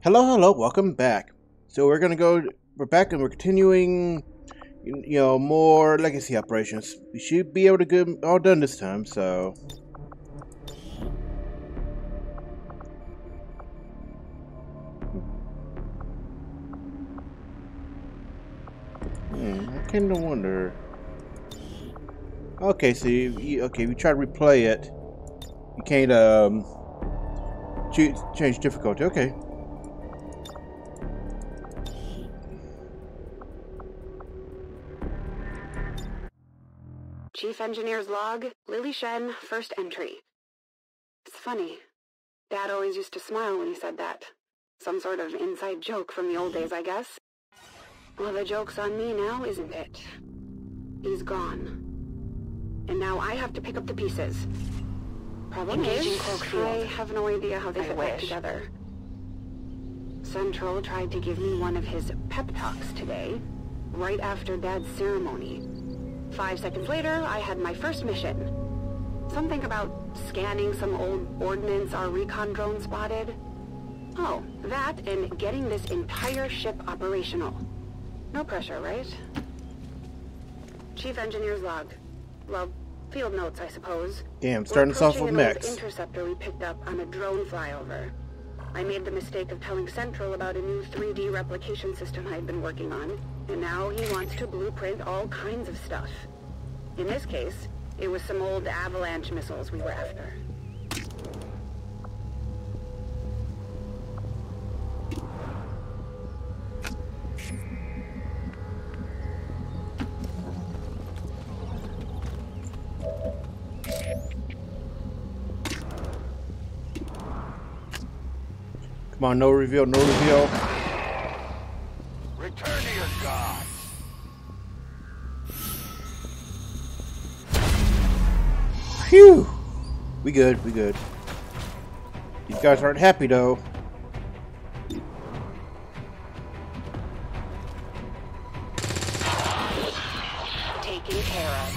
Hello, welcome back. So we're back and we're continuing, more legacy operations. We should be able to get them all done this time, so. I kind of wonder. Okay, so if you try to replay it, you can't, change difficulty, okay. Chief Engineer's log, Lily Shen, first entry. It's funny. Dad always used to smile when he said that. Some sort of inside joke from the old days, I guess. Well, the joke's on me now, isn't it? He's gone. And now I have to pick up the pieces. Problem is, I have no idea how they fit back together. Central tried to give me one of his pep talks today, right after Dad's ceremony. 5 seconds later, I had my first mission. Something about scanning some old ordnance our recon drone spotted. Oh, that and getting this entire ship operational. No pressure, right? Chief Engineer's log. Well, field notes, I suppose. Damn, starting us off with mechs. An old interceptor we picked up on a drone flyover. I made the mistake of telling Central about a new 3D replication system I'd been working on, and now he wants to blueprint all kinds of stuff. In this case, it was some old avalanche missiles we were after. Come on, no reveal, no reveal. Return to your god. Phew! We good. These guys aren't happy though. Taken care of.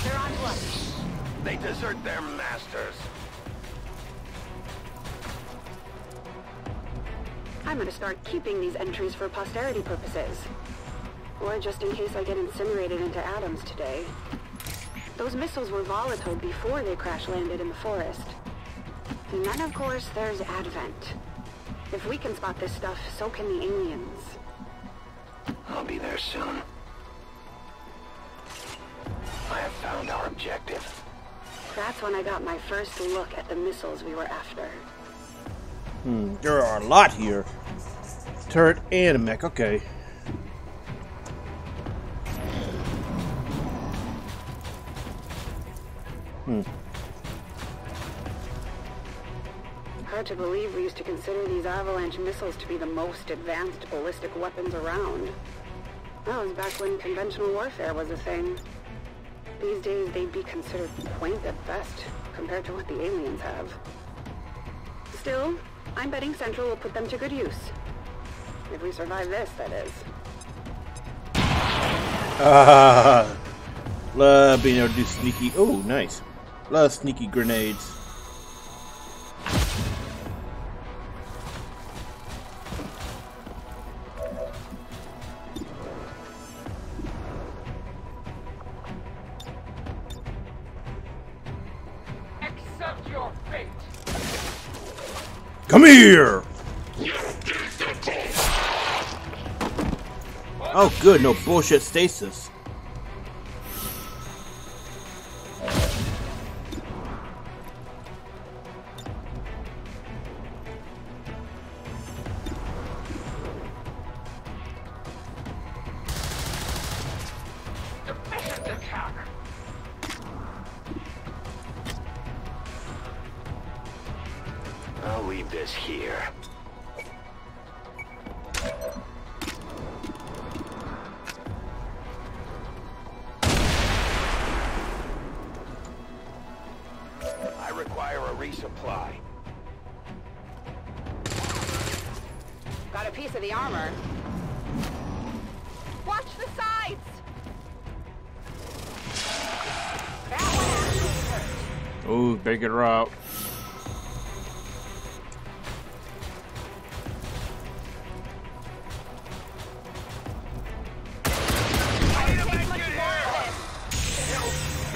They're on to us. They desert their masters. I'm gonna start keeping these entries for posterity purposes. Or just in case I get incinerated into atoms today. Those missiles were volatile before they crash-landed in the forest. And then, of course, there's Advent. If we can spot this stuff, so can the aliens. I'll be there soon. I have found our objective. That's when I got my first look at the missiles we were after. There are a lot here. Turret and a mech, okay. Hard to believe we used to consider these avalanche missiles to be the most advanced ballistic weapons around. That was back when conventional warfare was a thing. These days they'd be considered quaint at best, compared to what the aliens have. Still, I'm betting Central will put them to good use. If we survive this, that is. Love being able to do sneaky. Oh, nice. Love sneaky grenades. Accept your fate. Come here! Oh, good. No bullshit stasis. Efficient attack. I'll leave this here. I require a resupply. Got a piece of the armor. Watch the sides! Oh, better get her out.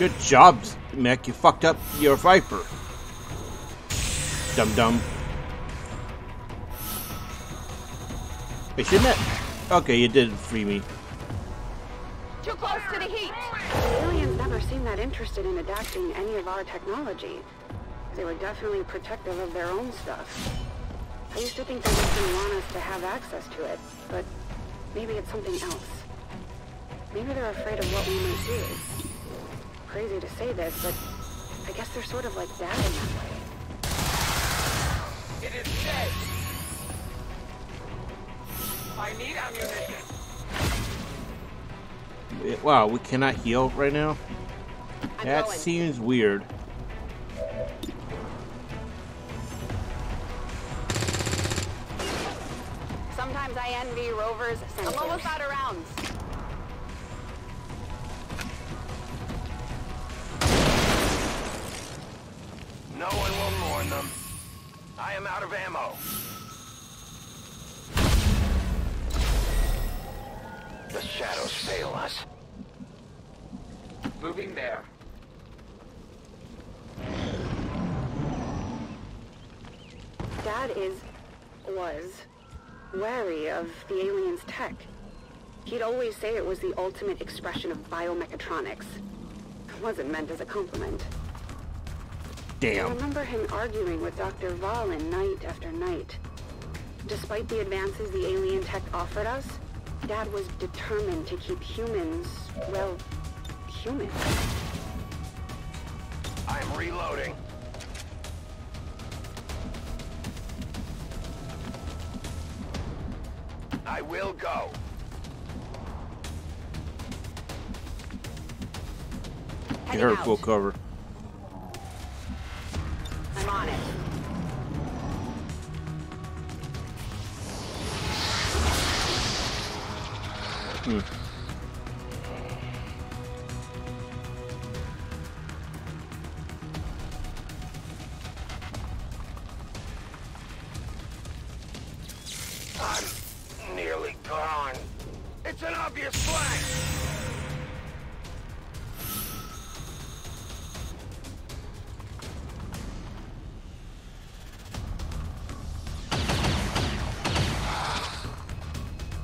Good job, Mech. You fucked up your Viper. Dum-dum. Hey, shouldn't that... Okay, you did free me. Too close to the heat! The aliens never seemed that interested in adapting any of our technology. They were definitely protective of their own stuff. I used to think they just didn't want us to have access to it, but maybe it's something else. Maybe they're afraid of what we might do. Crazy to say this, but I guess they're sort of like Dad in that way. It is dead. I need ammunition. Wow, we cannot heal right now? That seems weird. Sometimes I envy Rover's sensors. I'm almost out of rounds. No one will mourn them. I am out of ammo. The shadows fail us. Moving there. Dad was wary of the aliens' tech. He'd always say it was the ultimate expression of biomechatronics. It wasn't meant as a compliment. Damn. I remember him arguing with Dr. Valen night after night. Despite the advances the alien tech offered us, Dad was determined to keep humans, well, human. I'm reloading. I will go. Get her full cover. I'm on it. I'm nearly gone. It's an obvious flank.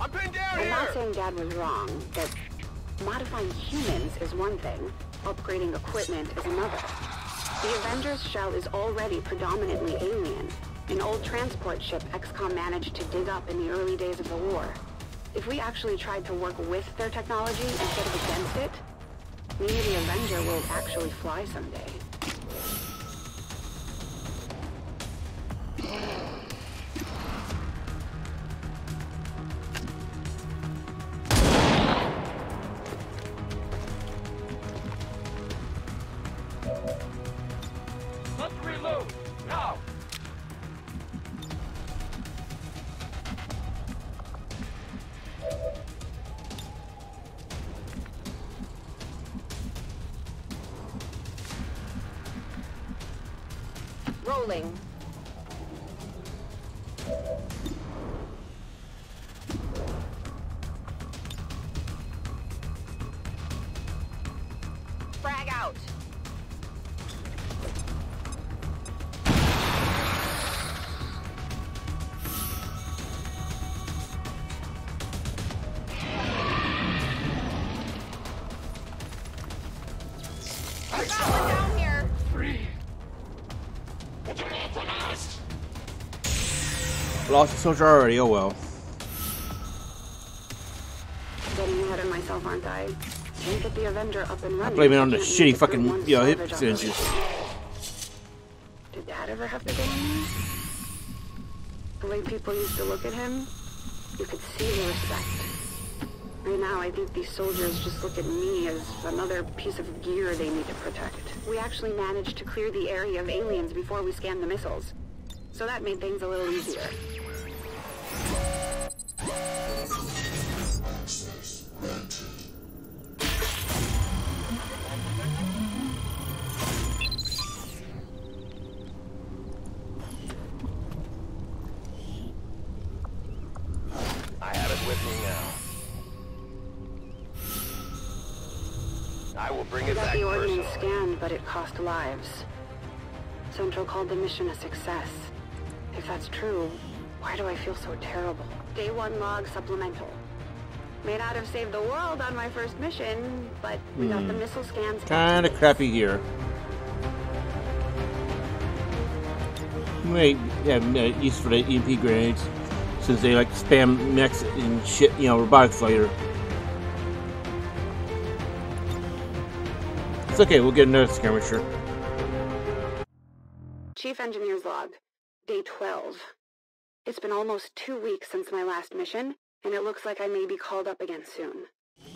I've been down I'm here. not saying Dad was wrong, but modifying humans is one thing, upgrading equipment is another. The Avengers shell is already predominantly alien, an old transport ship XCOM managed to dig up in the early days of the war. If we actually tried to work with their technology instead of against it, maybe the Avenger will actually fly someday. Let's reload. Now. Rolling. Frag out. I got one down here. Free. Lost a soldier already, oh well. Getting ahead of myself, aren't I? Can't get the Avenger up and running. Blame it on the Can't shitty make it fucking, through one you know, hip salvage percentages. operation. Did Dad ever have to go in there? The way people used to look at him, you could see the respect. Right now, I think these soldiers just look at me as another piece of gear they need to protect. We actually managed to clear the area of aliens before we scanned the missiles. So that made things a little easier. I have it with me now. I will bring We it got back the ordnance personal. scanned, but it cost lives. Central called the mission a success. If that's true, why do I feel so terrible? Day 1 log supplemental. May not have saved the world on my first mission, but we got the missile scans. Kinda crappy here. Wait, yeah, use for the EMP grenades, since they like to spam mechs and shit, you know, robotic fighter. It's okay, we'll get another skirmisher. Chief Engineer's log. Day 12. It's been almost 2 weeks since my last mission, and it looks like I may be called up again soon.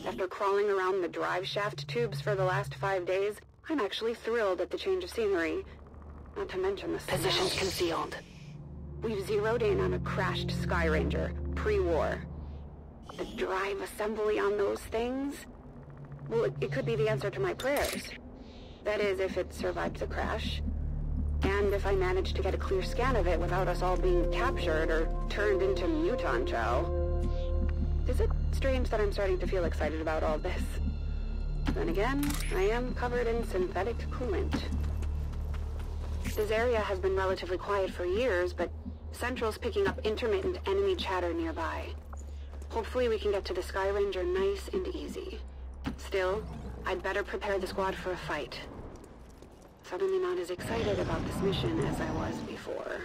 After crawling around the drive shaft tubes for the last 5 days, I'm actually thrilled at the change of scenery. Not to mention the positions concealed. We've zeroed in on a crashed Sky Ranger, pre-war. The drive assembly on those things? Well, it could be the answer to my prayers. That is, if it survived the crash. And if I managed to get a clear scan of it without us all being captured or turned into muton chow. Is it strange that I'm starting to feel excited about all this? Then again, I am covered in synthetic coolant. This area has been relatively quiet for years, but Central's picking up intermittent enemy chatter nearby. Hopefully we can get to the Sky Ranger nice and easy. Still, I'd better prepare the squad for a fight. Suddenly not as excited about this mission as I was before.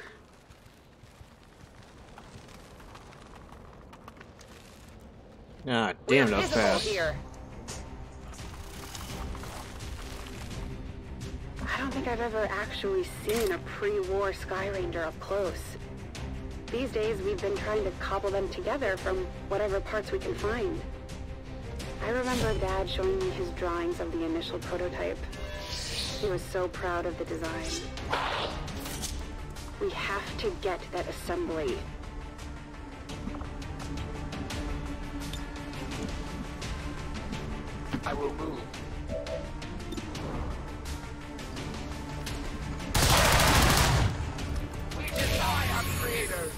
Ah, damn, that was fast. Here. I don't think I've ever actually seen a pre-war Sky Ranger up close. These days, we've been trying to cobble them together from whatever parts we can find. I remember Dad showing me his drawings of the initial prototype. He was so proud of the design. We have to get that assembly. I will move. We defy our creator.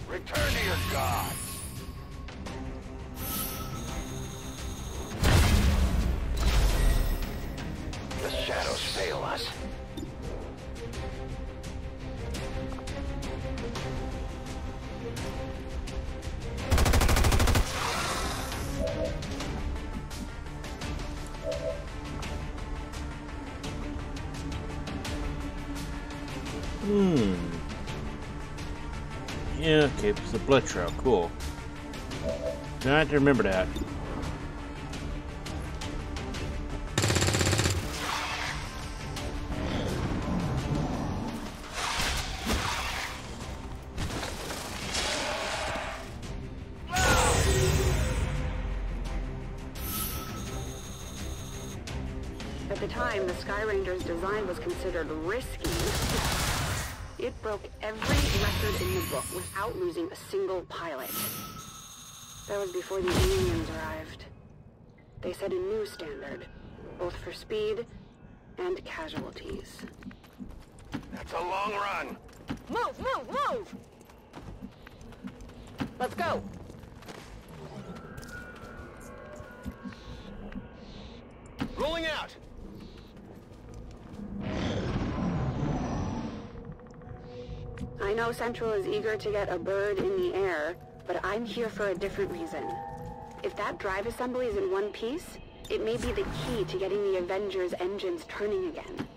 Return to your gods. The shadows fail us. Yeah, okay, it's a blood trail, cool. I have to remember that. At the time, the Sky Ranger's design was considered risky. It broke every record in the book without losing a single pilot. That was before the aliens arrived. They set a new standard, both for speed and casualties. That's a long run. Move, move, move! Let's go! Rolling out. I know Central is eager to get a bird in the air, but I'm here for a different reason. If that drive assembly is in one piece, it may be the key to getting the Avengers' engines turning again.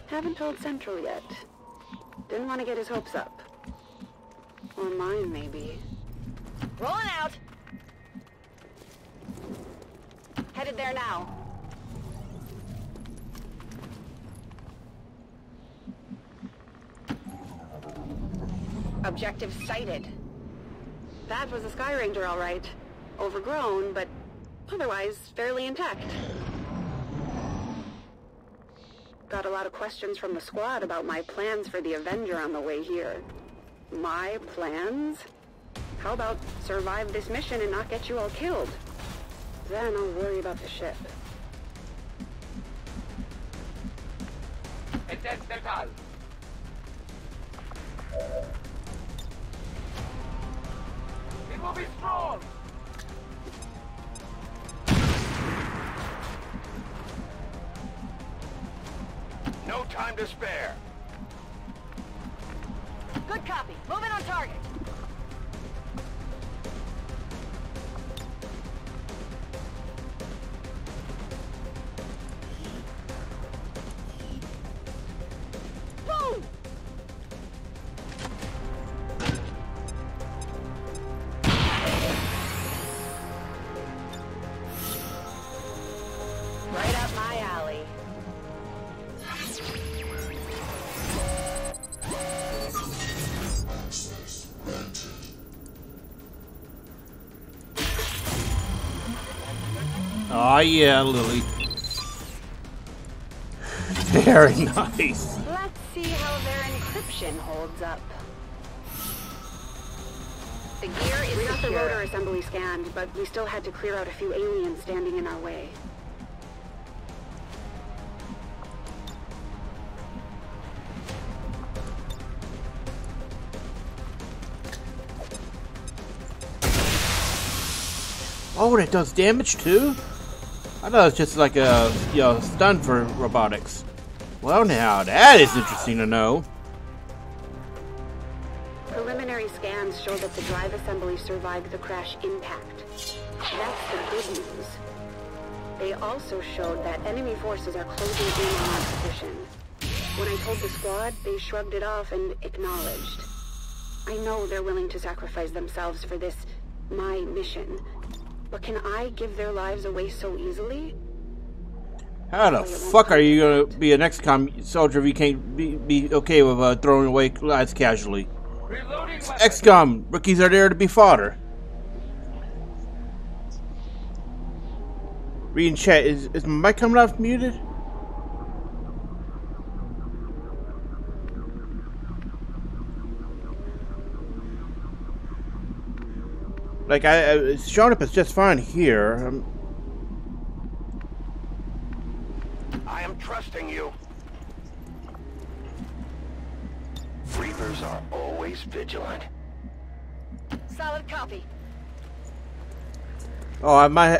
Haven't told Central yet. Didn't want to get his hopes up. Or mine, maybe. Rolling out! Headed there now. Objective sighted. That was a Sky Ranger, all right. Overgrown, but otherwise fairly intact. Got a lot of questions from the squad about my plans for the Avenger on the way here. My plans? How about survive this mission and not get you all killed? Then I'll worry about the ship. Be strong! No time to spare. Good copy. Moving on target. Boom! Right up my alley. Oh yeah, Lily. Very nice. Let's see how their encryption holds up. The gear is We got the secure. rotor assembly scanned, but we still had to clear out a few aliens standing in our way. Oh, that does damage too? I thought it was just like a stun for robotics. Well, now that is interesting to know. Preliminary scans show that the drive assembly survived the crash impact. That's the good news. They also showed that enemy forces are closing in on our position. When I told the squad, they shrugged it off and acknowledged. I know they're willing to sacrifice themselves for this, my mission. But can I give their lives away so easily? How the fuck are you gonna be an XCOM soldier if you can't be okay with throwing away lives casually? Reloading weapon. XCOM rookies are there to be fodder. Reading chat, is my mic coming off muted? Like it's showing up as just fine here. I am trusting you. Reapers are always vigilant. Solid copy. Oh, I might.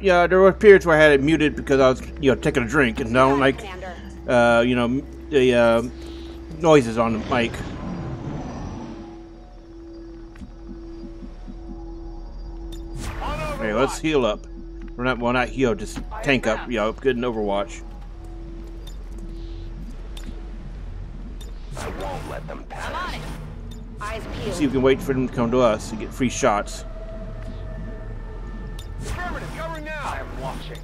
Yeah, there were periods where I had it muted because I was, taking a drink and don't like, Commander. the noises on the mic. Hey, let's heal up. Well, not heal, just tank up. Good in Overwatch. I won't let them I'm on pass. it. Eyes See peeled. if we can wait for them to come to us and get free shots. Affirmative, covering now. I am watching.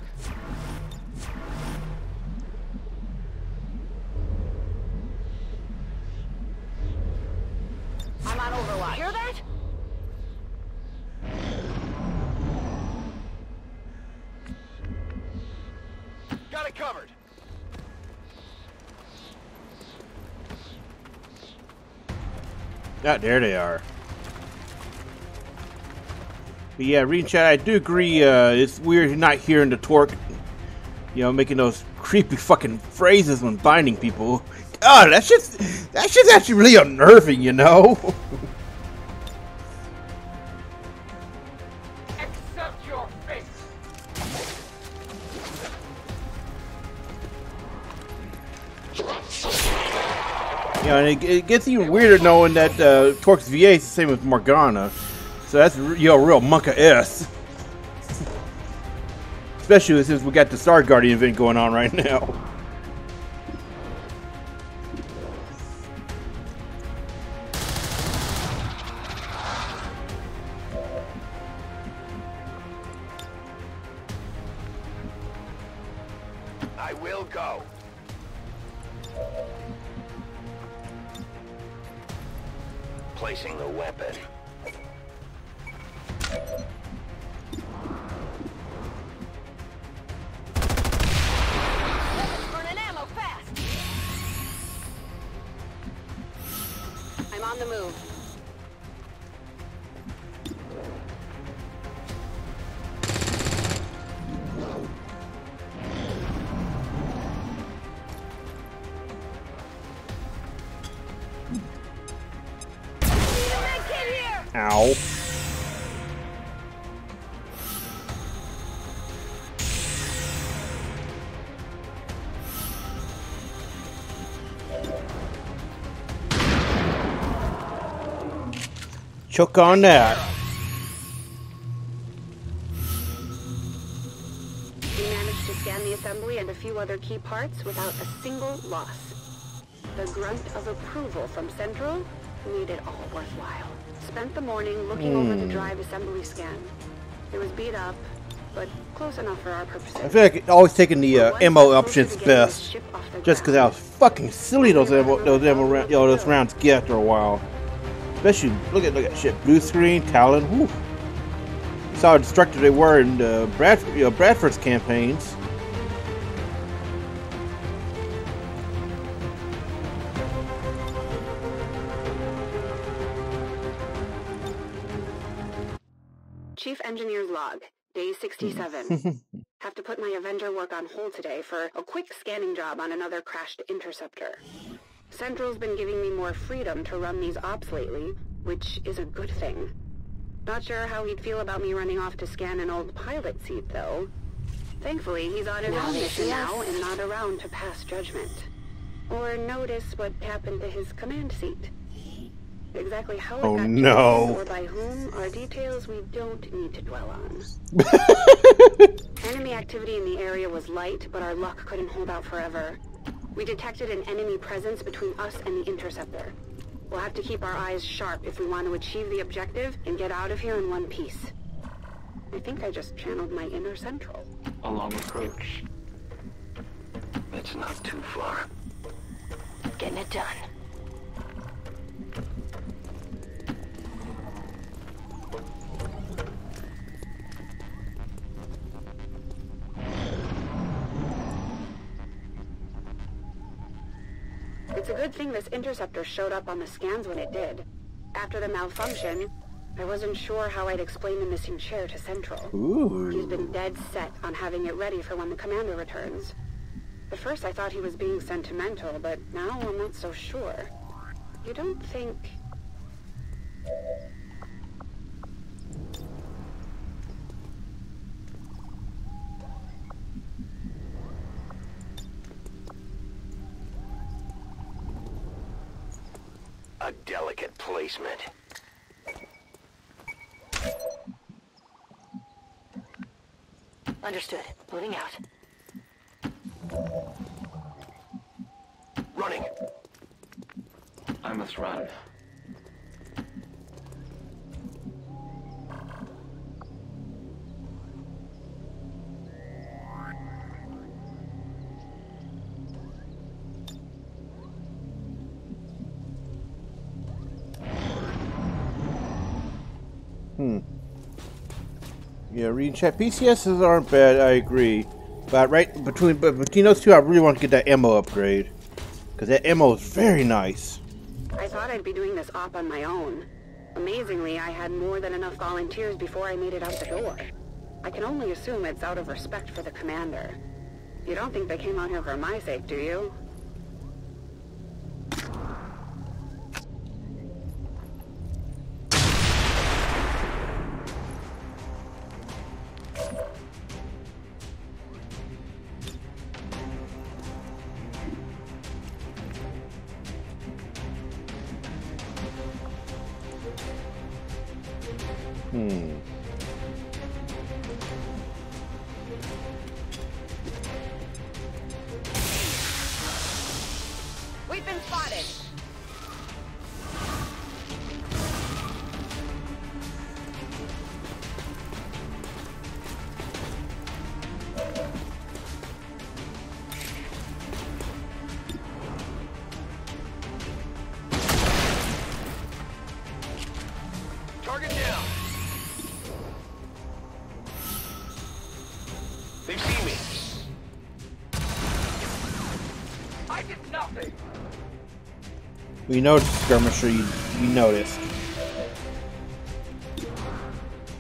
I'm on Overwatch. Hear that? Got it covered. Ah, there they are. But yeah, reading chat, I do agree. It's weird not hearing the Torque, making those creepy fucking phrases when binding people. God, that's just actually really unnerving, Accept your fate. And it gets even weirder knowing that Torque's VA is the same as Morgana. So that's real monk of S. Especially since we got the Star Guardian event going on right now. I will go. Placing the weapon. Burning ammo fast. I'm on the move. Need a med kit here. choke on that. We managed to scan the assembly and a few other key parts without a single loss. The grunt of approval from Central made it all worthwhile. Spent the morning looking over the drive assembly scan. It was beat up, but close enough for our purposes. I feel like always taking the ammo options best, just because how fucking silly those rounds get after a while. Especially look at shit, blue screen, Talon. Whew. You saw how destructive they were in Bradford's campaigns. Chief Engineer's log, day 67. Have to put my Avenger work on hold today for a quick scanning job on another crashed interceptor. Central's been giving me more freedom to run these ops lately, which is a good thing. Not sure how he'd feel about me running off to scan an old pilot seat, though. Thankfully, he's on his own mission now and not around to pass judgment. Or notice what happened to his command seat. Exactly how it got taken or by whom are details we don't need to dwell on. Enemy activity in the area was light, but our luck couldn't hold out forever. We detected an enemy presence between us and the interceptor. We'll have to keep our eyes sharp if we want to achieve the objective and get out of here in one piece. I think I just channeled my inner Central. A long approach. It's not too far. Getting it done. It's a good thing this interceptor showed up on the scans when it did. After the malfunction, I wasn't sure how I'd explain the missing chair to Central. Ooh. He's been dead set on having it ready for when the commander returns. At first I thought he was being sentimental, but now I'm not so sure. You don't think... A delicate placement. Understood. Moving out. Running. I must run. Yeah, reading chat. PCSs aren't bad, I agree. But between those two, I really want to get that ammo upgrade. Because that ammo is very nice. I thought I'd be doing this op on my own. Amazingly, I had more than enough volunteers before I made it out the door. I can only assume it's out of respect for the commander. You don't think they came out here for my sake, do you? We've been spotted. Target down. They've seen me. I did nothing. We noticed, skirmisher. You noticed.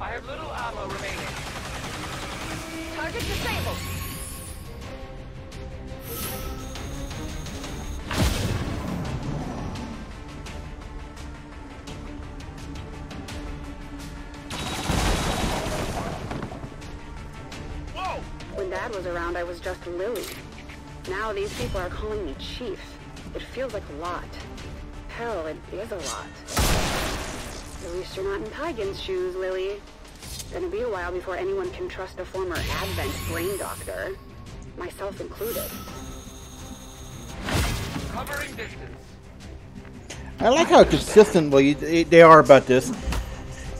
I have little ammo remaining. Target disabled. Whoa! When Dad was around, I was just Lily. Now these people are calling me Chief. It feels like a lot. Hell, it is a lot. At least you're not in Tygan's shoes, Lily. Gonna be a while before anyone can trust a former Advent brain doctor. Myself included. Covering distance. I like how consistent they are about this,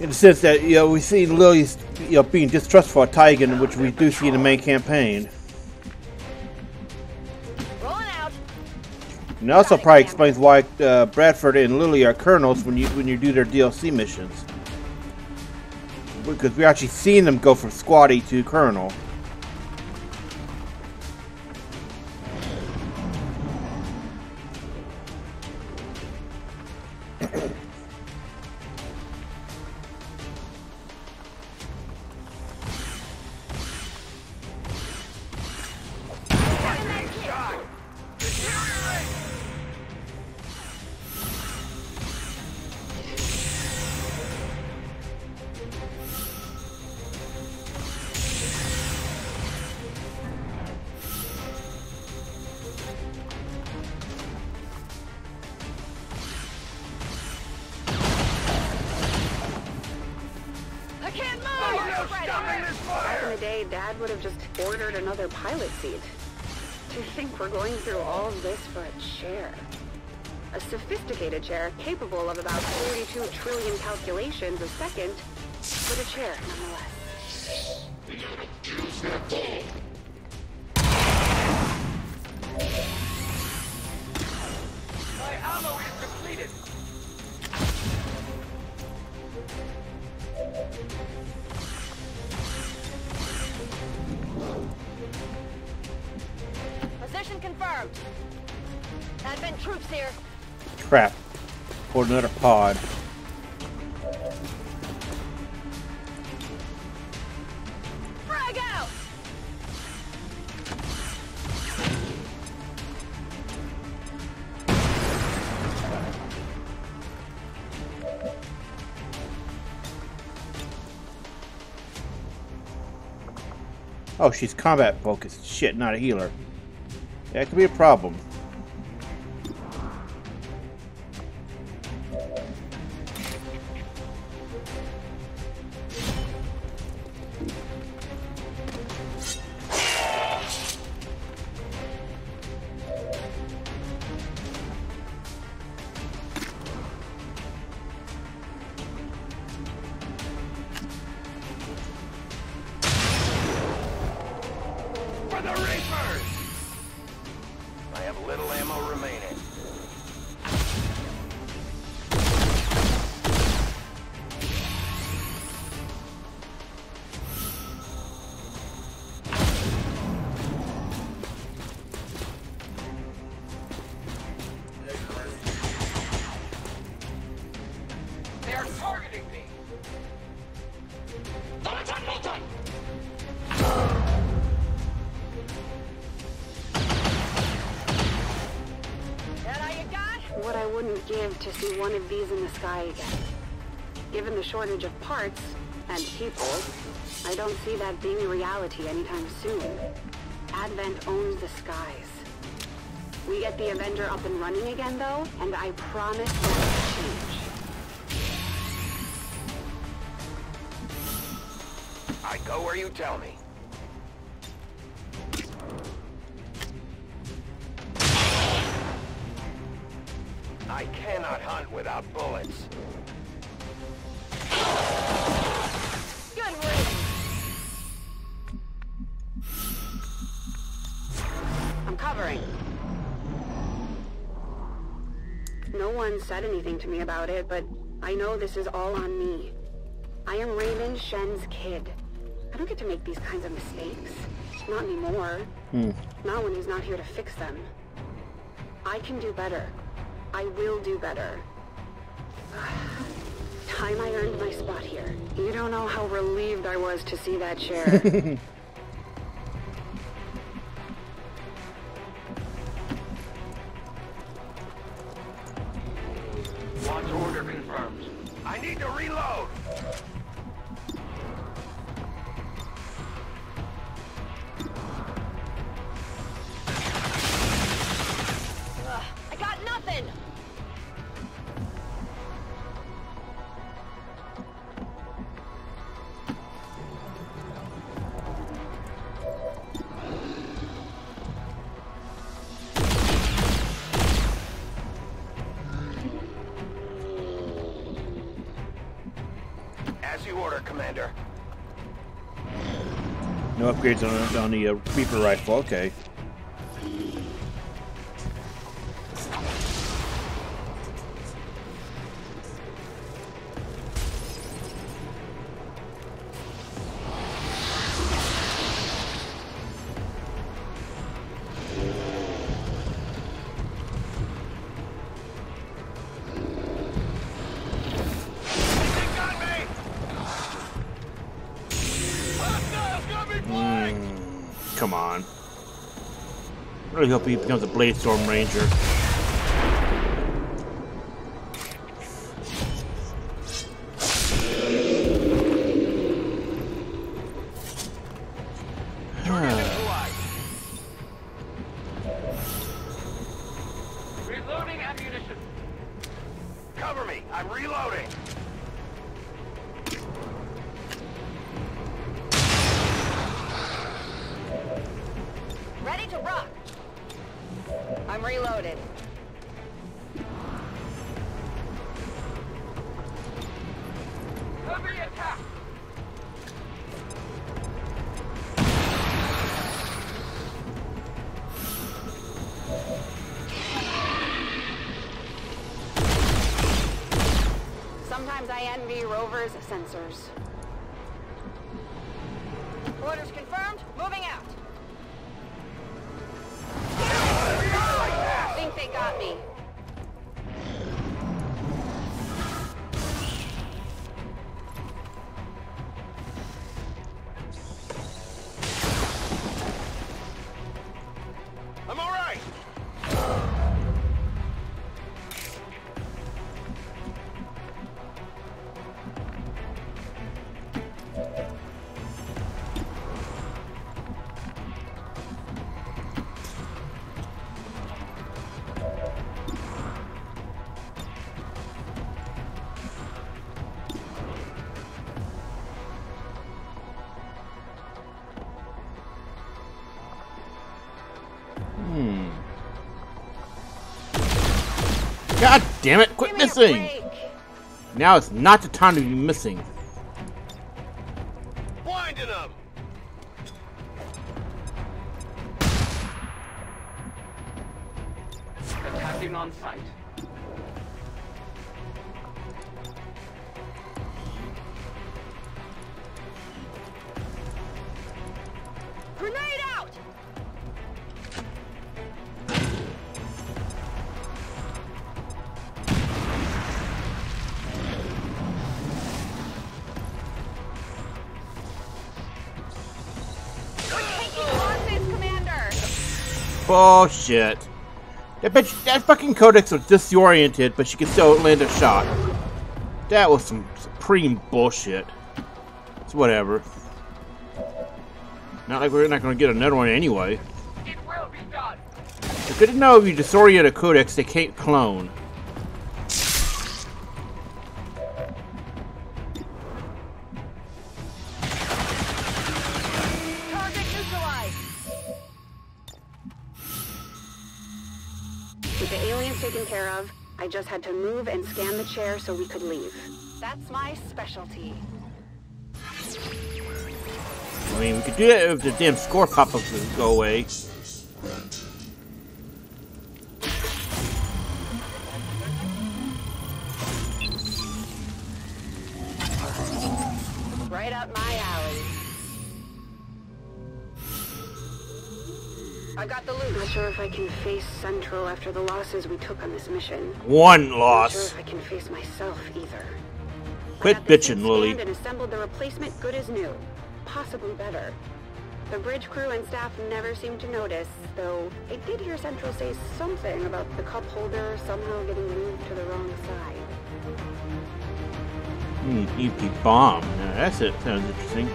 in the sense that we see Lily's being distrustful of Tygan, which we do see in the main campaign. Rolling out. And it also probably explains why Bradford and Lily are colonels when you do their DLC missions, because we're actually seeing them go from squatty to colonel. Back in the day, Dad would have just ordered another pilot seat. To think we're going through all of this for a chair. A sophisticated chair capable of about 42 trillion calculations a second, but a chair nonetheless. My ammo is depleted. Position confirmed. Advent troops here. Crap. Pulled another pod. Frag out! Oh, she's combat focused. Shit, not a healer. That could be a problem. For the Reapers! I have little ammo remaining. They are targeting me! That all you got? What I wouldn't give to see one of these in the sky again. Given the shortage of parts and people, I don't see that being a reality anytime soon. Advent owns the skies. We get the Avenger up and running again, though, and I promise that will change. I go where you tell me. I cannot hunt without bullets. Good riddance. I'm covering. No one said anything to me about it, but I know this is all on me. I am Raymond Shen's kid. I don't get to make these kinds of mistakes. Not anymore. Not when he's not here to fix them. I can do better. I will do better. Time I earned my spot here. You don't know how relieved I was to see that chair. Launch order confirmed. I need to reload. I got nothing. Commander. No upgrades on the Reaper rifle. Okay. Come on. I really hope he becomes a Bladestorm Ranger. Reloading ammunition. Cover me. I'm reloading. Ready to rock. I'm reloaded. Heavy attack. Sometimes I envy Rover's sensors. Orders confirmed. Moving out. I think they got me. I'm all right. God damn it! Quit Give me a missing! break. Now it's not the time to be missing. Blinding them. Attacking on sight. Grenade out. Taking losses, Commander. Bullshit. That fucking Codex was disoriented, but she could still land a shot. That was some supreme bullshit. It's whatever. Not like we're not going to get another one anyway. It will be done. It's good to know if you disorient a Codex, they can't clone. Target neutralized. With the aliens taken care of, I just had to move and scan the chair so we could leave. That's my specialty. I mean, we could do that if the damn score pop-ups would go away. Right up my alley. I got the loot. Not sure if I can face Central after the losses we took on this mission. One Not sure loss. if I can face myself either. Quit I got the bitching, suit Lily. scanned and assembled the replacement good as new. Possibly better. The bridge crew and staff never seemed to notice, though I did hear Central say something about the cup holder somehow getting moved to the wrong side. EP bomb. Now that's it. Sounds interesting.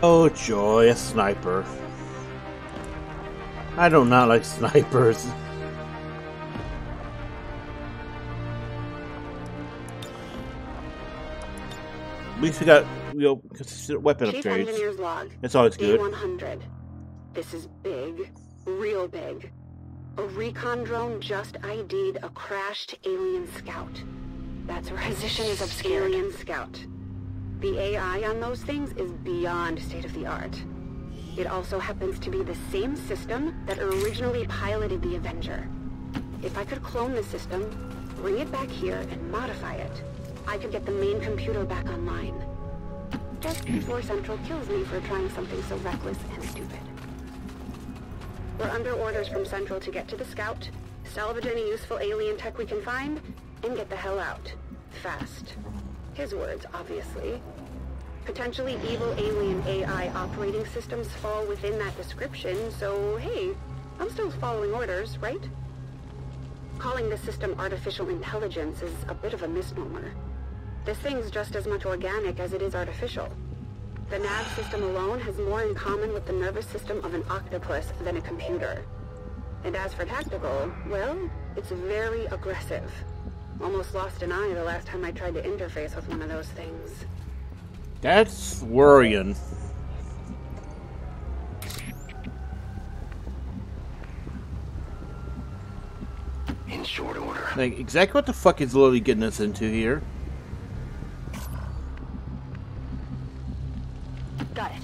Oh joy, a sniper. I do not like snipers. At least we got, you know, consistent weapon Chief upgrades. Engineer's log. That's always Day good. 100. This is big. Real big. A recon drone just ID'd a crashed alien scout. That's where position is obscured. Alien scout. The AI on those things is beyond state-of-the-art. It also happens to be the same system that originally piloted the Avenger. If I could clone the system, bring it back here, and modify it, I could get the main computer back online. Just before Central kills me for trying something so reckless and stupid. We're under orders from Central to get to the Scout, salvage any useful alien tech we can find, and get the hell out. Fast. His words, obviously. Potentially evil alien AI operating systems fall within that description, so hey, I'm still following orders, right? Calling this system artificial intelligence is a bit of a misnomer. This thing's just as much organic as it is artificial. The nav system alone has more in common with the nervous system of an octopus than a computer. And as for tactical, well, it's very aggressive. Almost lost an eye the last time I tried to interface with one of those things. That's worrying. In short order. Like, exactly what the fuck is Lily getting us into here? Got it.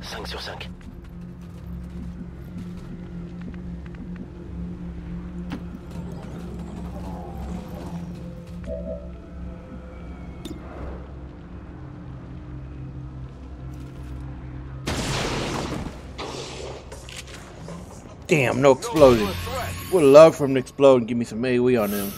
Cinq sur 5. Damn, no exploding. Would love for him to explode and give me some AoE on him.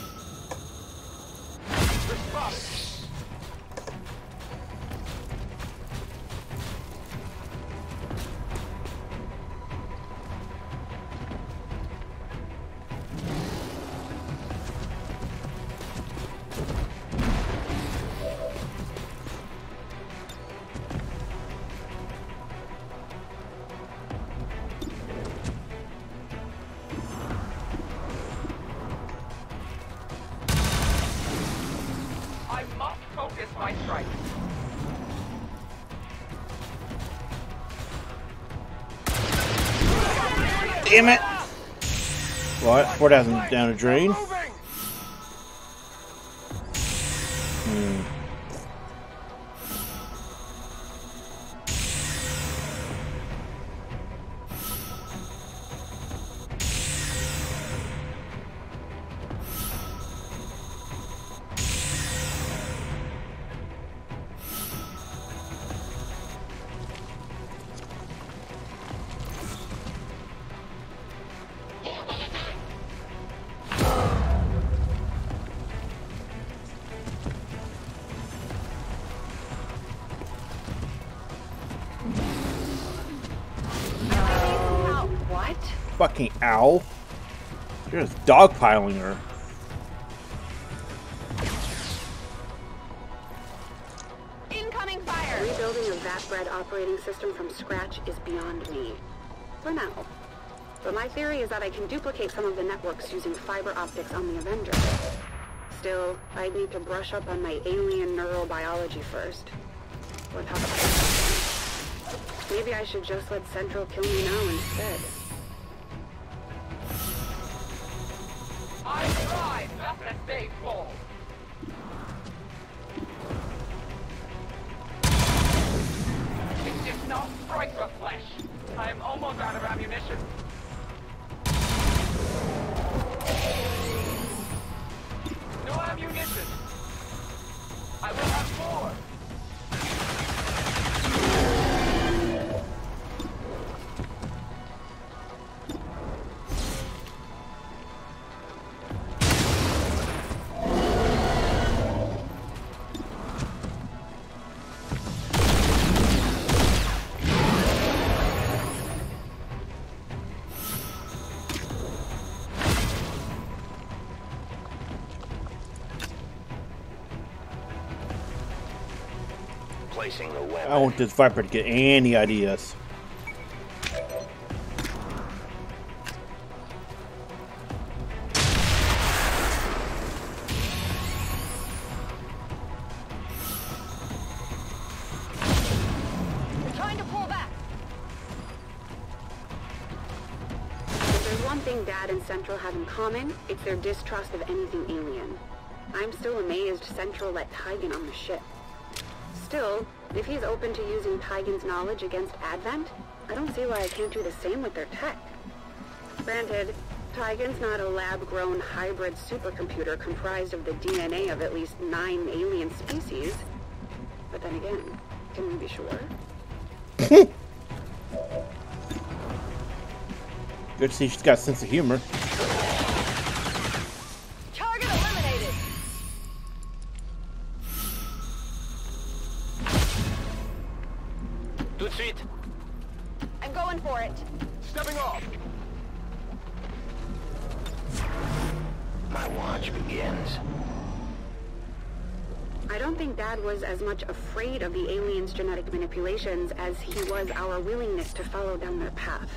I must focus my strike. Damn it! What? 4,000 down a drain? What? Fucking owl. You're just dogpiling her. Incoming fire! Rebuilding a VAT-bred operating system from scratch is beyond me. For now. But my theory is that I can duplicate some of the networks using fiber optics on the Avenger. Still, I'd need to brush up on my alien neurobiology first. Or talk about it. Maybe I should just let Central kill me now instead. I tried not to stay full. It did not strike the flesh. I am almost out of ammunition. No ammunition. I will have more. Placing the weapon. I want this Viper to get any ideas. one thing Dad and Central have in common, it's their distrust of anything alien. I'm still amazed Central let Tygan on the ship. Still, if he's open to using Tygan's knowledge against Advent, I don't see why I can't do the same with their tech. Granted, Tygan's not a lab-grown hybrid supercomputer comprised of the DNA of at least 9 alien species. But then again, can we be sure? Good to see she's got a sense of humor. Target eliminated. Tout de suite. I'm going for it. Stepping off. My watch begins. I don't think Dad was as much afraid of the aliens' genetic manipulations as he was our willingness to follow down their path.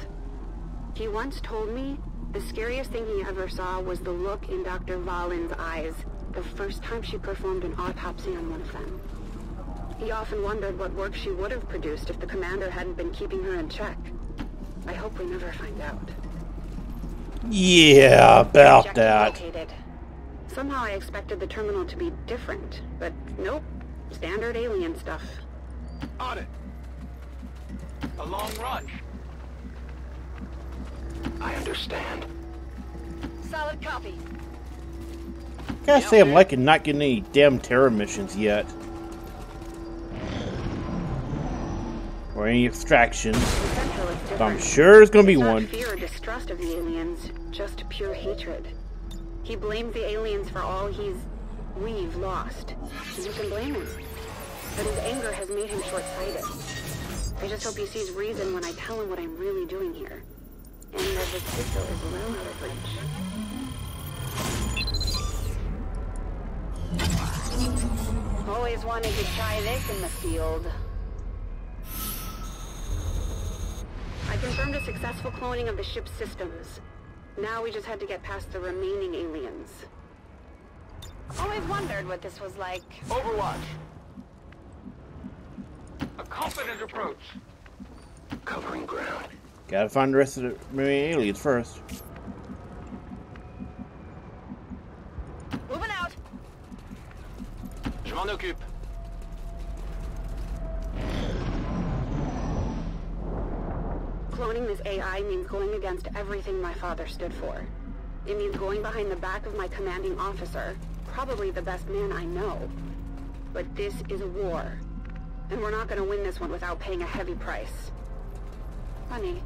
He once told me the scariest thing he ever saw was the look in Dr. Valen's eyes the first time she performed an autopsy on one of them. He often wondered what work she would have produced if the commander hadn't been keeping her in check. I hope we never find out. Yeah, about Objective that. located. Somehow I expected the terminal to be different, but nope. Standard alien stuff. On it. A long run. I understand. Solid copy. Gotta say, I'm liking not getting any damn terror missions yet. Or any extractions. Central is But different. I'm sure there's gonna be It's not one. fear or distrust of the aliens, just pure hatred. He blames the aliens for all we've lost. And you can blame him. But his anger has made him short-sighted. I just hope he sees reason when I tell him what I'm really doing here. And that his sister is well out of reach. Always wanted to try this in the field. I confirmed a successful cloning of the ship's systems. Now we just had to get past the remaining aliens. Always wondered what this was like. Overwatch. A confident approach. Covering ground. Gotta find the rest of the remaining aliens first. Moving out. Je m'en occupe. Cloning this AI means going against everything my father stood for. It means going behind the back of my commanding officer, probably the best man I know. But this is a war, and we're not going to win this one without paying a heavy price. Funny,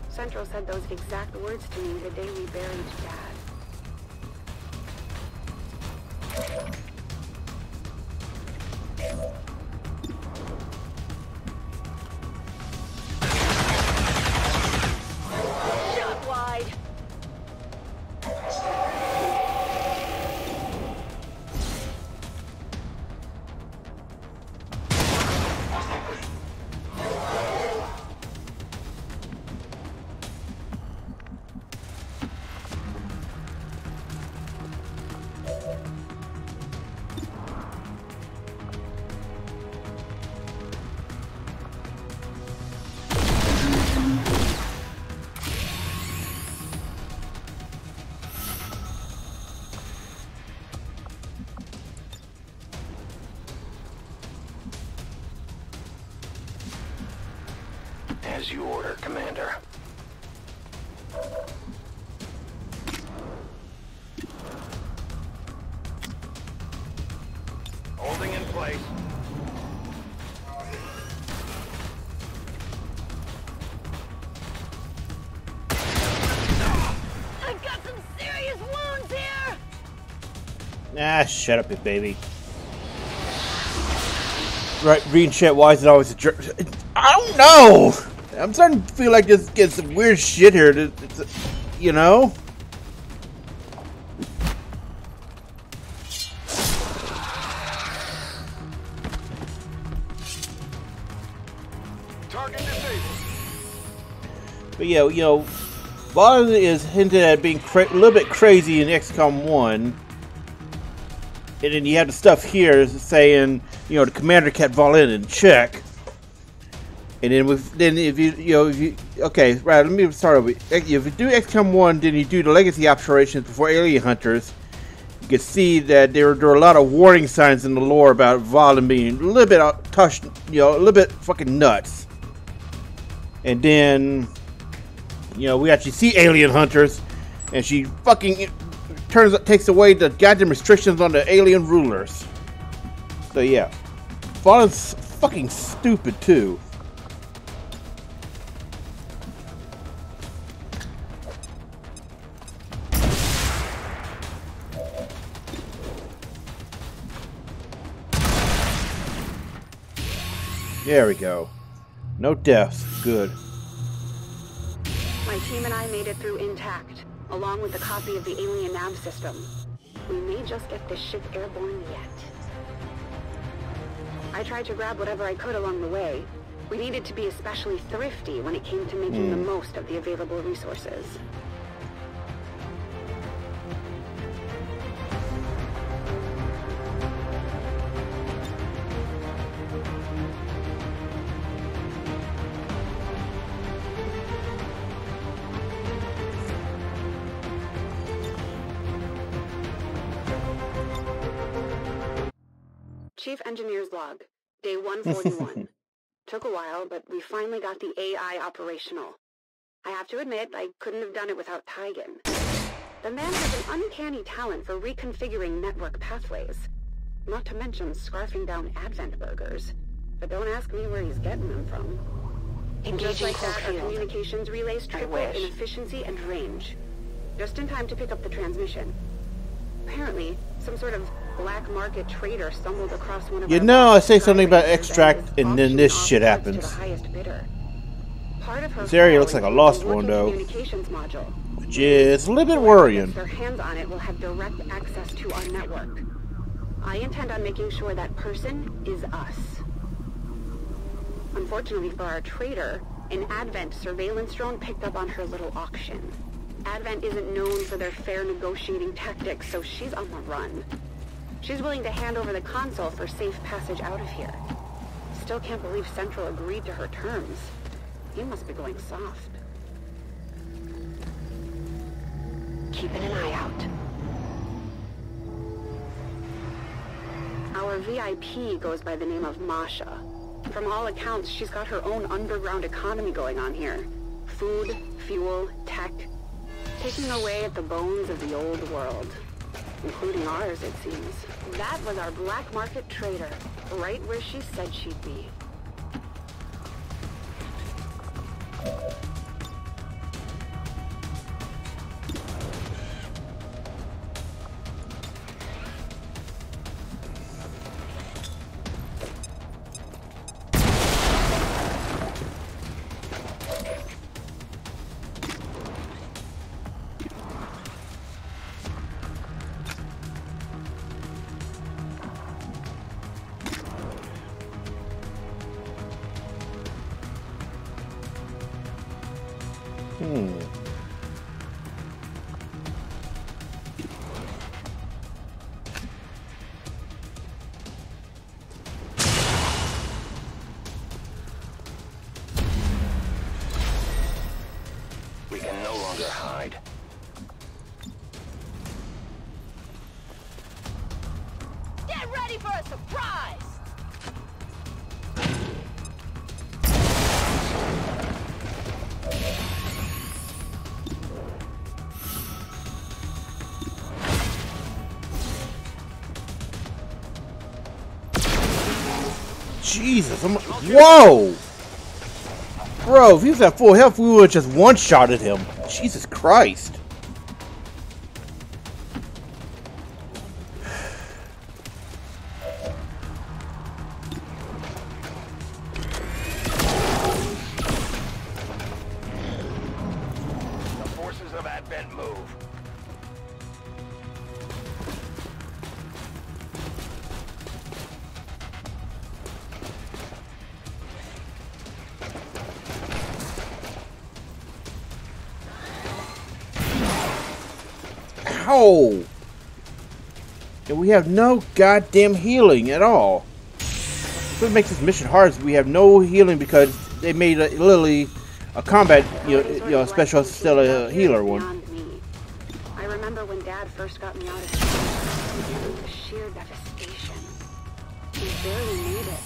Central said those exact words to me the day we buried Dad. Shot wide. As you order, Commander. Holding in place. I've got some serious wounds here. Ah, shut up, you baby. Right, reading chat, why is it always a jerk? I don't know! I'm starting to feel like this gets some weird shit here. You know? Target disabled. But yeah, you know, Valen is hinted at being a little bit crazy in XCOM 1. And then you have the stuff here saying, you know, the commander kept Valen in check. And then if you okay, right, let me start over. If you do XCOM 1, then you do the legacy operations before alien hunters. You can see that there are a lot of warning signs in the lore about Valen being a little bit touched, a little bit fucking nuts. And then, we actually see alien hunters, and she fucking takes away the goddamn restrictions on the alien rulers. So yeah, Valen's fucking stupid too. There we go. No deaths. Good. My team and I made it through intact, along with a copy of the alien nav system. We may just get this ship airborne yet. I tried to grab whatever I could along the way. We needed to be especially thrifty when it came to making the most of the available resources. Chief Engineer's log, day 141. Took a while, but we finally got the AI operational. I have to admit, I couldn't have done it without Tygan. The man has an uncanny talent for reconfiguring network pathways. Not to mention scarfing down Advent burgers. But don't ask me where he's getting them from. Just like that, our communications relays tripled in efficiency and range. Just in time to pick up the transmission. Apparently, some sort of black market trader stumbled across one of I say something about extract and then this shit happens. This area looks like a lost one though, which is a little bit worrying. Their hands on it will have direct access to our network. I intend on making sure that person is us. Unfortunately for our trader, an Advent surveillance drone picked up on her little auction. Advent isn't known for their fair negotiating tactics, so she's on the run. She's willing to hand over the console for safe passage out of here. Still can't believe Central agreed to her terms. He must be going soft. Keeping an eye out. Our VIP goes by the name of Masha. From all accounts, she's got her own underground economy going on here. Food, fuel, tech. Taking away at the bones of the old world. Including ours, it seems. That was our black market trader, right where she said she'd be. We can no longer hide. Get ready for a surprise! Jesus, whoa! Bro, if he was at full health, we would have just one-shotted him. Jesus Christ. The forces of Advent move. Ow! And we have no goddamn healing at all. What makes this mission hard is we have no healing because they made Lily a combat, special still a healer one. I remember when Dad first got me out of school, the sheer devastation. We barely made it.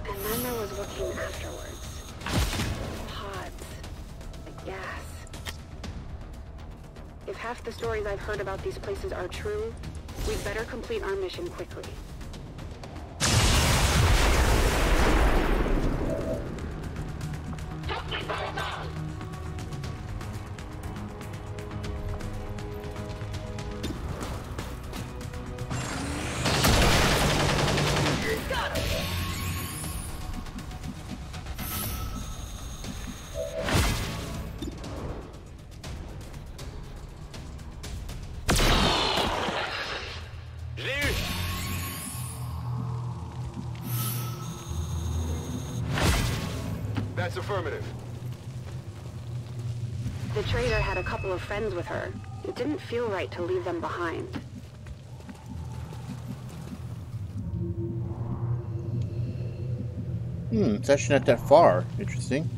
And then there was what came afterwards. Pods. The gas. If half the stories I've heard about these places are true, we'd better complete our mission quickly. That's affirmative. The traitor had a couple of friends with her. It didn't feel right to leave them behind. It's actually not that far. Interesting.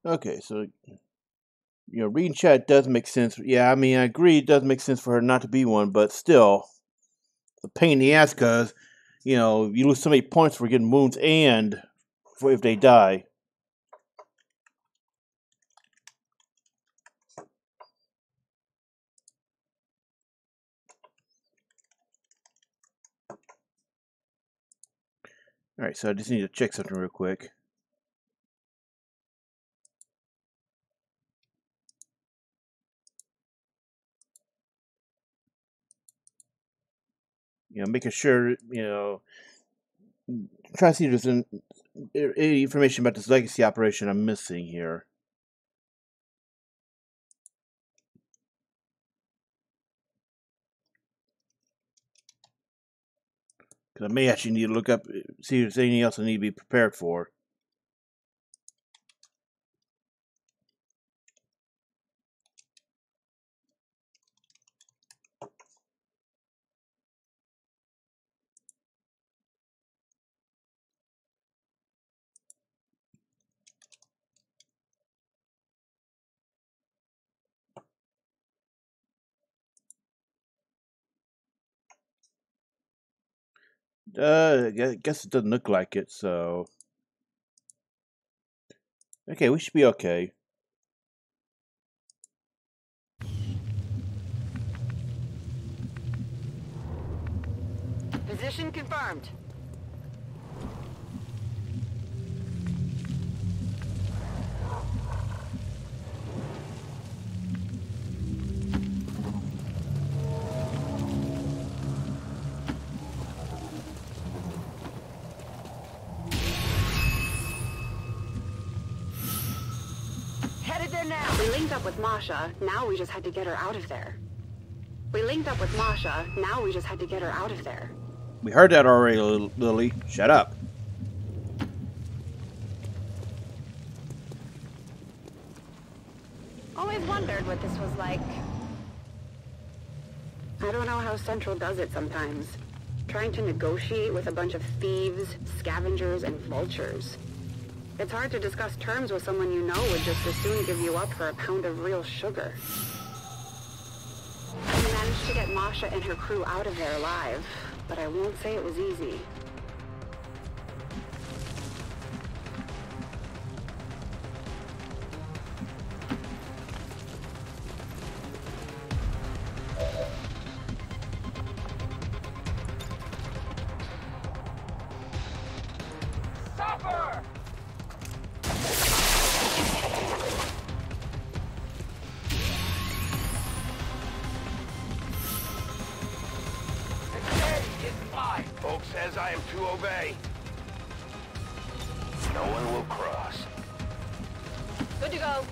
Okay, so reading chat does make sense. Yeah, I mean, I agree it does make sense for her not to be one, but still, it's a pain in the ass because, you lose so many points for getting wounds and for if they die. Alright, so I just need to check something real quick. Making sure, try to see if there's any information about this legacy operation I'm missing here. Because I may actually need to look up, see if there's anything else I need to be prepared for. I guess it doesn't look like it, so... Okay, we should be okay. Position confirmed. Headed there now. We linked up with Masha, now we just had to get her out of there. We linked up with Masha, now we just had to get her out of there. We heard that already, Lily. Shut up. Always wondered what this was like. I don't know how Central does it sometimes. Trying to negotiate with a bunch of thieves, scavengers, and vultures. It's hard to discuss terms with someone you know would just as soon give you up for a pound of real sugar. We managed to get Masha and her crew out of there alive, but I won't say it was easy. Stop her! Folks says I am to obey. No one will cross. Good to go.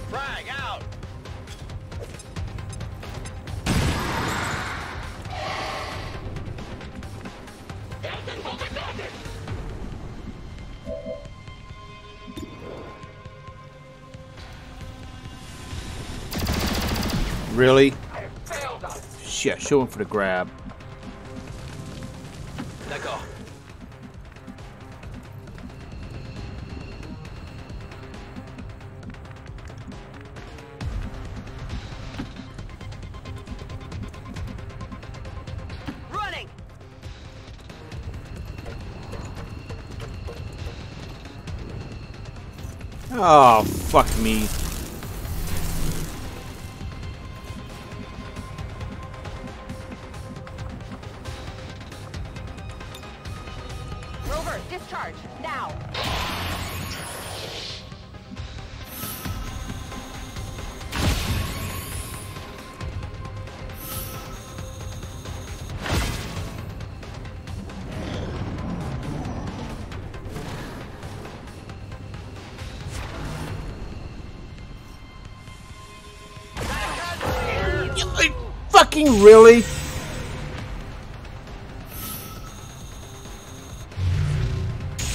Frag out! Really? I have failed us. Shit, show him for the grab. Let go. Running! Oh, fuck me. Rover, discharge, now! Like, fucking really?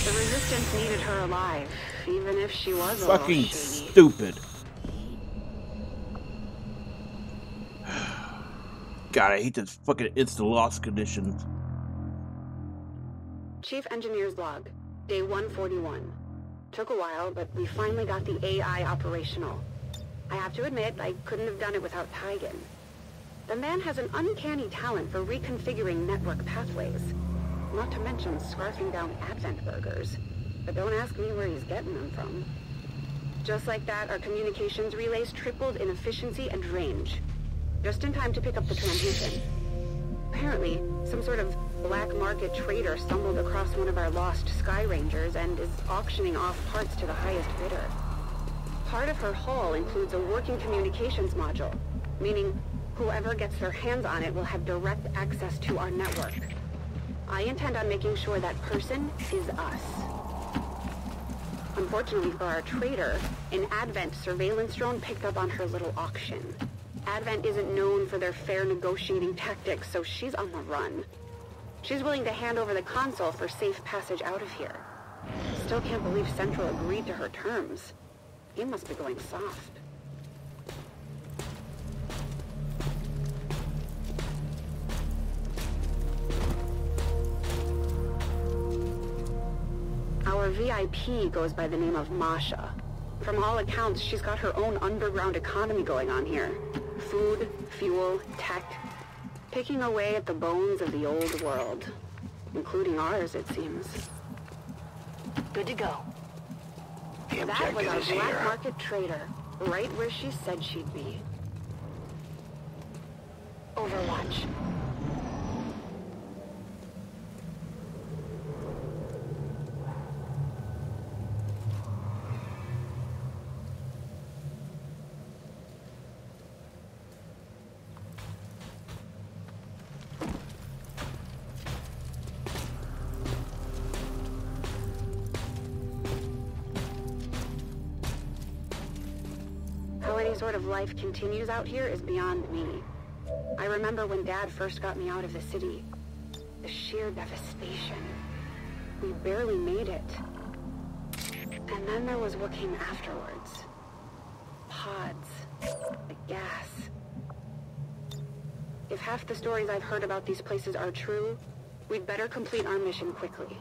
The Resistance needed her alive, even if she was a Fucking little shady. stupid. God, I hate this fucking instant loss condition. Chief Engineer's log, day 141. Took a while, but we finally got the AI operational. I have to admit, I couldn't have done it without Tygan. The man has an uncanny talent for reconfiguring network pathways. Not to mention scarfing down Advent burgers. But don't ask me where he's getting them from. Just like that, our communications relays tripled in efficiency and range. Just in time to pick up the transmission. Apparently, some sort of black market trader stumbled across one of our lost Sky Rangers and is auctioning off parts to the highest bidder. Part of her haul includes a working communications module, meaning whoever gets their hands on it will have direct access to our network. I intend on making sure that person is us. Unfortunately for our trader, an Advent surveillance drone picked up on her little auction. Advent isn't known for their fair negotiating tactics, so she's on the run. She's willing to hand over the console for safe passage out of here. Still can't believe Central agreed to her terms. He must be going soft. Our VIP goes by the name of Masha. From all accounts, she's got her own underground economy going on here. Food, fuel, tech. Picking away at the bones of the old world. Including ours, it seems. Good to go. The That was objective our is black here. market trader, right where she said she'd be. Overwatch. How any sort of life continues out here is beyond me. I remember when Dad first got me out of the city. The sheer devastation. We barely made it. And then there was what came afterwards. Pods. The gas. If half the stories I've heard about these places are true, we'd better complete our mission quickly.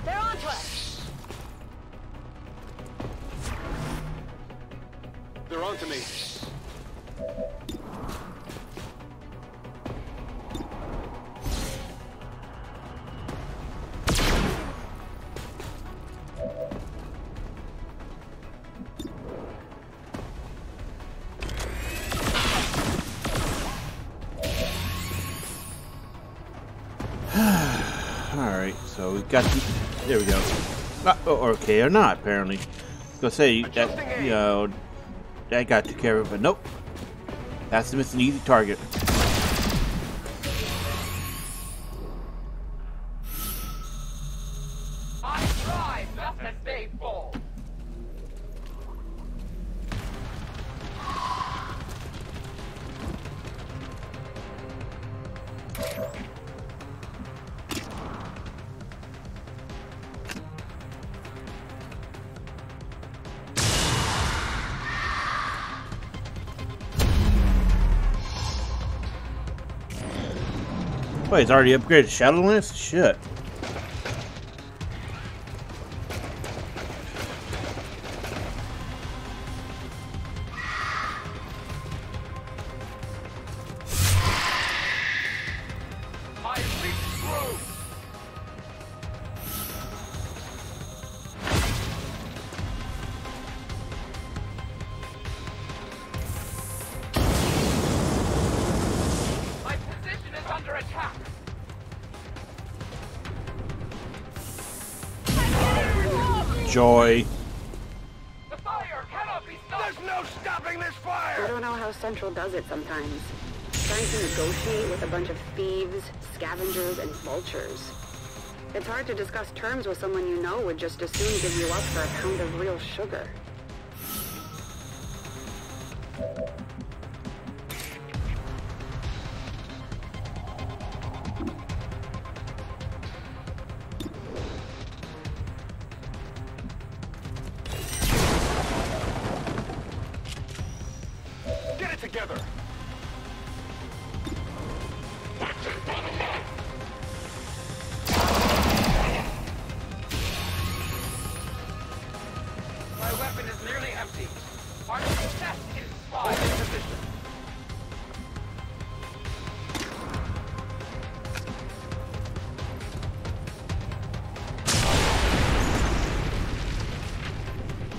They're onto us! They're on to me. Alright, so we got the... There we go. Okay, or not, apparently. I was gonna say, that, you know, that got took care of it, but nope. That's the missing easy target. I tried not to stay full. Oh, he's already upgraded Shadowlands? Shit. Joy. The fire cannot be stopped. There's no stopping this fire. I don't know how Central does it sometimes. Trying to negotiate with a bunch of thieves, scavengers, and vultures. It's hard to discuss terms with someone you know would just as soon give you up for a pound of real sugar. Get it together. My weapon is nearly empty. Our success is spy in position.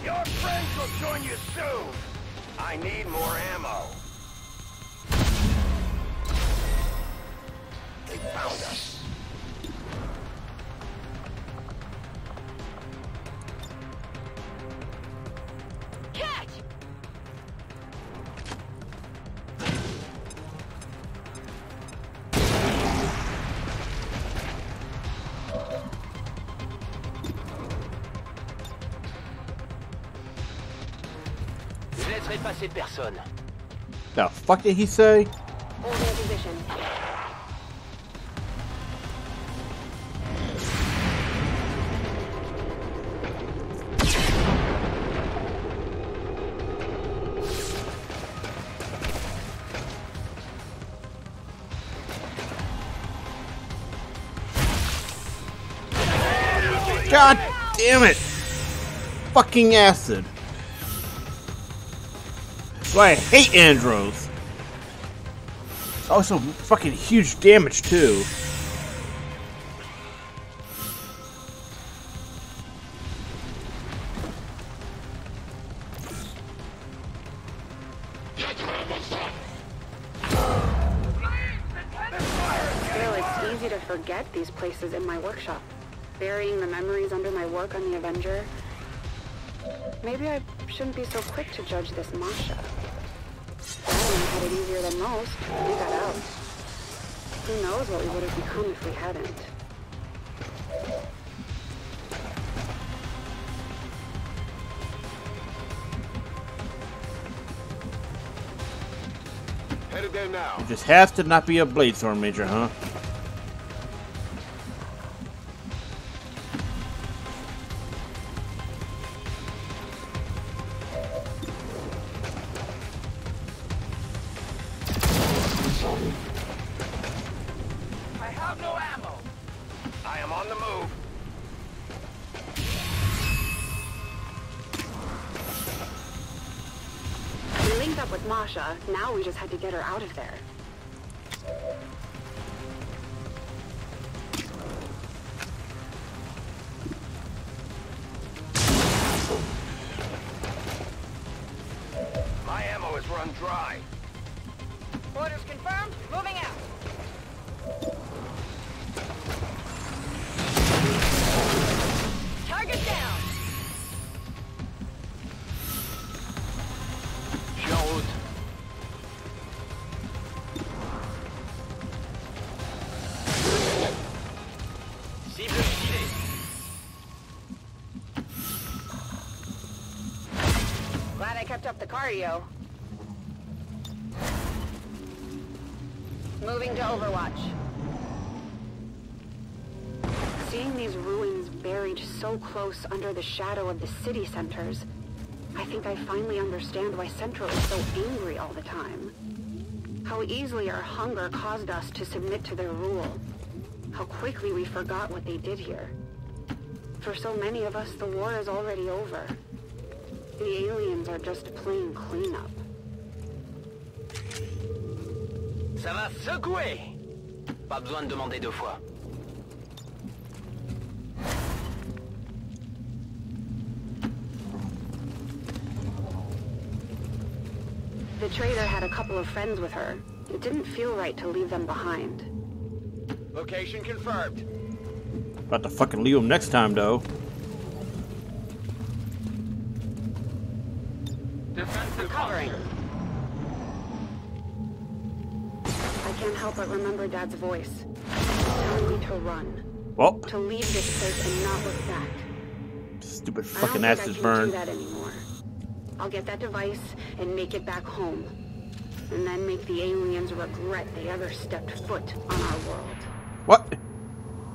Your friends will join you soon. I need more ammo. They found us. Catch! Je laisserai passer personne. The fuck did he say? Holding position. God damn it! Fucking acid. That's why I hate Andros. Also, fucking huge damage too. Still, it's easy to forget these places in my workshop. Burying the memories under my work on the Avenger. Maybe I shouldn't be so quick to judge this Masha. Adam had it easier than most. We got out. Who knows what we would have become if we hadn't. Headed there now. It just has to not be a Bladestorm Major, huh? I have no ammo. I am on the move. We linked up with Masha. Now we just had to get her out of there. My ammo is run dry. Orders confirmed. Moving out. Target down. Je suis en route. Cible liquidée. Glad I kept up the cardio. Moving to Overwatch. Seeing these ruins buried so close under the shadow of the city centers, I think I finally understand why Central is so angry all the time. How easily our hunger caused us to submit to their rule. How quickly we forgot what they did here. For so many of us, the war is already over. The aliens are just plain cleanup. Ça va secouer. Pas besoin de demander deux fois. The trader had a couple of friends with her. It didn't feel right to leave them behind. Location confirmed. About to fucking leave them next time, though. Defensive Covering. I can't help but remember Dad's voice. Telling me to run. Well, To leave this place and not look back. stupid I fucking don't think acid I can burn. do that anymore. I'll get that device and make it back home. And then make the aliens regret they ever stepped foot on our world. What?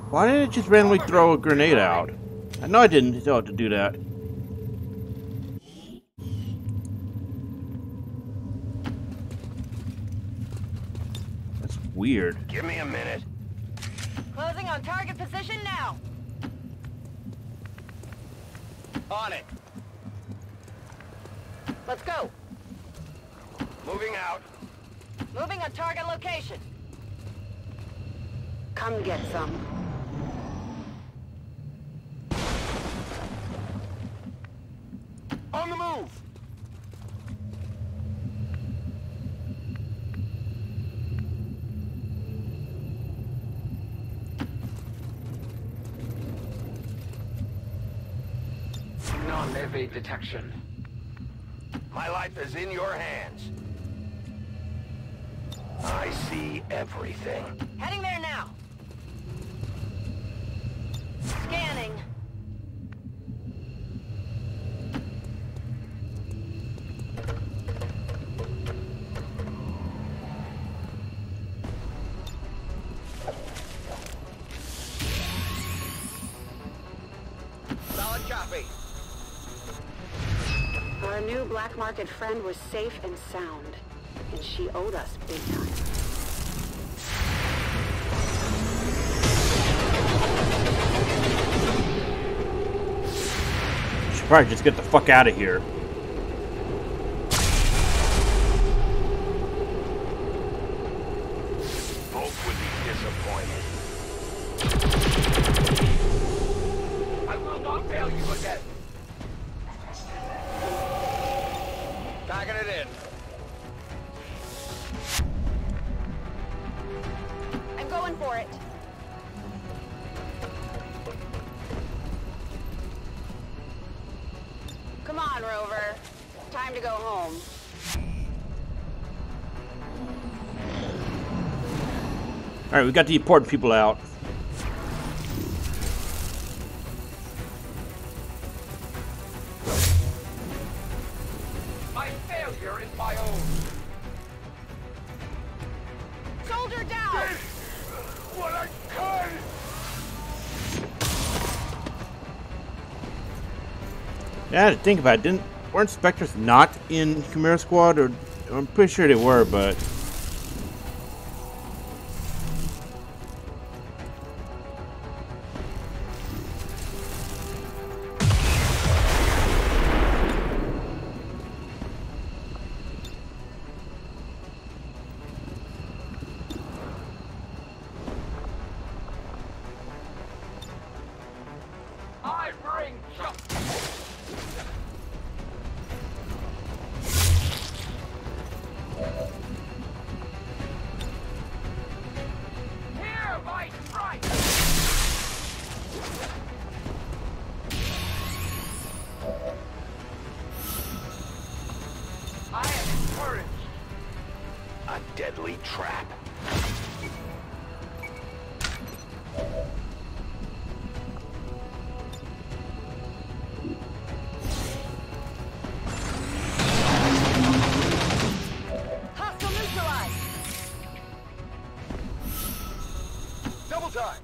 Why didn't it just randomly throw a grenade out? I know I didn't know how to do that. That's weird. Give me a minute. Closing on target position now. On it. Let's go. Moving out. Moving on target location. Come get some. On the move. Non-avian detection. My life is in your hands. I see everything. Heading there now. Scanning. Solid copy. Our new black market friend was safe and sound. And she owed us big time. Should probably just get the fuck out of here. Both would be disappointed. I will not fail you again. Packing it in. I'm going for it. Come on, Rover. Time to go home. Alright, we got the important people out. My failure is my own. Soldier down! What I could! Yeah, to think about it, weren't Spectres not in Chimera Squad? Or I'm pretty sure they were, but I bring justice. Hear my strike. I am encouraged. A deadly trap. Hostile neutralized! Double time.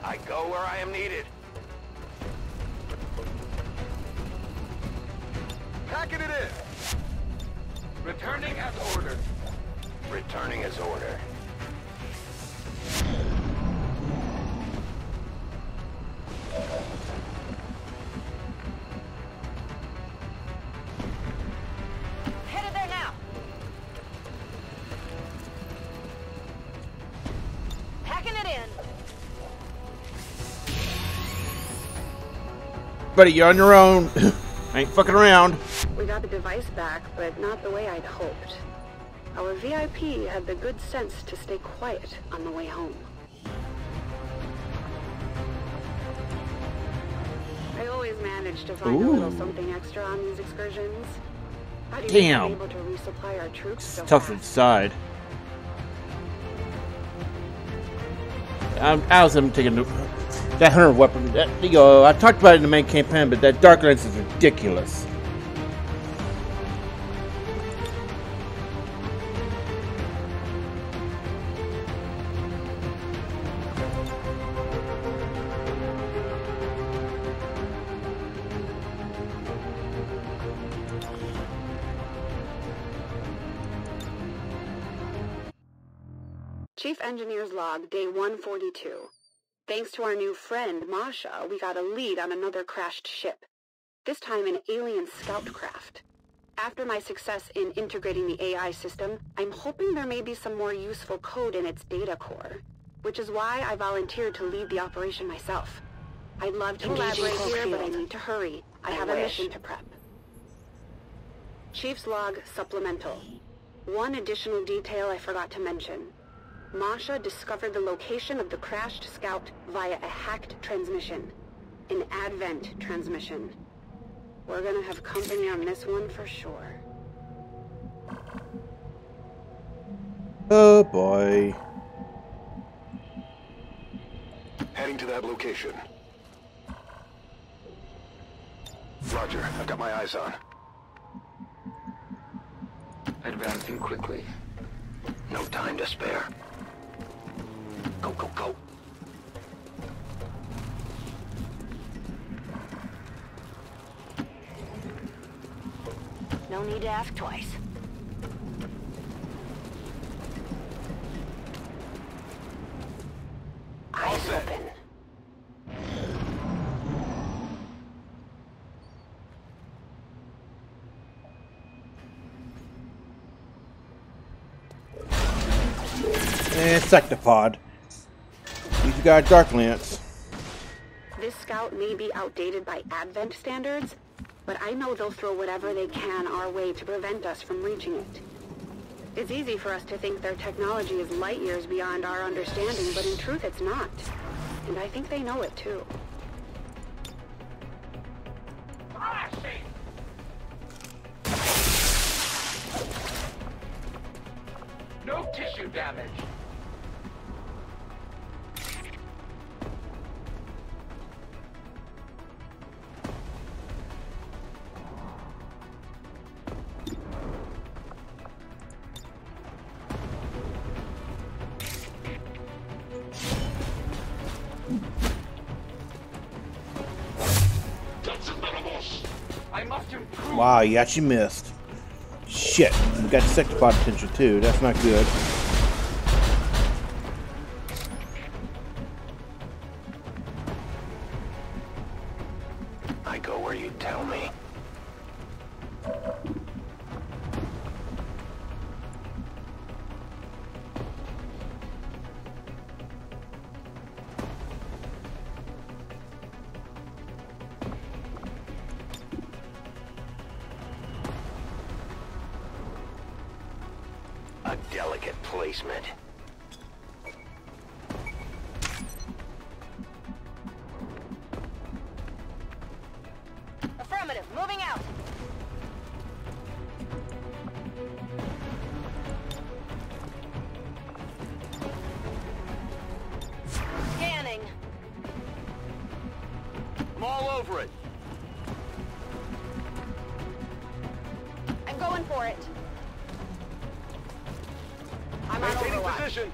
I go where I am needed. Packing it in. Returning as ordered. Returning as ordered. Headed there now. Packing it in. Buddy, you're on your own. I ain't fucking around. We got the device back, but not the way I'd hoped. Our VIP had the good sense to stay quiet on the way home. I always manage to find a little something extra on these excursions. How do you think we're able to resupply our troops so Tough to fast? decide. I was taking that hunter weapon. That, you know, I talked about it in the main campaign, but that dark lens is ridiculous. Chief Engineer's log, day 142. Thanks to our new friend, Masha, we got a lead on another crashed ship. This time an alien scout craft. After my success in integrating the AI system, I'm hoping there may be some more useful code in its data core, which is why I volunteered to lead the operation myself. I'd love to elaborate here, but I need to hurry. I have a mission to prep. Chief's log, supplemental. One additional detail I forgot to mention. Masha discovered the location of the crashed scout via a hacked transmission. An Advent transmission. We're gonna have company on this one for sure. Oh boy. Heading to that location. Roger, I've got my eyes on. Advancing quickly. No time to spare. Go, go, go. No need to ask twice. All set. Open. Insectopod. You got a dark lance. This scout may be outdated by Advent standards, but I know they'll throw whatever they can our way to prevent us from reaching it. It's easy for us to think their technology is light years beyond our understanding, but in truth it's not. And I think they know it too. No tissue damage. I must improve. Wow, you actually missed. Shit, you got insectopod potential too. That's not good. I go where you tell me. A delicate placement. Affirmative. Moving out. Scanning. I'm all over it. I'm going for it. I'm on Maintaining overwatch. position.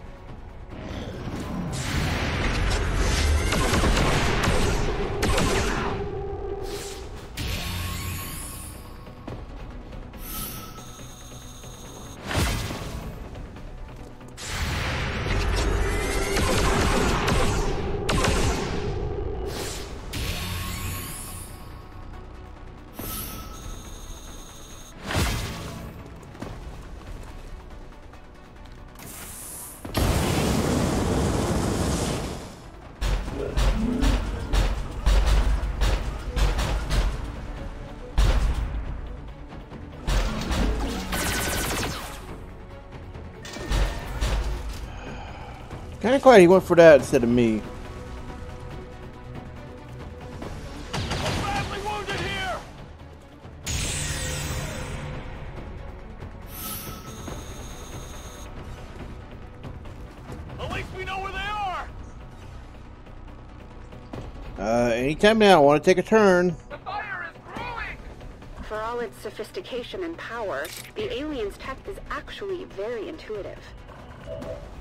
Kind of glad he went for that instead of me. I'm badly wounded here. At least we know where they are. Anytime now. I want to take a turn. The fire is growing. For all its sophistication and power, the aliens' tech is actually very intuitive.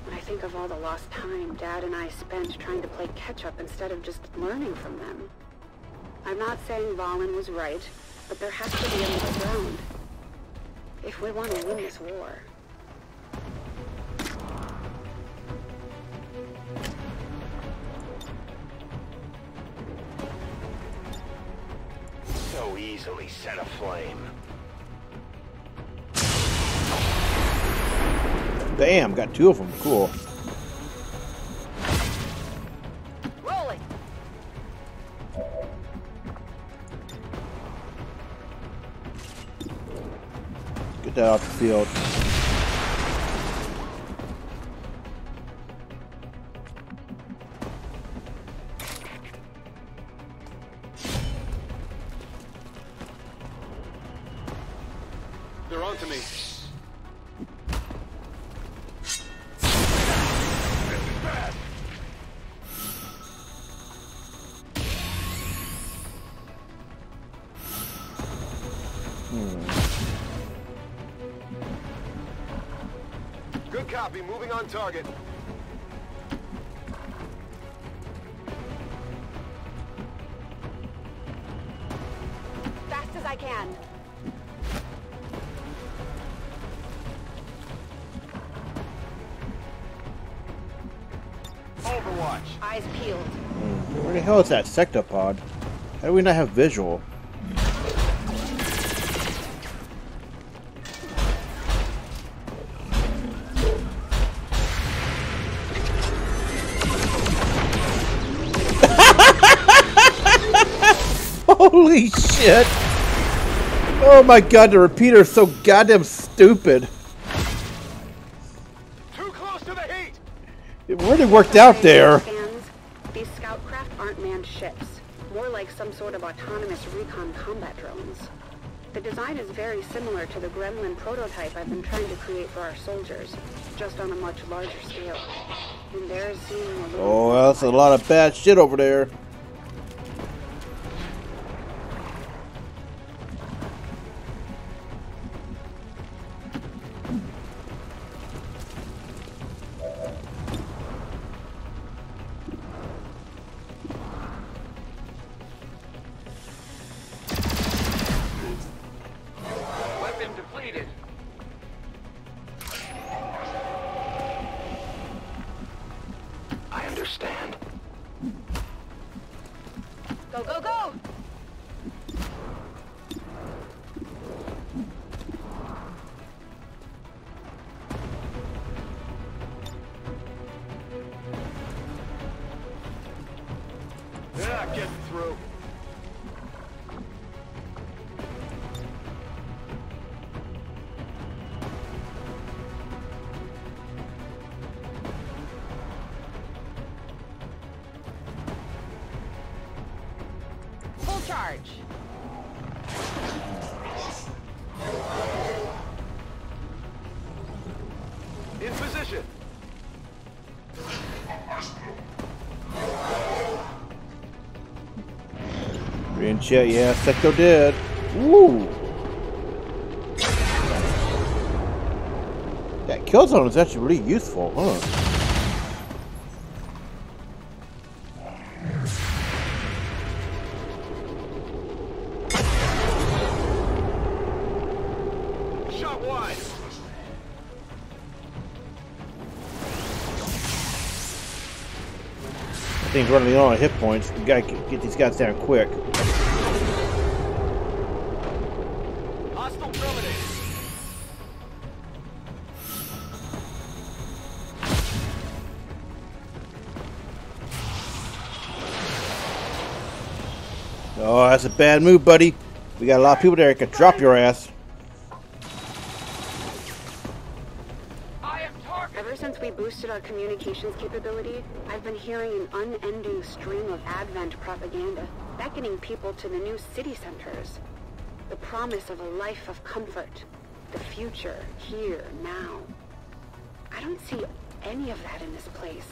When I think of all the lost time Dad and I spent trying to play catch-up instead of just learning from them. I'm not saying Valen was right, but there has to be a middle ground. If we want to win this war. So easily set aflame. Damn, got two of them. Cool. Rolling. Get that off the field. They're onto me. Good copy. Moving on target. Fast as I can. Overwatch. Eyes peeled. Where the hell is that sectopod? How do we not have visual? Holy shit! Oh my god, the repeater is so goddamn stupid. Too close to the heat. It really worked out there. Scans, these scout craft aren't manned ships. More like some sort of autonomous recon combat drones. The design is very similar to the Gremlin prototype I've been trying to create for our soldiers, just on a much larger scale. And theirs seem a little... Oh, that's a lot of bad shit over there. Weapon depleted. I understand. Go, go, go! They're not getting through. Full charge. In position. Green shit, yeah, Secto did. Woo! That kill zone is actually really useful, huh? Shot wide. I think running low on hit points. We gotta get these guys down quick. Hostile terminated. Oh, that's a bad move, buddy. We got a lot of people there that could drop your ass. I am target. Ever since we boosted our communications capability, I've been hearing an unending stream of Advent propaganda, beckoning people to the new city centers. The promise of a life of comfort. The future, here, now. I don't see any of that in this place.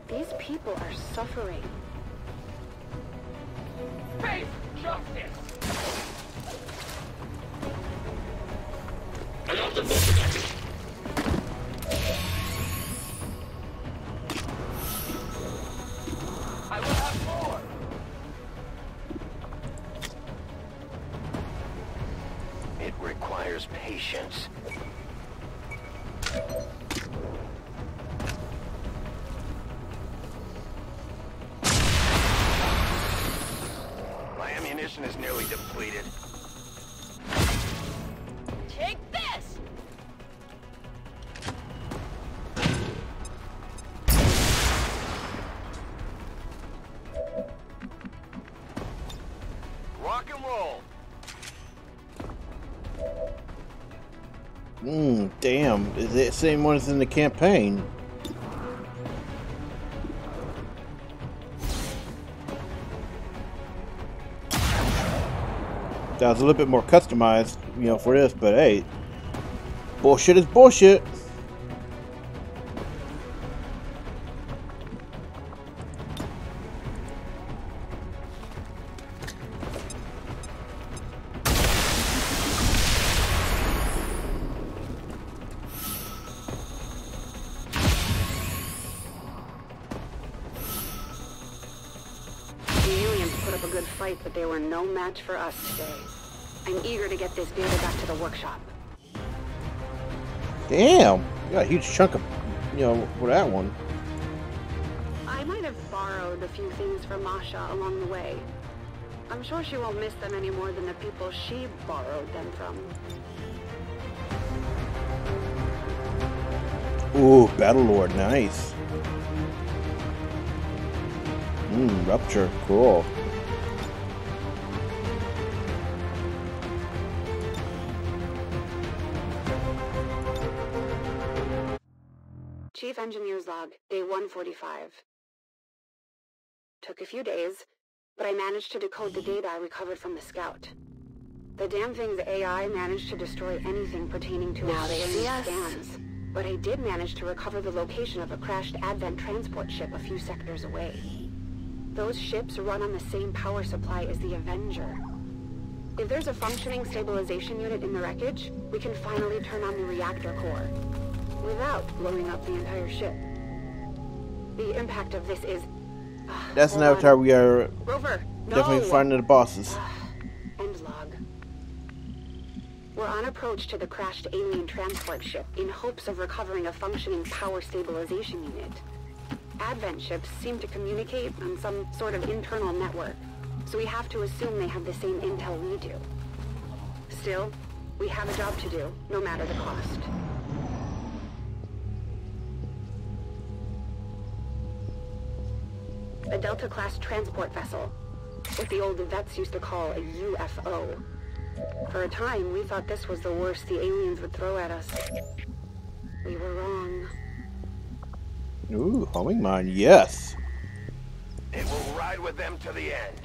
These people are suffering. Face justice! I will have more! It requires patience. My ammunition is nearly depleted. Take this! Rock and roll! Damn. Is it the same one as in the campaign? That was a little bit more customized, you know, for this, but hey. Bullshit is bullshit. A good fight, but they were no match for us today. I'm eager to get this data back to the workshop. Damn, you got a huge chunk of, you know, for that one. I might have borrowed a few things from Masha along the way. I'm sure she won't miss them any more than the people she borrowed them from. Ooh, Battlelord, nice. Rupture, cool. Chief Engineer's Log, Day 145. Took a few days, but I managed to decode the data I recovered from the Scout. The damn thing's AI managed to destroy anything pertaining to Now its they see us. scans, but I did manage to recover the location of a crashed Advent transport ship a few sectors away. Those ships run on the same power supply as the Avenger. If there's a functioning stabilization unit in the wreckage, we can finally turn on the reactor core, without blowing up the entire ship. The impact of this is... That's an hold avatar on. we are Rover, no! definitely finding the bosses. End log. We're on approach to the crashed alien transport ship in hopes of recovering a functioning power stabilization unit. Advent ships seem to communicate on some sort of internal network, so we have to assume they have the same intel we do. Still, we have a job to do, no matter the cost. A Delta-class transport vessel, what the old vets used to call a UFO. For a time, we thought this was the worst the aliens would throw at us. We were wrong. Ooh, homing mine, yes. It will ride with them to the end.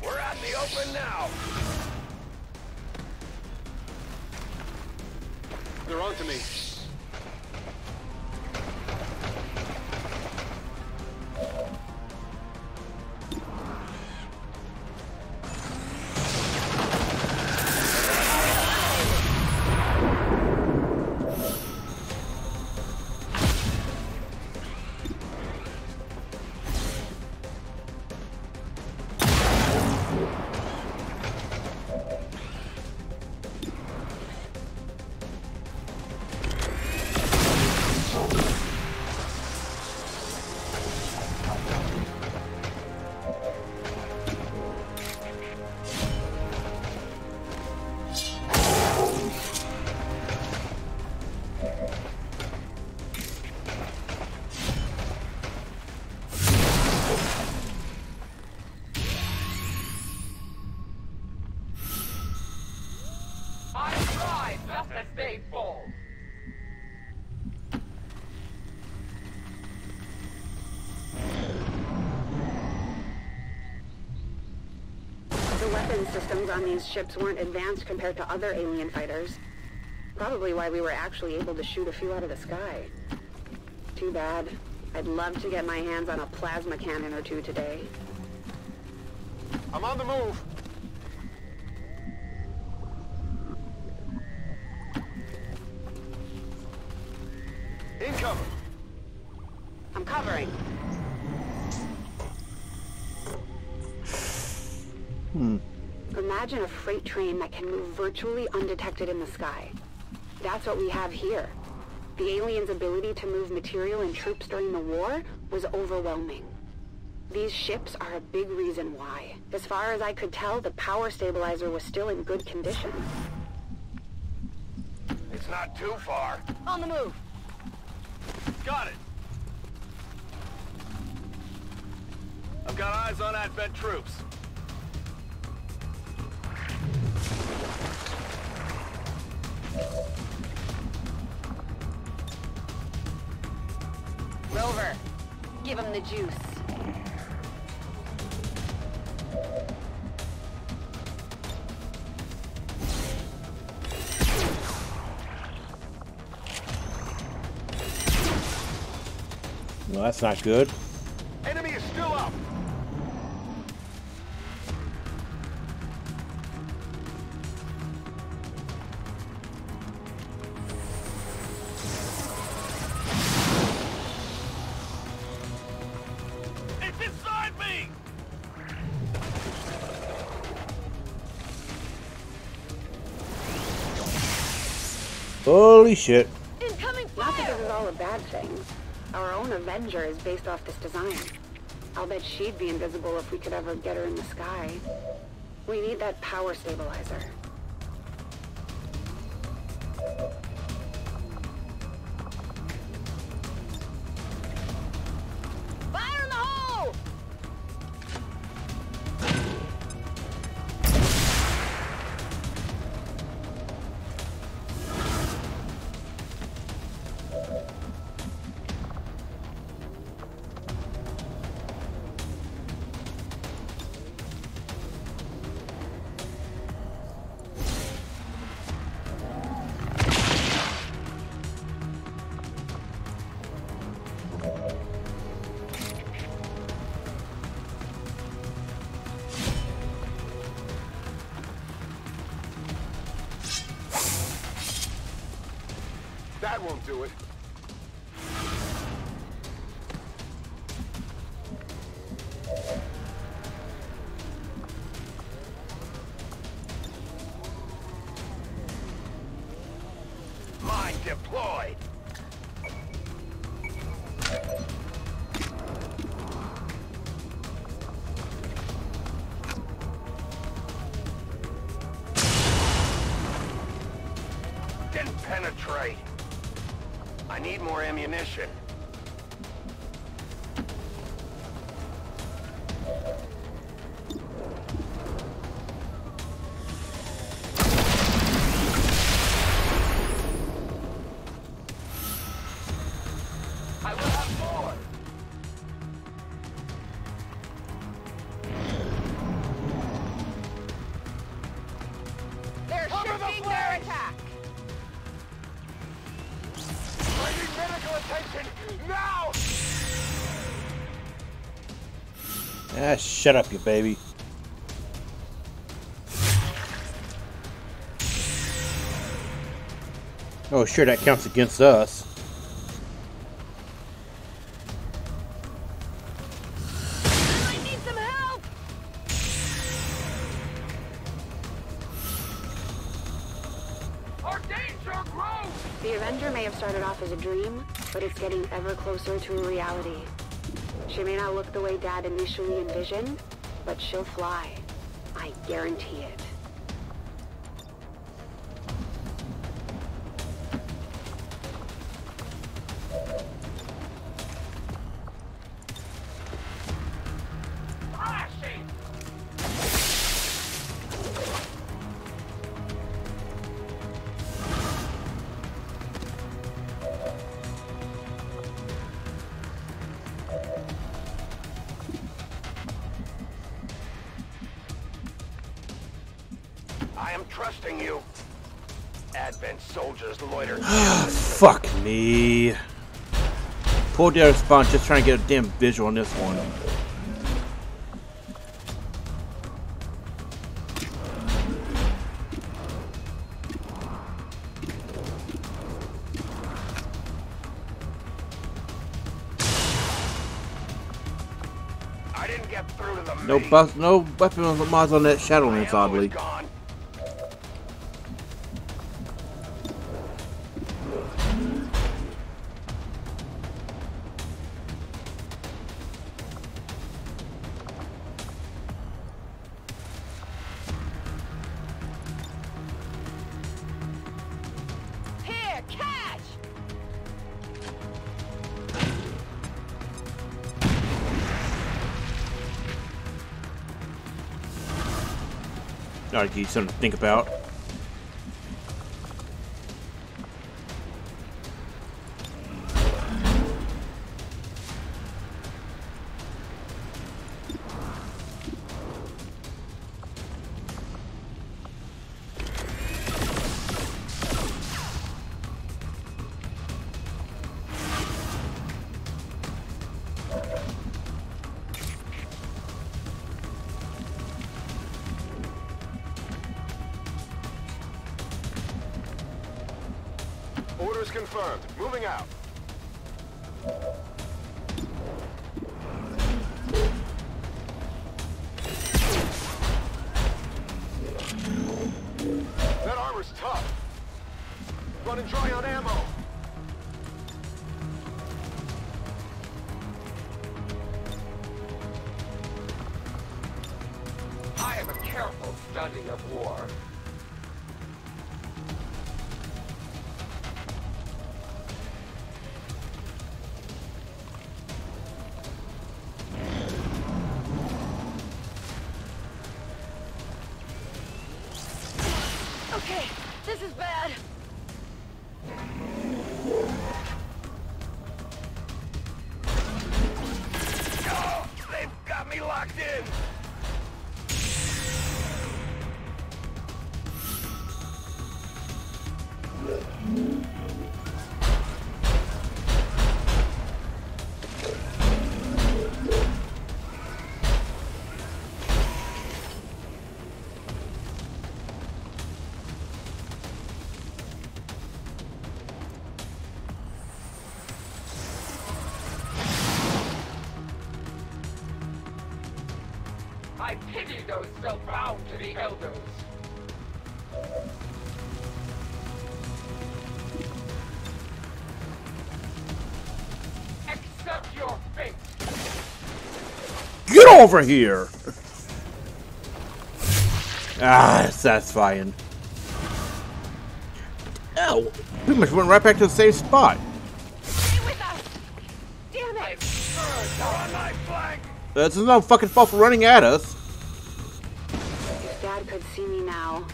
We're out in the open now. weapons systems on these ships weren't advanced compared to other alien fighters. Probably why we were actually able to shoot a few out of the sky. Too bad. I'd love to get my hands on a plasma cannon or two today. I'm on the move. Incoming. I'm covering. Imagine a freight train that can move virtually undetected in the sky. That's what we have here. The aliens' ability to move material and troops during the war was overwhelming. These ships are a big reason why. As far as I could tell, the power stabilizer was still in good condition. It's not too far. On the move. Got it. I've got eyes on Advent troops. Rover, give him the juice. Well, that's not good. Enemy is still up. It's inside me. Holy shit. Incoming fire! Not that this is all a bad thing. Our own Avenger is based off this design. I'll bet she'd be invisible if we could ever get her in the sky. We need that power stabilizer. Fire in the hole! That won't do it. Mine deployed. Didn't penetrate. I need more ammunition. I will have more. They're shifting their attack! I need medical attention now! Ah, shut up, you baby. Oh, sure, that counts against us. I need some help! Our danger grows! The Avenger may have started off as a dream, but it's getting ever closer to a reality. She may not look the way Dad initially envisioned, but she'll fly. I guarantee it. Flashing! am trusting you. Advent soldiers loiter. Fuck me. Pull the other spawn, just trying to get a damn visual on this one. I didn't get through to the No weapon mods on that Shadowlands, oddly. Gone. Here, catch! Gotta give you something to think about. Orders confirmed. Moving out. That armor's tough. Running dry on ammo. I am a careful study of war. Okay, this is bad. Oh, they've got me locked in. I pity those so bound to the elders. Accept your fate. Get over here! Ah, that's satisfying. Oh, pretty much went right back to the same spot. Stay with us! Damn it! Birds are on my flank. This is no fucking fault for running at us. If Dad could see me now,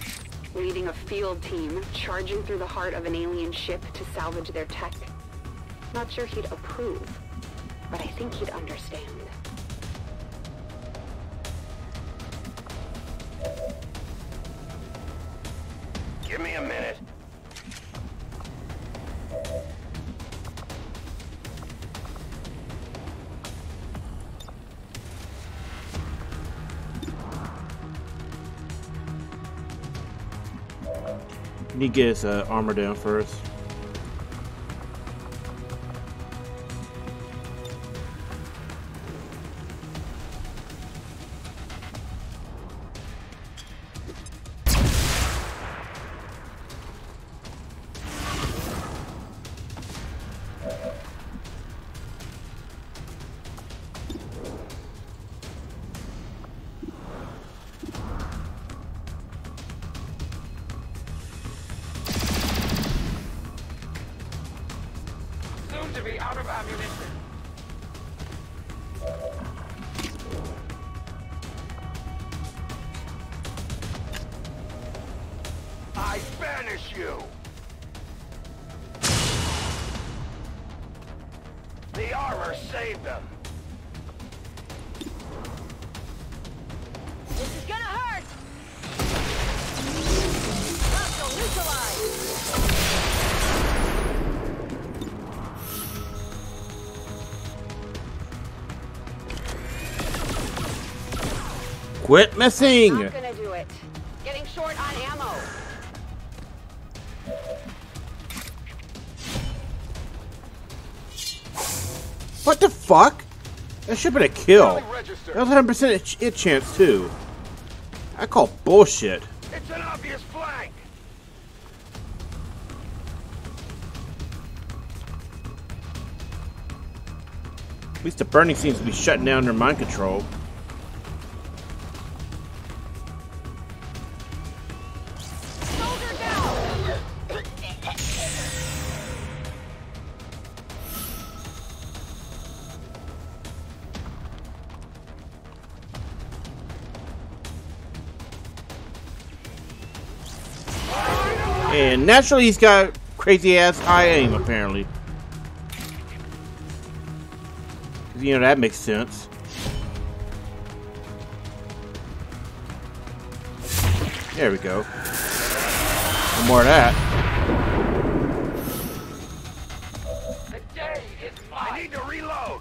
leading a field team, charging through the heart of an alien ship to salvage their tech. Not sure he'd approve, but I think he'd understand. Give me a minute. Need to get his armor down first. Soon to be out of ammunition. I banish you. The armor saved them. This is gonna hurt! Quit missing! Not gonna do it. Getting short on ammo. What the fuck? That should have been a kill. Register. That was 100% hit chance too. I call bullshit. It's an obvious flank. At least the burning seems to be shutting down their mind control. Soldier down. And naturally he's got crazy ass high aim apparently. You know, that makes sense. There we go. No more of that. The day is mine. I need to reload.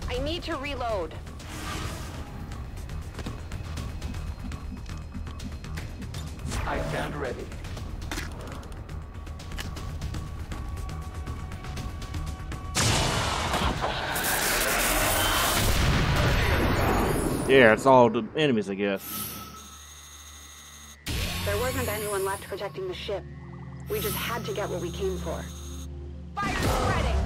I need to reload. I stand ready. Yeah, it's all the enemies, I guess. There wasn't anyone left protecting the ship. We just had to get what we came for. Fire spreading.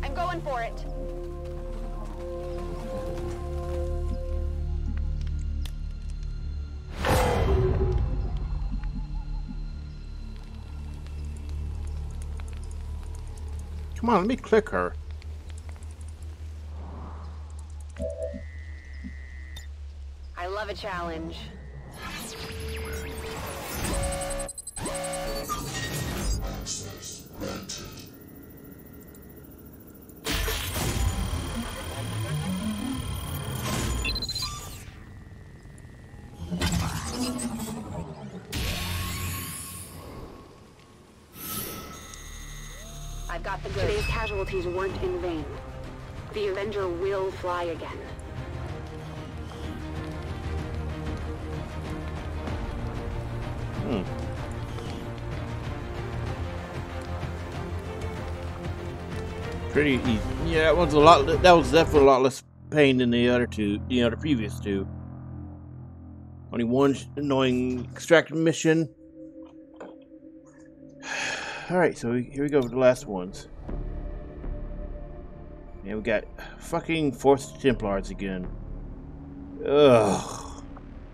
I'm going for it. Come on, let me click her. I love a challenge. I've got the goods. Today's casualties weren't in vain. The Avenger will fly again. Pretty easy. Yeah, that one's a lot. That was definitely a lot less pain than the other two. The other previous two. Only one annoying extraction mission. All right, so here we go with the last ones. Yeah, we got fucking Forced Templars again. Ugh,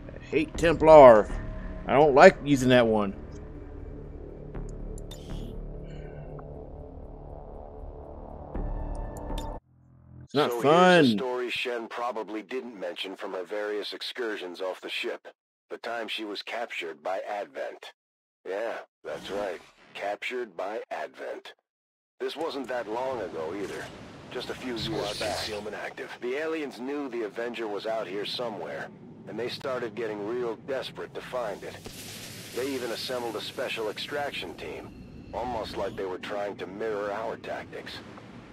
I hate Templar. I don't like using that one. It's not fun. Here's a story Shen probably didn't mention from her various excursions off the ship. The time she was captured by Advent. Yeah, that's right. Captured by Advent. This wasn't that long ago either. Just a few years back. Concealment active. The aliens knew the Avenger was out here somewhere, and they started getting real desperate to find it. They even assembled a special extraction team, almost like they were trying to mirror our tactics.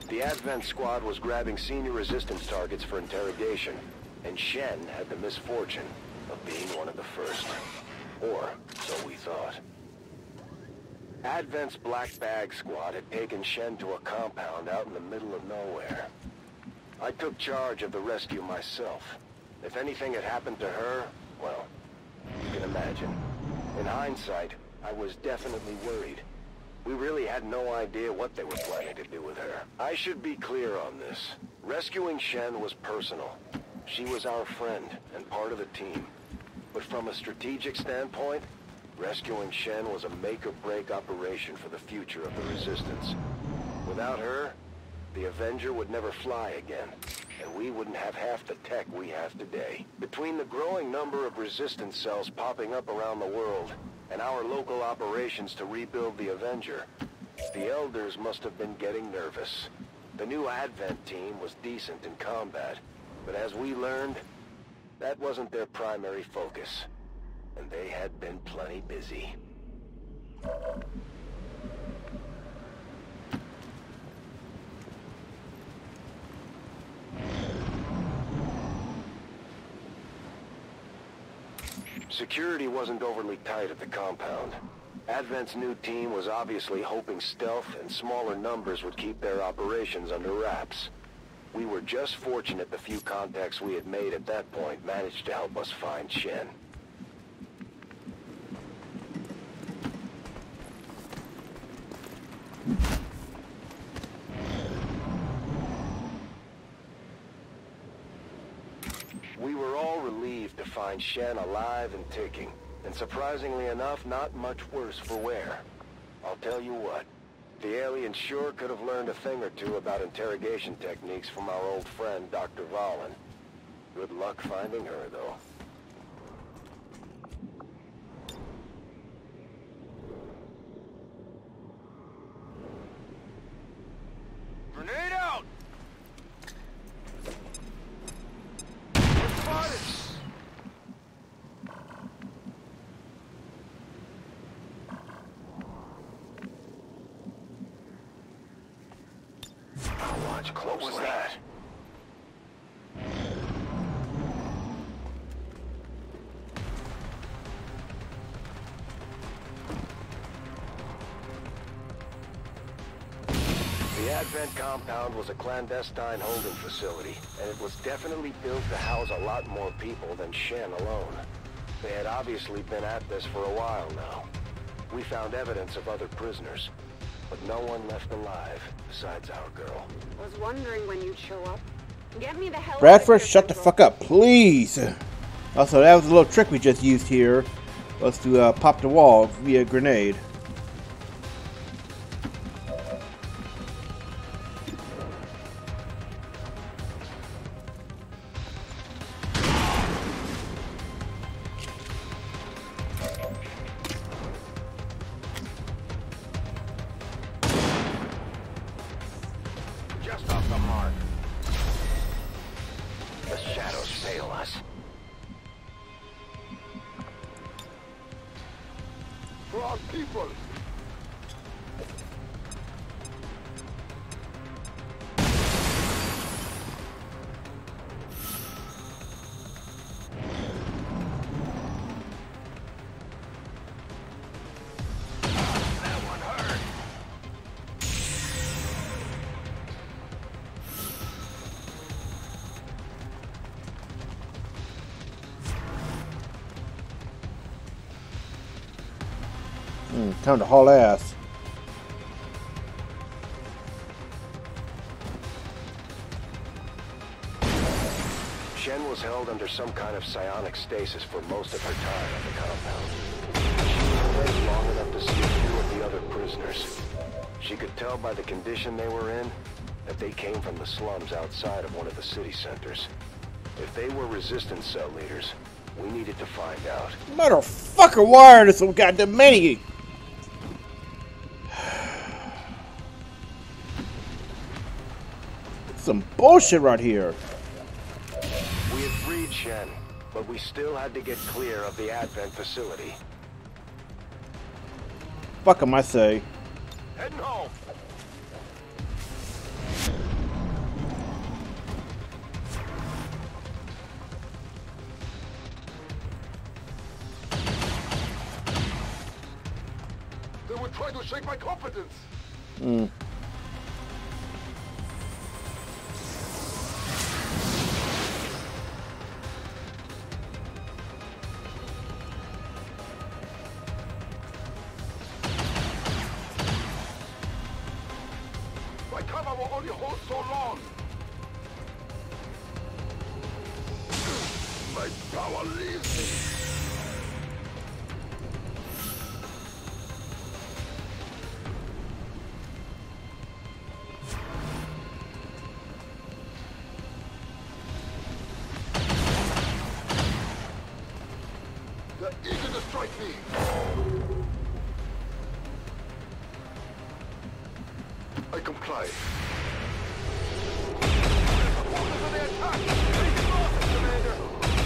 The Advent squad was grabbing senior resistance targets for interrogation, and Shen had the misfortune of being one of the first. Or so we thought. Advent's Black Bag squad had taken Shen to a compound out in the middle of nowhere. I took charge of the rescue myself. If anything had happened to her, well, you can imagine. In hindsight, I was definitely worried. We really had no idea what they were planning to do with her. I should be clear on this. Rescuing Shen was personal. She was our friend and part of the team. But from a strategic standpoint, rescuing Shen was a make-or-break operation for the future of the Resistance. Without her, the Avenger would never fly again, and we wouldn't have half the tech we have today. Between the growing number of resistance cells popping up around the world and our local operations to rebuild the Avenger, the Elders must have been getting nervous. The new Advent team was decent in combat, but as we learned, that wasn't their primary focus, and they had been plenty busy. Security wasn't overly tight at the compound. Advent's new team was obviously hoping stealth and smaller numbers would keep their operations under wraps. We were just fortunate the few contacts we had made at that point managed to help us find Shen. We were all relieved to find Shen alive and ticking, and surprisingly enough, not much worse for wear. I'll tell you what, the alien sure could have learned a thing or two about interrogation techniques from our old friend, Dr. Vahlen. Good luck finding her, though. Grenade out! Spotted! I'll watch closely. What was that? The Advent compound was a clandestine holding facility, and it was definitely built to house a lot more people than Shen alone. They had obviously been at this for a while now. We found evidence of other prisoners, but no one left alive besides our girl. Was wondering when you'd show up. Get me the hell Bradford, out of here, shut the fuck up, please. Also, that was a little trick we just used here. Was to pop the wall via grenade. Just off the mark. The shadows fail us. For our people! That one hurt. Time to haul ass. Shen was held under some kind of psionic stasis for most of her time at the compound. She was awake long enough to see a few of the other prisoners. She could tell by the condition they were in that they came from the slums outside of one of the city centers. If they were resistance cell leaders, we needed to find out. Motherfucker, why are there so goddamn many? Some bullshit right here. We had freed Shen, but we still had to get clear of the Advent facility. Fuck 'em, I say. Heading home! They would try to shake my confidence! My cover will only hold so long! My power leaves me! ready to strike me. I comply.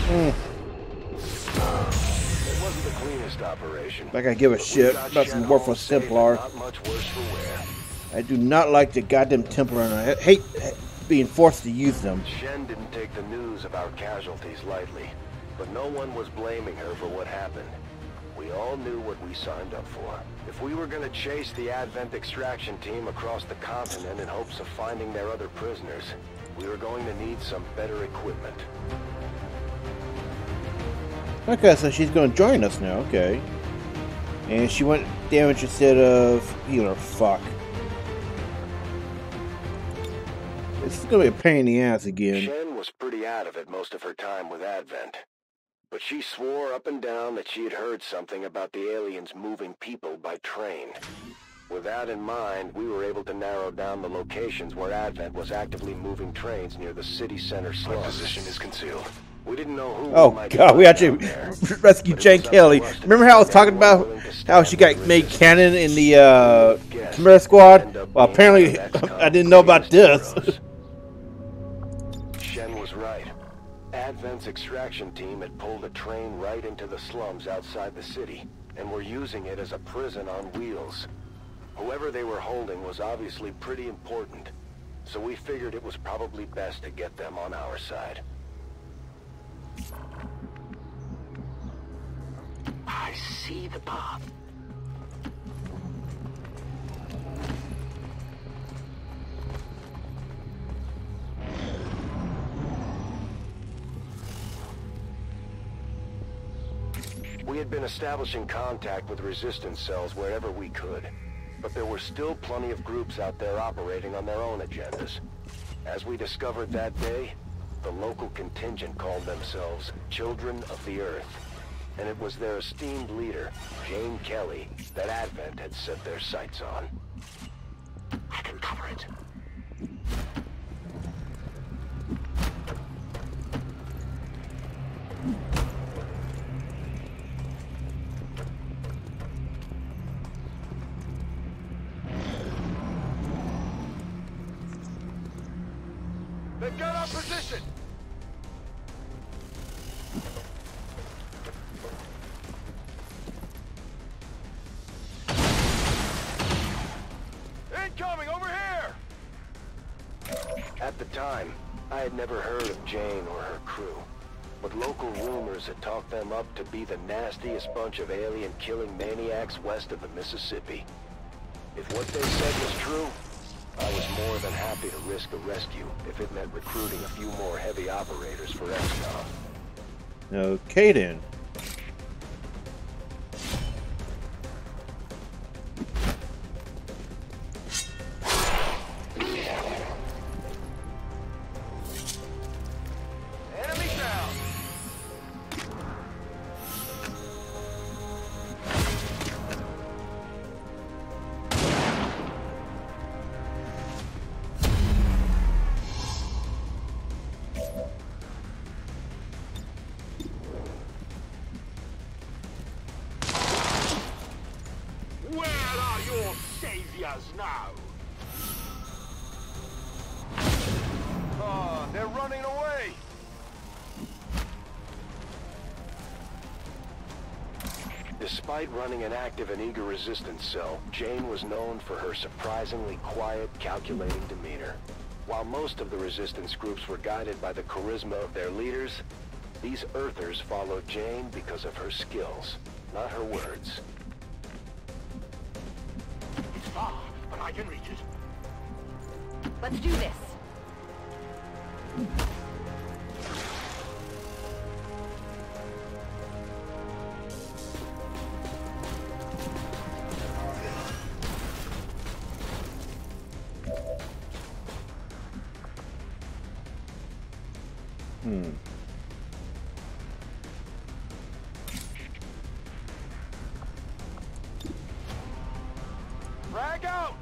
It wasn't the cleanest operation. Like I give a shit about some worthless Templar. Not much worse for wear. I do not like the goddamn Templar, and I hate being forced to use them. Shen didn't take the news about casualties lightly, but no one was blaming her for what happened. We all knew what we signed up for. If we were going to chase the Advent extraction team across the continent in hopes of finding their other prisoners, we were going to need some better equipment. Okay, so she's going to join us now, okay. And she went damage instead of healer. Fuck. This is going to be a pain in the ass again. Shen was pretty out of it most of her time with Advent. But she swore up and down that she had heard something about the aliens moving people by train. With that in mind, we were able to narrow down the locations where Advent was actively moving trains near the city center slums. My position is concealed. We didn't know who Oh we might god, we find actually down there, rescued but it Jane was up Kelly. to us to Remember how I was find talking anyone about willing to how stand she got for made resistance. canon in the Chimera Squad? Well, apparently I didn't know about this. Shen was right. Advent's extraction team had pulled a train right into the slums outside the city, and were using it as a prison on wheels. Whoever they were holding was obviously pretty important, so we figured it was probably best to get them on our side. I see the path. We had been establishing contact with resistance cells wherever we could, but there were still plenty of groups out there operating on their own agendas. As we discovered that day, the local contingent called themselves Children of the Earth, and it was their esteemed leader, Jane Kelly, that Advent had set their sights on. I can cover it. They've got our position! Incoming, over here! At the time, I had never heard of Jane or her crew, but local rumors had talked them up to be the nastiest bunch of alien-killing maniacs west of the Mississippi. If what they said was true, I was more than happy to risk a rescue if it meant recruiting a few more heavy operators for XCOM. Okay then. Enemy down! Where are your saviors now? Oh, they're running away! Despite running an active and eager resistance cell, Jane was known for her surprisingly quiet, calculating demeanor. While most of the resistance groups were guided by the charisma of their leaders, these Earthers followed Jane because of her skills, not her words. It's far, but I can reach it. Let's do this. Frag out!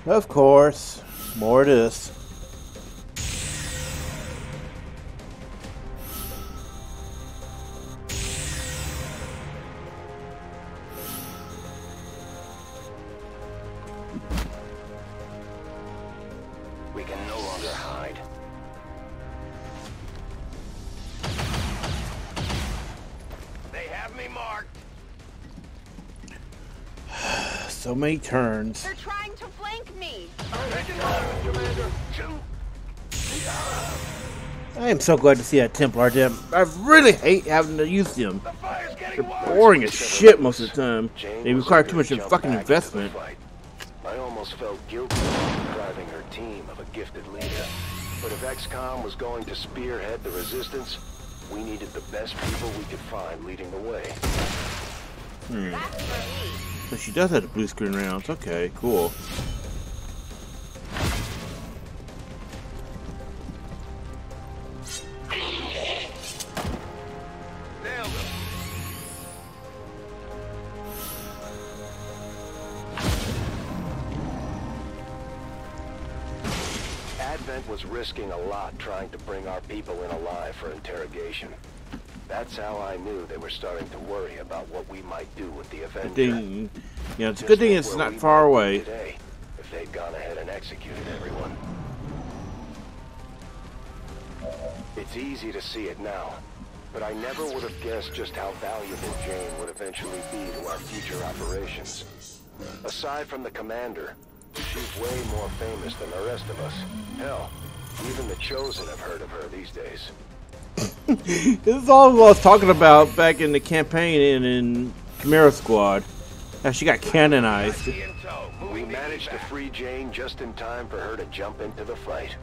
Of course. More of this. We can no longer hide. They have me marked. So many turns. They're trying to flank me. I am so glad to see that Templar gem. I really hate having to use them. They're boring as shit most of the time. They require too much fucking investment. I almost felt guilty depriving her team of a gifted leader. But if XCOM was going to spearhead the resistance, we needed the best people we could find leading the way. That's for me. So she does have the blue screen rounds. Okay, cool. Nailed him. Advent was risking a lot trying to bring our people in alive for interrogation. That's how I knew they were starting to worry about what we might do with the Avenger. It's a good thing it's not far away. Today, if they'd gone ahead and executed everyone. It's easy to see it now, but I never would have guessed just how valuable Jane would eventually be to our future operations. Aside from the commander, she's way more famous than the rest of us. Hell, even the Chosen have heard of her these days. This is all I was talking about back in the campaign in Chimera Squad. How she got canonized. We managed to free Jane just in time for her to jump into the fight.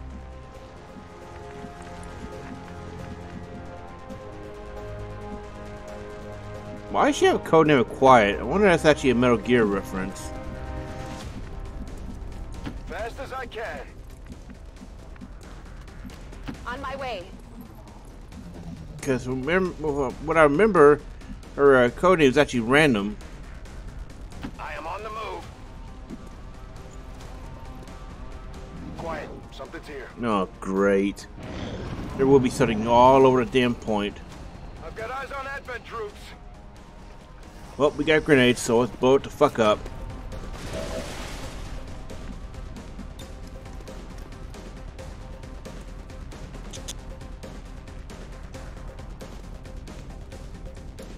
Why does she have a codename of Quiet? I wonder if that's actually a Metal Gear reference. Fast as I can. On my way. Because what I remember, her codename is actually random. I am on the move. Quiet. Something's here. Oh, great. There will be something all over the damn point. I've got eyes on Advent troops. Well, we got grenades, so let's blow it the fuck up.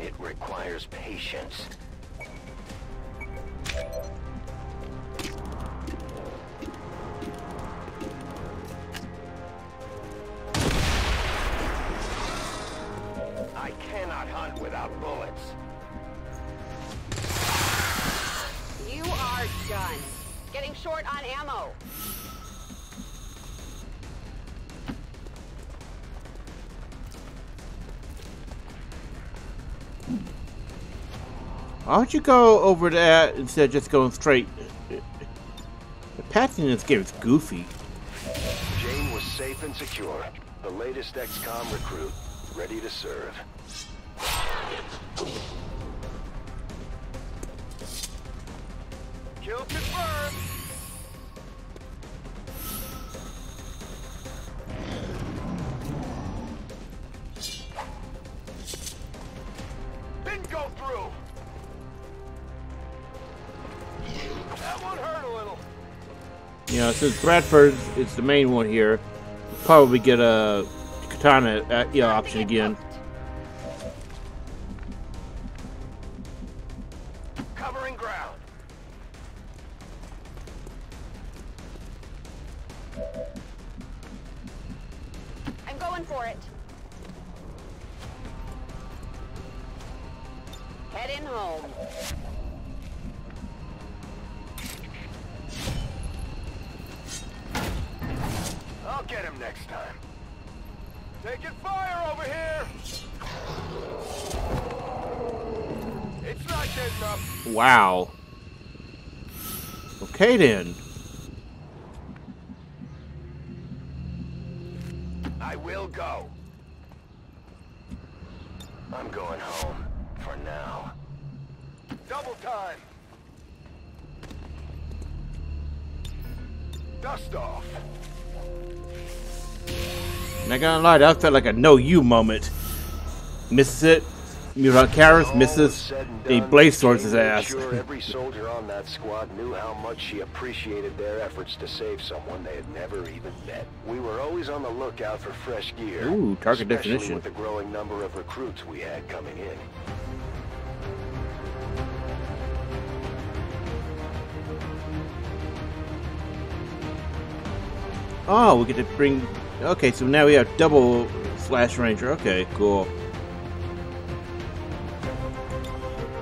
It requires patience. I cannot hunt without bullets. You are done. Getting short on ammo. Why don't you go over that instead of just going straight? The pathing in this game is goofy. Jane was safe and secure. The latest XCOM recruit, ready to serve. Kill confirmed! Didn't go through! That one hurt a little. You know, since Bradford is the main one here, we'll probably get a katana option again. Covering ground. I'm going for it. Heading home. I'll get him next time. Taking fire over here! It's not good enough. Wow. Okay then. I will go. I'm going home for now. Double time. Dust off. Not gonna lie, that felt like a no you moment. Misses it. Karen's misses. He blaze swords his ass. Sure, every soldier on that squad knew how much she appreciated their efforts to save someone they had never even met. We were always on the lookout for fresh gear. Ooh, target especially definition. with the growing number of recruits we had coming in. Oh, we get to bring... Okay, so now we have double Slash Ranger. Okay, cool.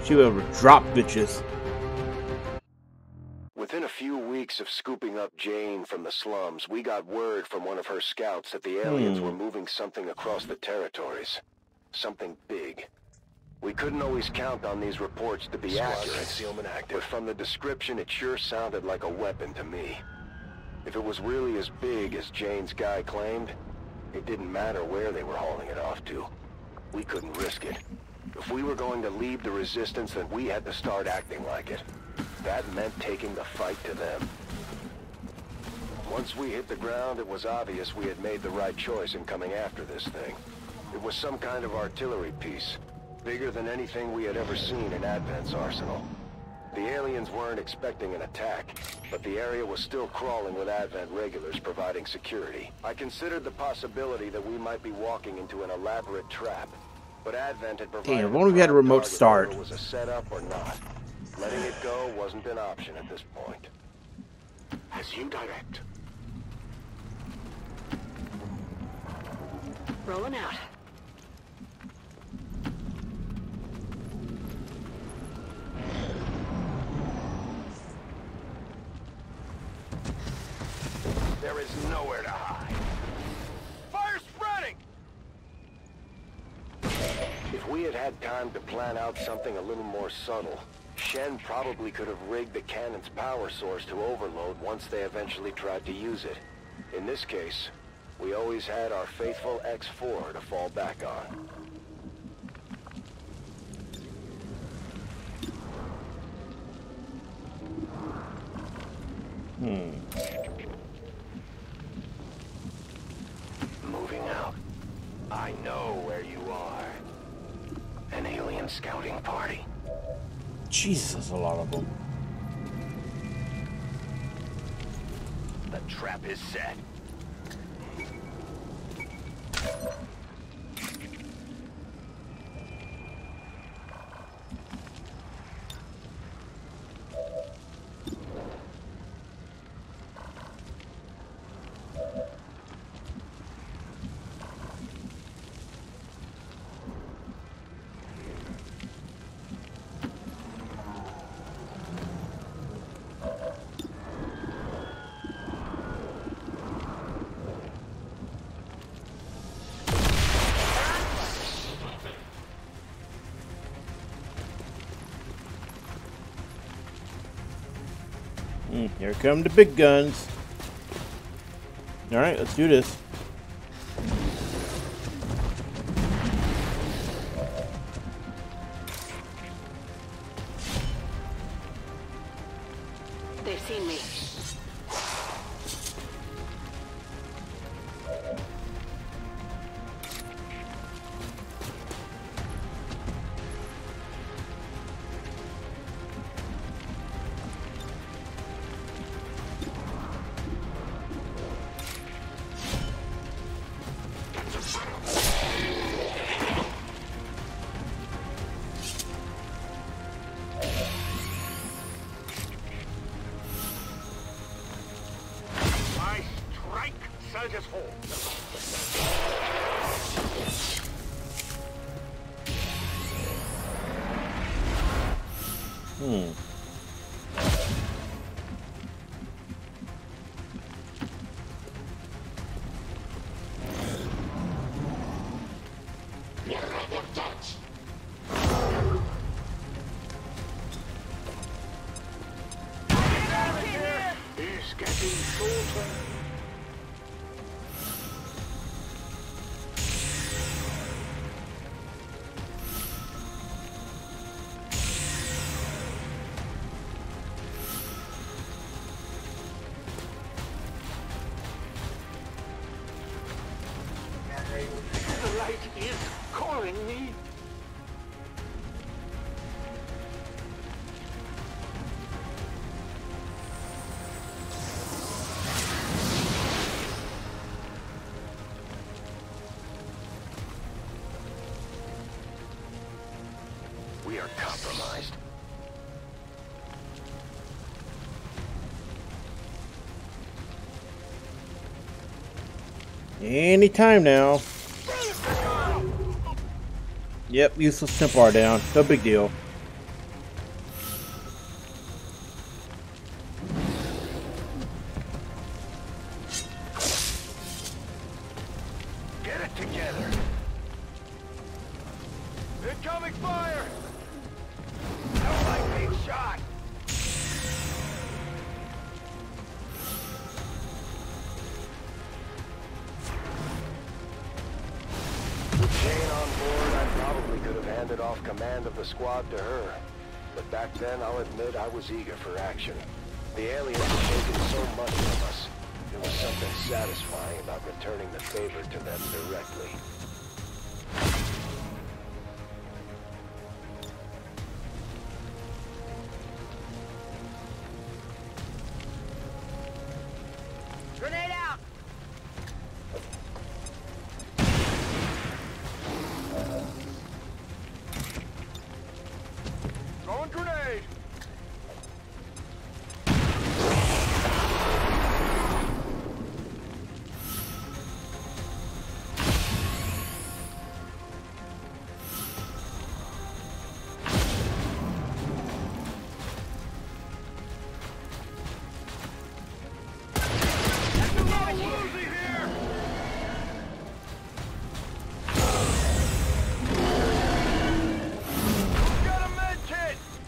She will drop bitches. Within a few weeks of scooping up Jane from the slums, we got word from one of her scouts that the aliens were moving something across the territories. Something big. We couldn't always count on these reports to be accurate, but from the description it sure sounded like a weapon to me. If it was really as big as Jane's guy claimed, it didn't matter where they were hauling it off to. We couldn't risk it. If we were going to lead the resistance, then we had to start acting like it. That meant taking the fight to them. Once we hit the ground, it was obvious we had made the right choice in coming after this thing. It was some kind of artillery piece, bigger than anything we had ever seen in Advent's arsenal. The aliens weren't expecting an attack, but the area was still crawling with Advent regulars providing security. I considered the possibility that we might be walking into an elaborate trap, but Advent had provided... Damn, if only we had a remote start. Whether it was a setup or not. Letting it go wasn't an option at this point. As you direct. Rolling out. There is nowhere to hide. Fire spreading! If we had had time to plan out something a little more subtle, Shen probably could have rigged the cannon's power source to overload once they eventually tried to use it. In this case, we always had our faithful X4 to fall back on. Moving out. I know where you are. An alien scouting party. Jesus, a lot of them. The trap is set. Here come the big guns. Alright, let's do this. They've seen me. are compromised. Anytime now. Yep, useless temp bar down. No big deal. Get it together. Incoming fire! I don't like being shot. With Jane on board, I probably could have handed off command of the squad to her. But back then, I'll admit I was eager for action. The aliens had taken so much from us. There was something satisfying about returning the favor to them directly. Grenade out! Throwing grenade!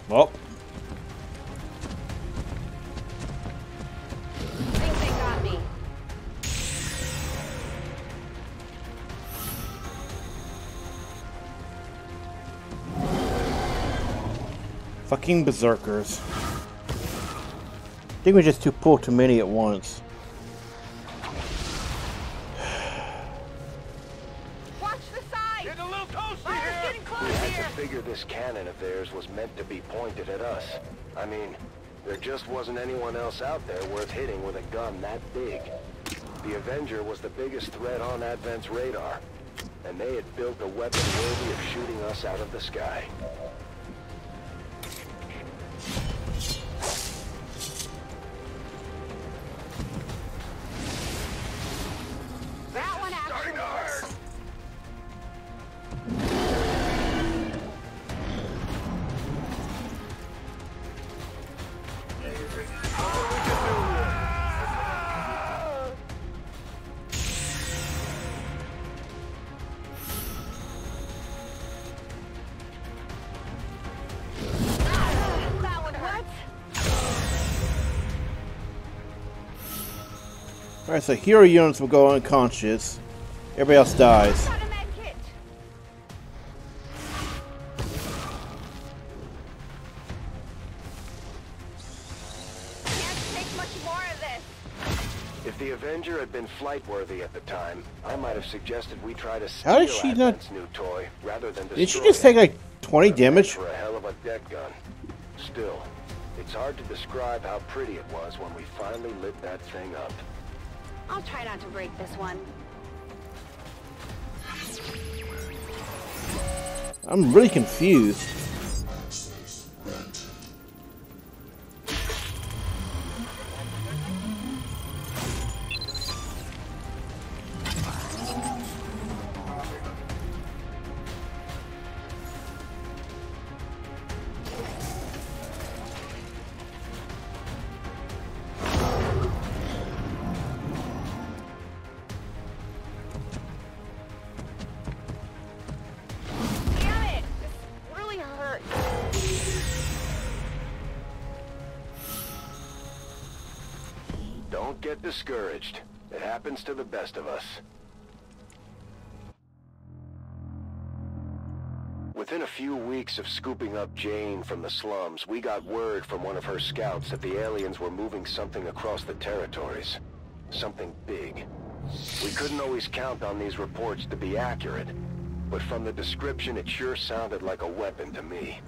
Well, Think they got me. fucking berserkers. I think we just pull too many at once. Watch the side! Getting a little toasty Fire's here. getting close We had here! to figure this cannon of theirs was meant to be pointed at us. I mean, there just wasn't anyone else out there worth hitting with a gun that big. The Avenger was the biggest threat on Advent's radar, and they had built a weapon worthy of shooting us out of the sky. That one actually hurt. That one hurt. Alright, so hero units will go unconscious. Everybody else dies. Got a med kit. Can't take much more of this. If the Avenger had been flight-worthy at the time, I might have suggested we try to How did steal she not- Advent's new toy rather than destroy Did she just take like 20 damage? For a hell of a deck gun. Still, it's hard to describe how pretty it was when we finally lit that thing up. I'll try not to break this one. I'm really confused. Damn it! This really hurt. Don't get discouraged. It happens to the best of us. Within a few weeks of scooping up Jane from the slums, we got word from one of her scouts that the aliens were moving something across the territories. Something big. We couldn't always count on these reports to be accurate, but from the description it sure sounded like a weapon to me.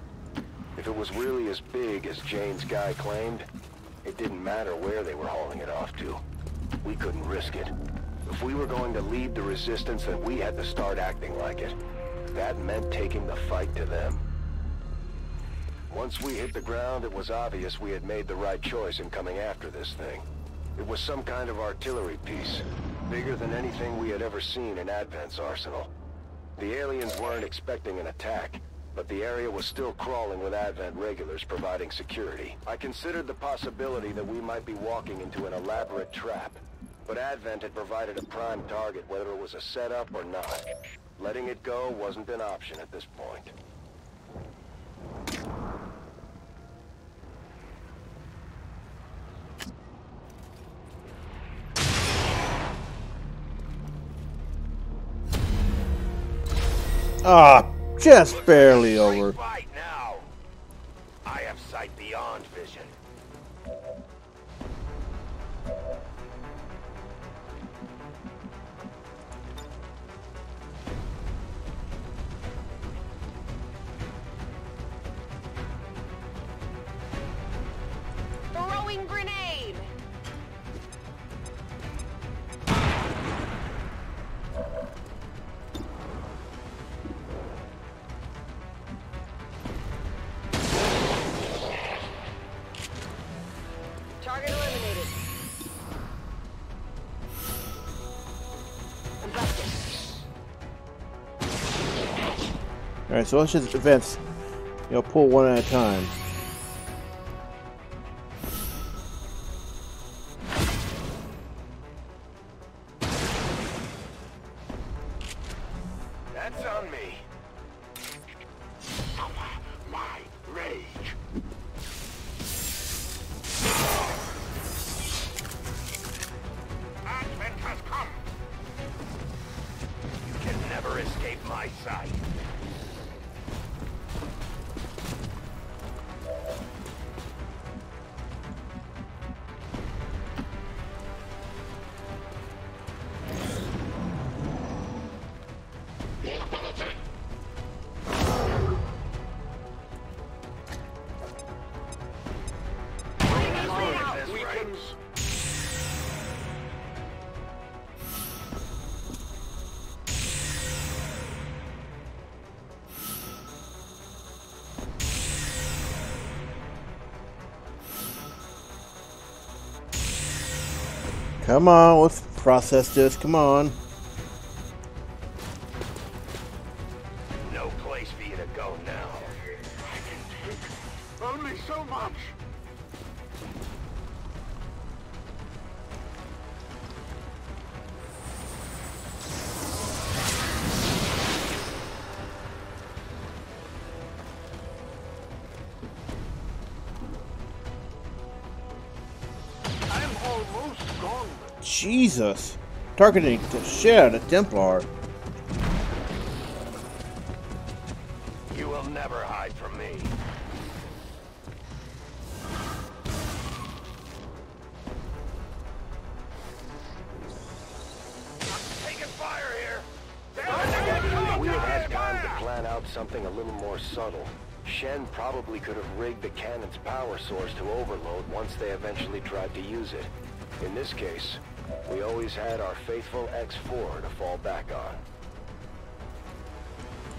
If it was really as big as Jane's guy claimed, it didn't matter where they were hauling it off to. We couldn't risk it. If we were going to lead the resistance, then we had to start acting like it. That meant taking the fight to them. Once we hit the ground, it was obvious we had made the right choice in coming after this thing. It was some kind of artillery piece, bigger than anything we had ever seen in Advent's arsenal. The aliens weren't expecting an attack, but the area was still crawling with Advent regulars providing security. I considered the possibility that we might be walking into an elaborate trap, but Advent had provided a prime target whether it was a setup or not. Letting it go wasn't an option at this point. Ah, just barely over. Fight now. I have sight beyond vision. Throwing grenade. Target eliminated. Alright, so let's just advance, pull one at a time. That's on me. Suffer my rage. Advent has come. You can never escape my sight. Come on, let's process this. Come on. No place for you to go now. I can take only so much. I'm almost gone. Jesus. Targeting the shit out of Templar. You will never hide from me. I'm taking fire here. If we had had time to plan out something a little more subtle, Shen probably could have rigged the cannon's power source to overload once they eventually tried to use it. In this case, we always had our faithful X4 to fall back on.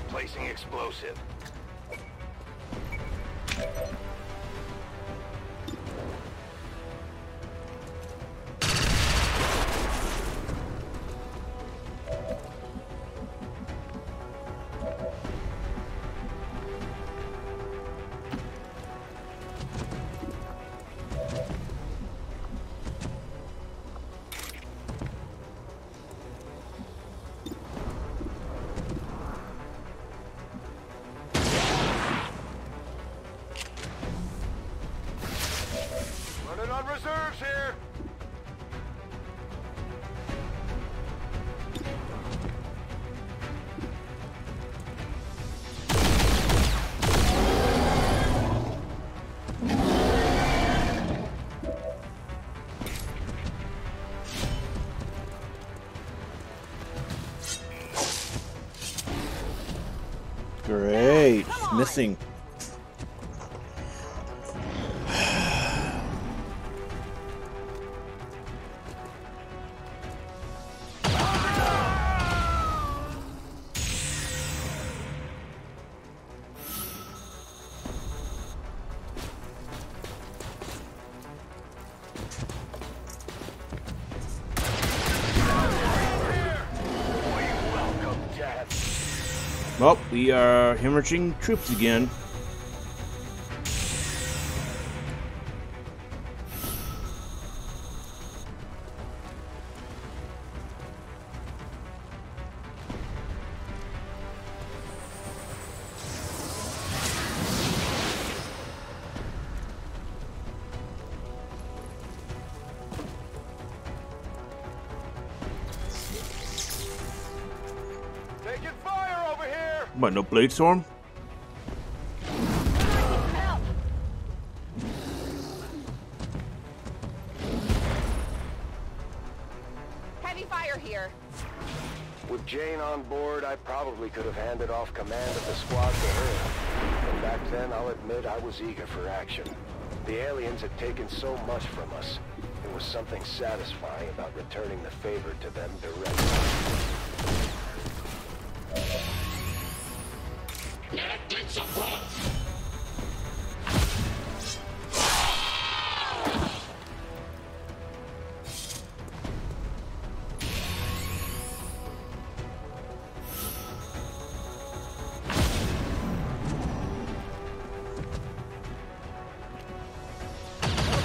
Placing explosive. Running on reserves here. Great. Missing. have... Well, we are hemorrhaging troops again. Taking fire over here! What, no blade storm? Help! Heavy fire here. With Jane on board, I probably could have handed off command of the squad to her. And back then, I'll admit I was eager for action. The aliens had taken so much from us. There was something satisfying about returning the favor to them directly.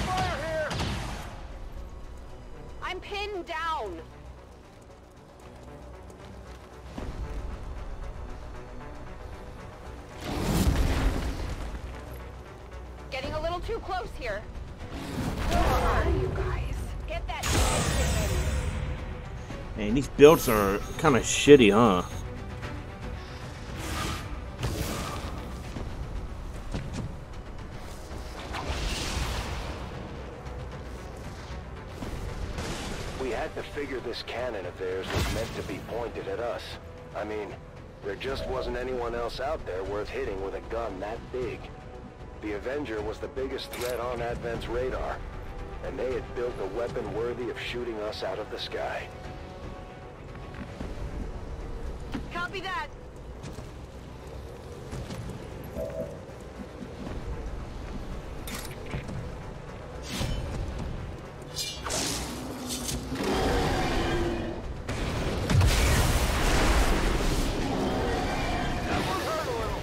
Fire here! I'm pinned down. Getting a little too close here. Where are you guys? Get that shit ready. Man, these builds are kind of shitty, huh? We had to figure this cannon of theirs was meant to be pointed at us. I mean, there just wasn't anyone else out there worth hitting with a gun that big. The Avenger was the biggest threat on Advent's radar, and they had built a weapon worthy of shooting us out of the sky. Copy that. That one hurt a little.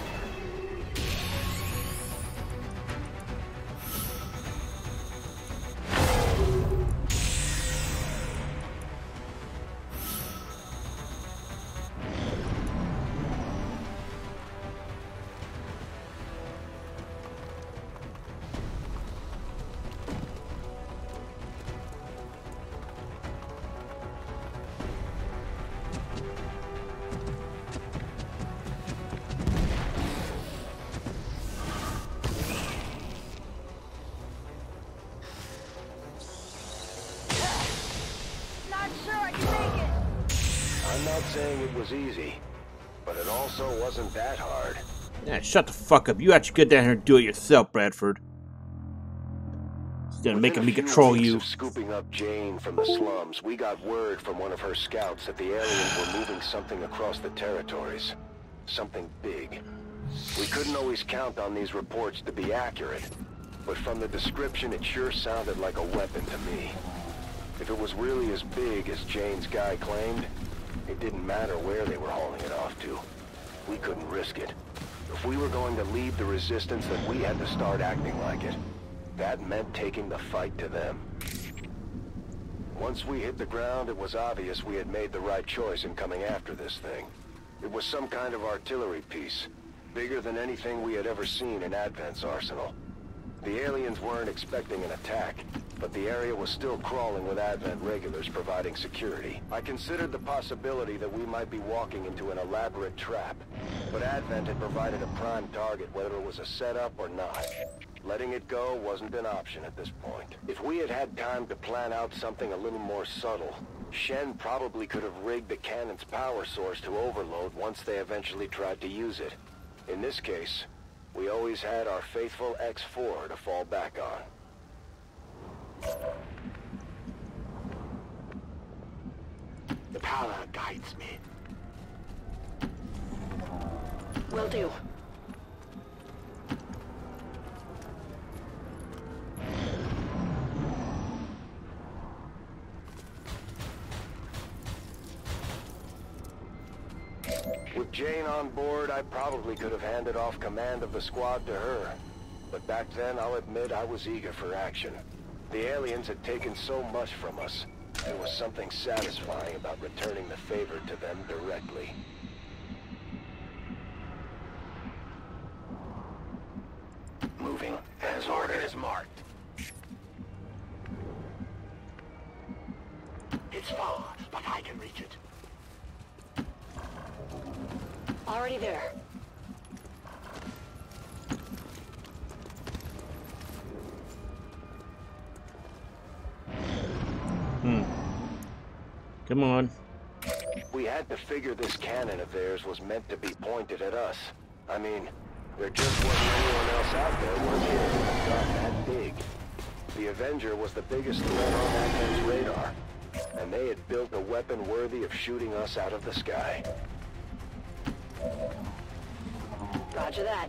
Not sure I can make it. I'm not saying it was easy, but it also wasn't that hard. Yeah, shut the fuck up. You actually get down here and do it yourself, Bradford. Instead of making me Within a few control weeks you. of scooping up Jane from the slums, we got word from one of her scouts that the aliens were moving something across the territories. Something big. We couldn't always count on these reports to be accurate, but from the description it sure sounded like a weapon to me. If it was really as big as Jane's guy claimed, it didn't matter where they were hauling it off to. We couldn't risk it. If we were going to lead the resistance, then we had to start acting like it. That meant taking the fight to them. Once we hit the ground, it was obvious we had made the right choice in coming after this thing. It was some kind of artillery piece, bigger than anything we had ever seen in Advent's arsenal. The aliens weren't expecting an attack, but the area was still crawling with Advent regulars providing security. I considered the possibility that we might be walking into an elaborate trap, but Advent had provided a prime target whether it was a setup or not. Letting it go wasn't an option at this point. If we had had time to plan out something a little more subtle, Shen probably could have rigged the cannon's power source to overload once they eventually tried to use it. In this case, we always had our faithful X4 to fall back on. The power guides me. Will do. With Jane on board, I probably could have handed off command of the squad to her. But back then, I'll admit I was eager for action. The aliens had taken so much from us. There was something satisfying about returning the favor to them directly. Moving as ordered is marked. It's far, but I can reach it. Already there. Come on. We had to figure this cannon of theirs was meant to be pointed at us. I mean, there just wasn't anyone else out there worth it with a gun that big. The Avenger was the biggest threat on Advent's radar, and they had built a weapon worthy of shooting us out of the sky. Roger that.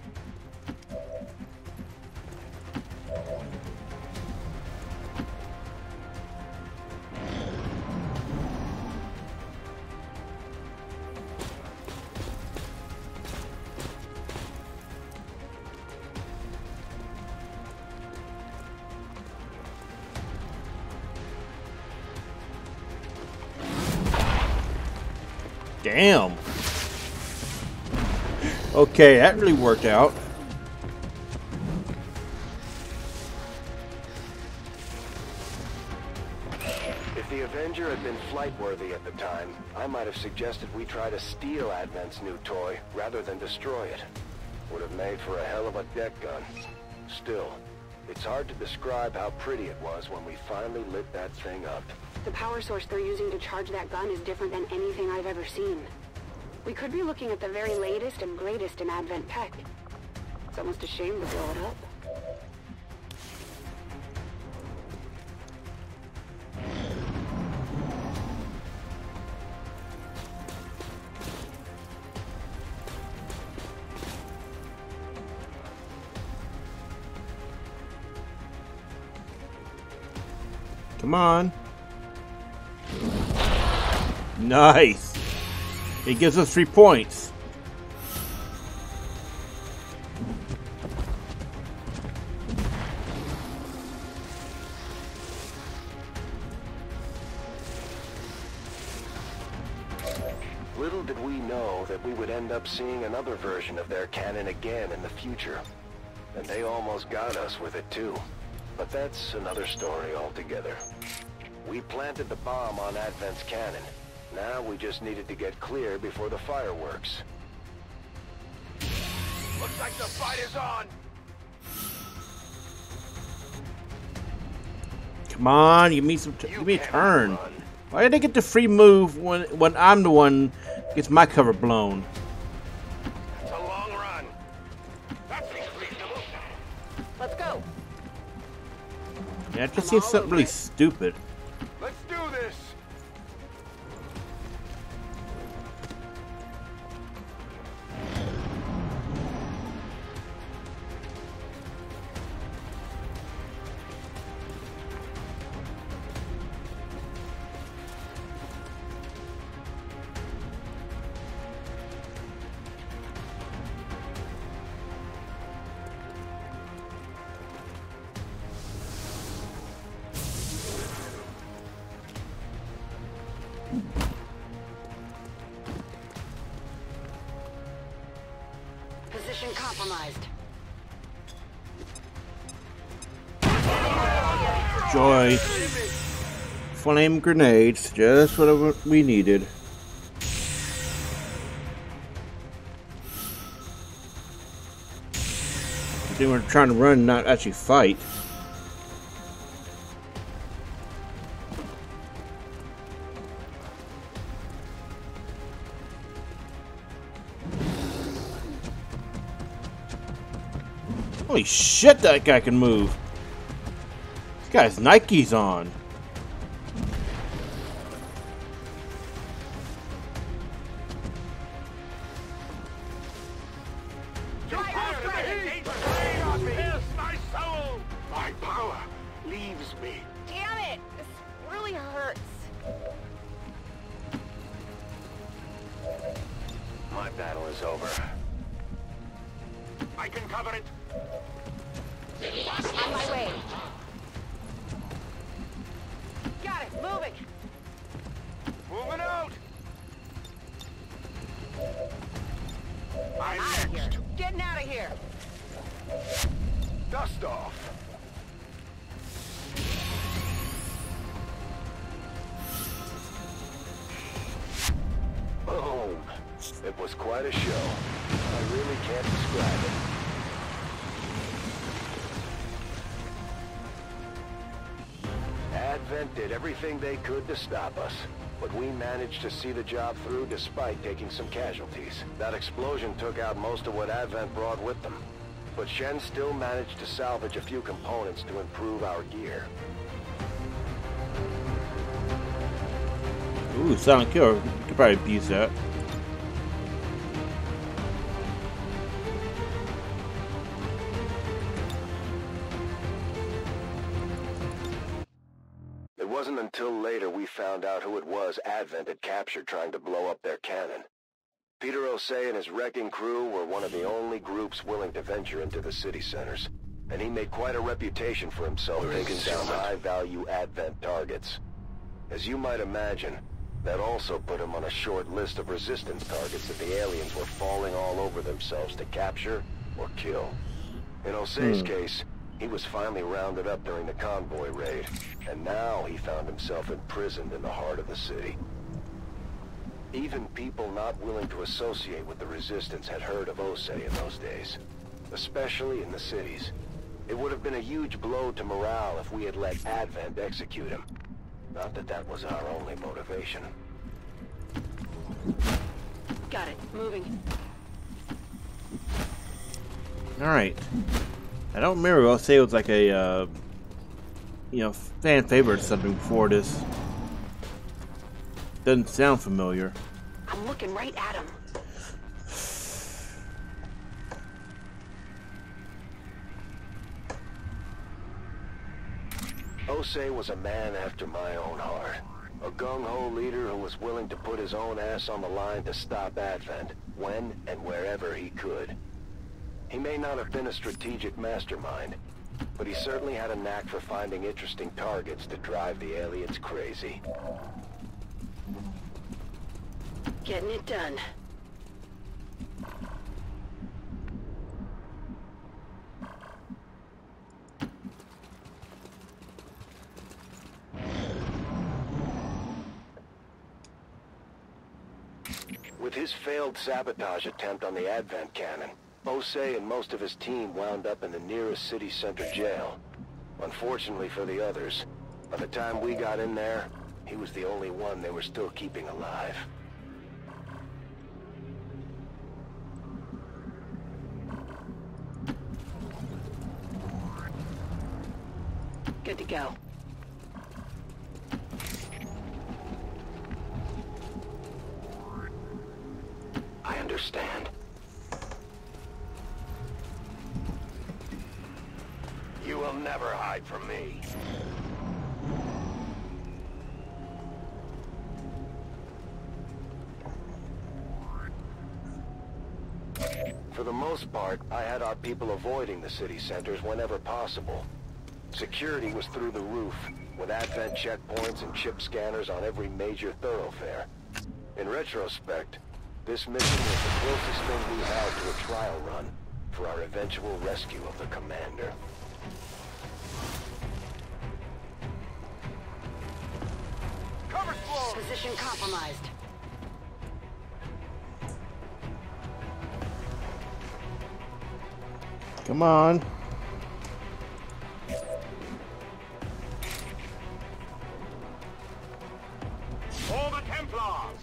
Damn. Okay, that really worked out. If the Avenger had been flight-worthy at the time, I might have suggested we try to steal Advent's new toy rather than destroy it. Would have made for a hell of a deck gun. Still, it's hard to describe how pretty it was when we finally lit that thing up. The power source they're using to charge that gun is different than anything I've ever seen. We could be looking at the very latest and greatest in Advent tech. It's almost a shame to blow it up. Come on. Nice. It gives us 3 points. Little did we know that we would end up seeing another version of their cannon again in the future. And they almost got us with it too. But that's another story altogether. We planted the bomb on Advent's cannon. Now we just needed to get clear before the fireworks. Looks like the fight is on. Come on, give me a turn. Why did I get the free move when I'm the one who gets my cover blown? It's a long run. That seems reasonable. Let's go. Yeah, it just seems something really stupid. Let's do this. Position compromised. Joy. Flame grenades, just what we needed. They were trying to run, not actually fight. Holy shit, that guy can move. This guy has Nikes on. Pierce my soul. My power leaves me. Damn it! This really hurts. My That battle is over. I can cover it. On my way. Got it. Moving. Moving out. I'm Out of here. next. Getting out of here. Dust off. Boom. It was quite a show. I really can't describe it. Advent did everything they could to stop us, but we managed to see the job through despite taking some casualties. That explosion took out most of what Advent brought with them, but Shen still managed to salvage a few components to improve our gear. Ooh, silent kill. You could probably abuse that. It wasn't until later we found out who it was Advent had captured trying to blow up their cannon. Peter Osei and his wrecking crew were one of the only groups willing to venture into the city centers, and he made quite a reputation for himself taking down high-value Advent targets. As you might imagine, that also put him on a short list of resistance targets that the aliens were falling all over themselves to capture or kill. In Osei's case, he was finally rounded up during the convoy raid, and now he found himself imprisoned in the heart of the city. Even people not willing to associate with the resistance had heard of Osei in those days, especially in the cities. It would have been a huge blow to morale if we had let Advent execute him. Not that that was our only motivation. Got it. Moving. Alright. I don't remember. I'll say it was like a, fan favorite or something before this. Doesn't sound familiar. I'm looking right at him. Osei was a man after my own heart. A gung-ho leader who was willing to put his own ass on the line to stop Advent, when and wherever he could. He may not have been a strategic mastermind, but he certainly had a knack for finding interesting targets to drive the aliens crazy. Getting it done. With his failed sabotage attempt on the Advent cannon, Osei and most of his team wound up in the nearest city center jail. Unfortunately for the others, by the time we got in there, he was the only one they were still keeping alive. Good to go. I understand. You will never hide from me. For the most part, I had our people avoiding the city centers whenever possible. Security was through the roof, with Advent checkpoints and chip scanners on every major thoroughfare. In retrospect, this mission was the closest thing we had to a trial run for our eventual rescue of the commander. Cover slow! Position compromised. Come on. All the Templars!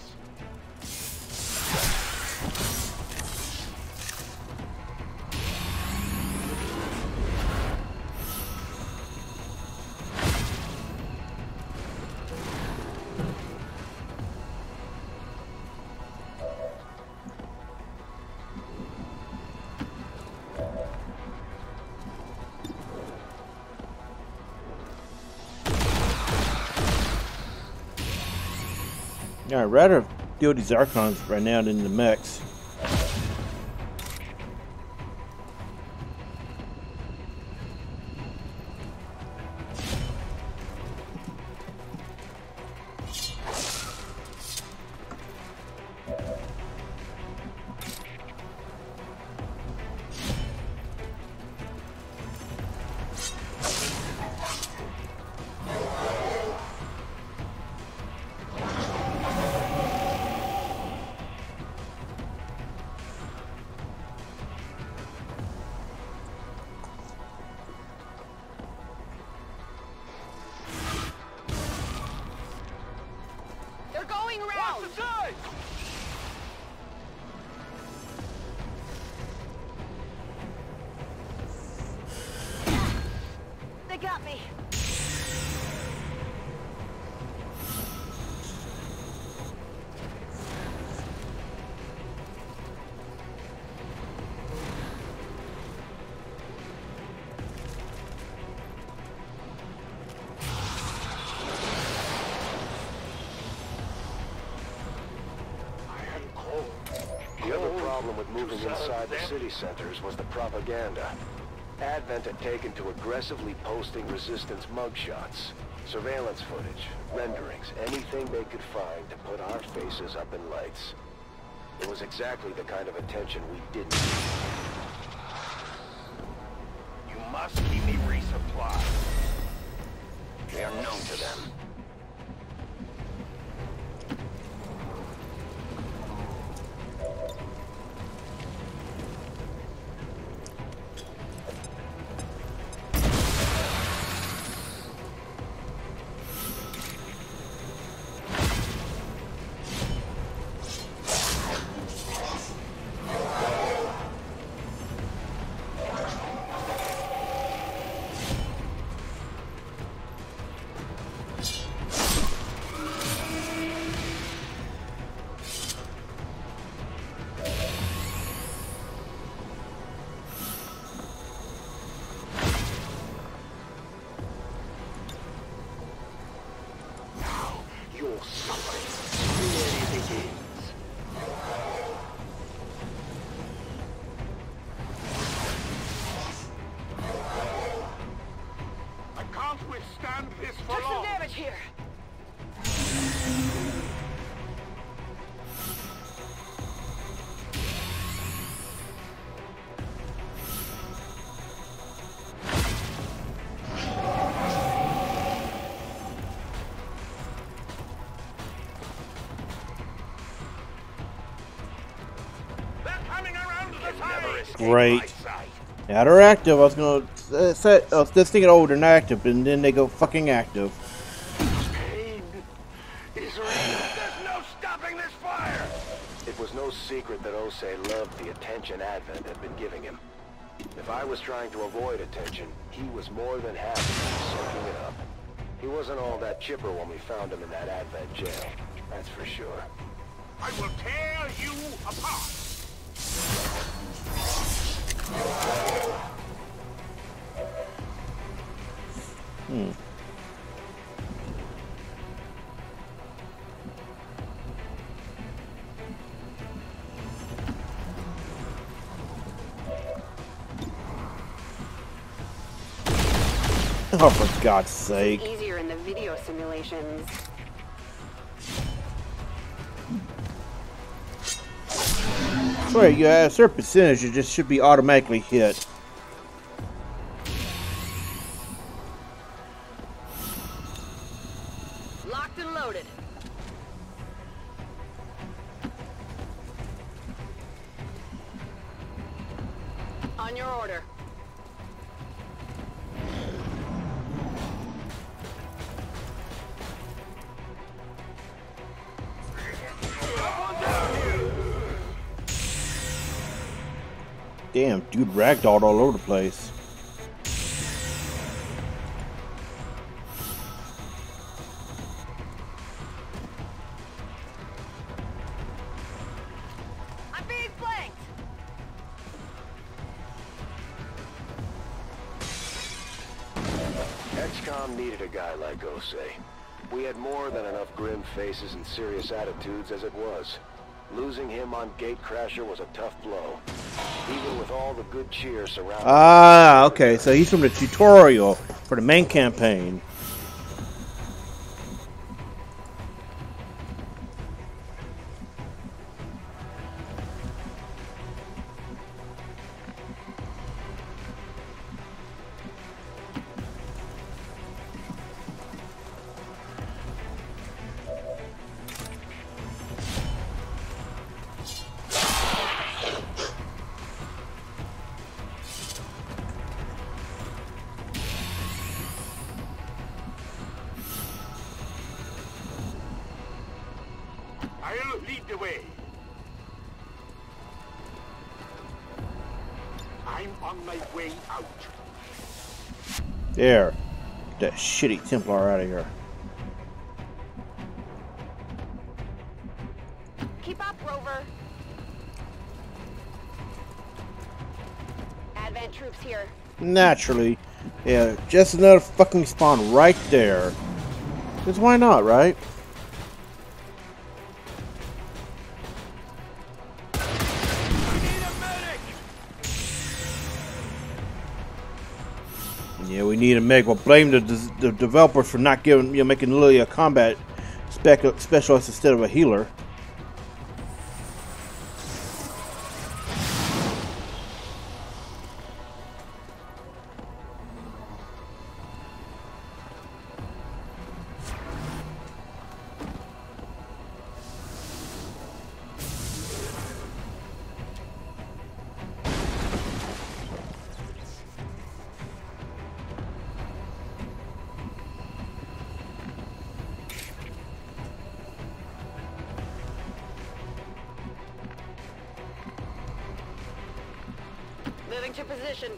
Yeah, I'd rather deal with these Archons right now than the mechs. problem with moving inside the city centers was the propaganda. Advent had taken to aggressively posting resistance mugshots, surveillance footage, renderings, anything they could find to put our faces up in lights. It was exactly the kind of attention we didn't need. You must keep me resupplied. We are known to them. Great. Yeah, they're active. I was gonna say, I was just thinking, oh, they're not active, and then they go fucking active. Pain is real. There's no stopping this fire. It was no secret that Osei loved the attention Advent had been giving him. If I was trying to avoid attention, he was more than happy soaking it up. He wasn't all that chipper when we found him in that Advent jail, that's for sure. I will tear you apart. Oh, for God's sake. It's easier in the video simulations. Sorry, yeah, a certain percentage it just should be automatically hit. Locked and loaded. On your order. Damn, dude ragdolled all over the place. I'm being flanked. XCOM needed a guy like Osei. We had more than enough grim faces and serious attitudes as it was. Losing him on Gatecrasher was a tough blow. Even with all the good cheer surrounding... Ah, okay, so he's from the tutorial for the main campaign. I'll lead the way. I'm on my way out. There. Get that shitty Templar out of here. Keep up, Rover. Advent troops here. Naturally. Yeah, just another fucking spawn right there. Because why not, right? Yeah, we need a meg. We'll blame the developers for not giving, making Lily a combat specialist instead of a healer. Moving to position.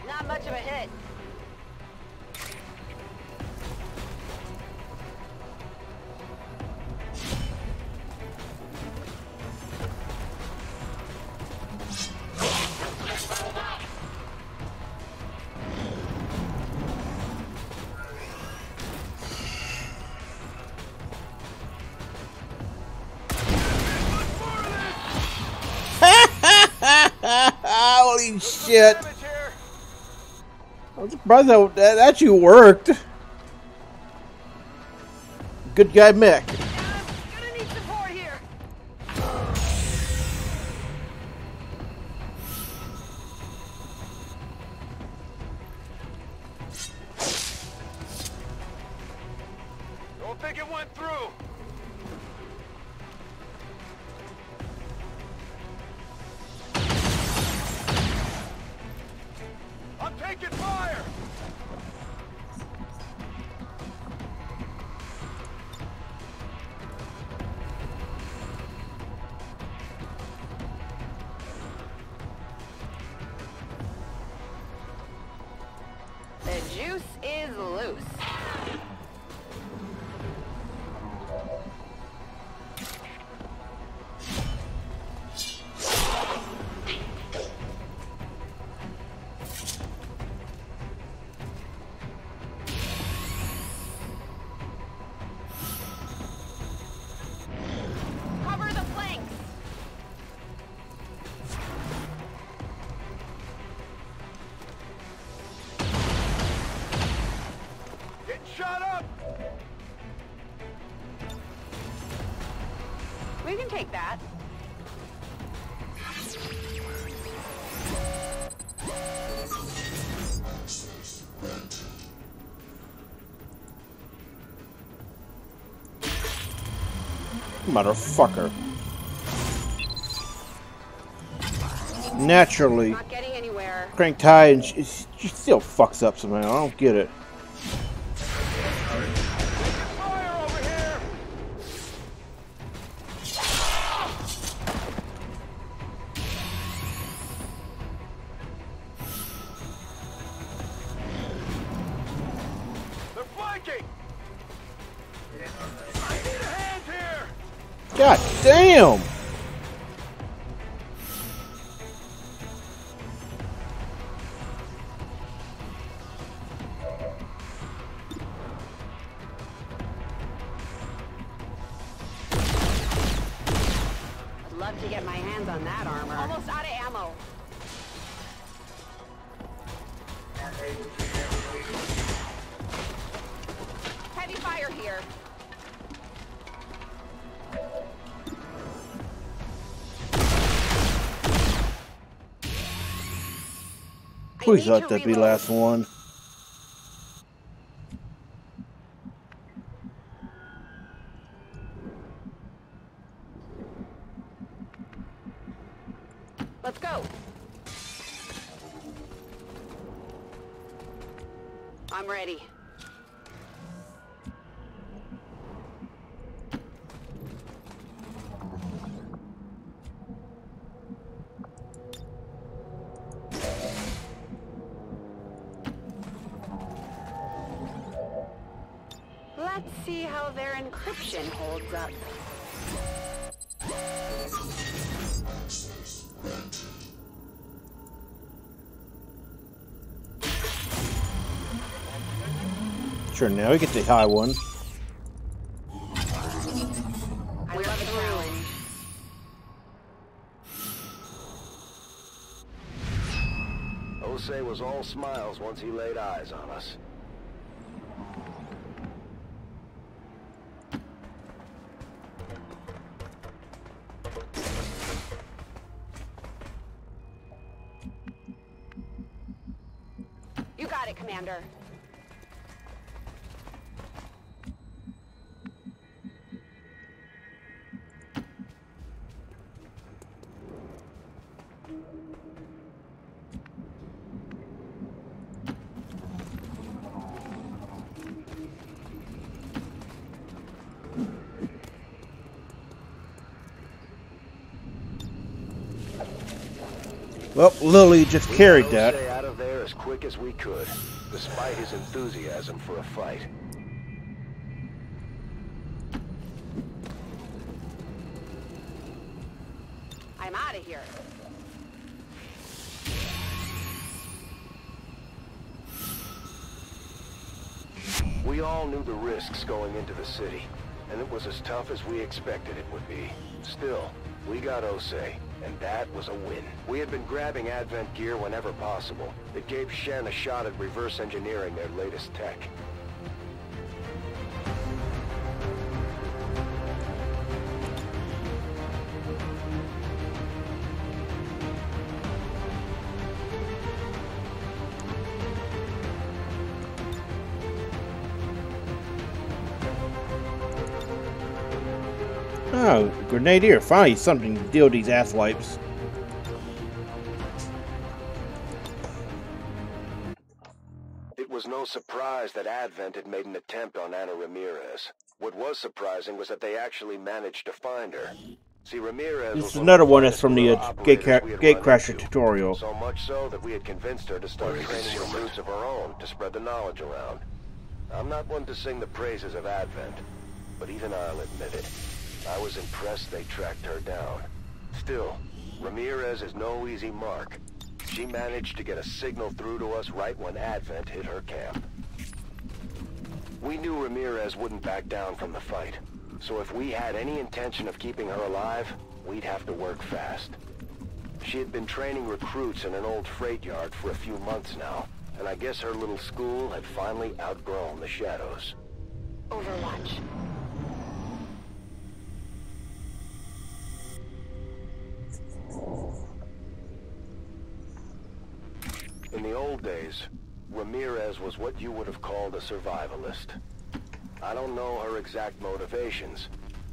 Not much of a hit. Holy shit! I'm surprised that actually worked. Good guy, Mick. Gonna need support here. Don't think it went through. I'm taking fire. The juice is loose. Cover the flanks. Get shot up. We can take that. Motherfucker. Naturally, Not getting anywhere. cranked high and she still fucks up somehow. I don't get it. Fire over here. They're flanking. I need a hand here. God damn! I'd love to get my hands on that armor. Almost out of ammo. Heavy fire here. Please need let to that be reload. last one. Let's go. I'm ready. Let's see how their encryption holds up. Sure, now we get the high one. I love a challenge. Osei was all smiles once he laid eyes on us. You got it, Commander. Well, Lily just carried that. Osei out of there as quick as we could, despite his enthusiasm for a fight. I'm out of here. We all knew the risks going into the city, and it was as tough as we expected it would be. Still, we got Osei, and that was a win. We had been grabbing Advent gear whenever possible. It gave Shen a shot at reverse engineering their latest tech. Oh, Grenadier, finally something to deal with these ass wipes. It was no surprise that Advent had made an attempt on Ana Ramirez. What was surprising was that they actually managed to find her. See, Ramirez This was is another one of the that's from the finest guerrilla operators we had run Gatecrasher into. tutorial. So much so that we had convinced her to start training recruits of her own to spread the knowledge around. I'm not one to sing the praises of Advent, but even I'll admit it. I was impressed they tracked her down. Still, Ramirez is no easy mark. She managed to get a signal through to us right when Advent hit her camp. We knew Ramirez wouldn't back down from the fight, so if we had any intention of keeping her alive, we'd have to work fast. She had been training recruits in an old freight yard for a few months now, and I guess her little school had finally outgrown the shadows. Overwatch. In the old days, Ramirez was what you would have called a survivalist. I don't know her exact motivations,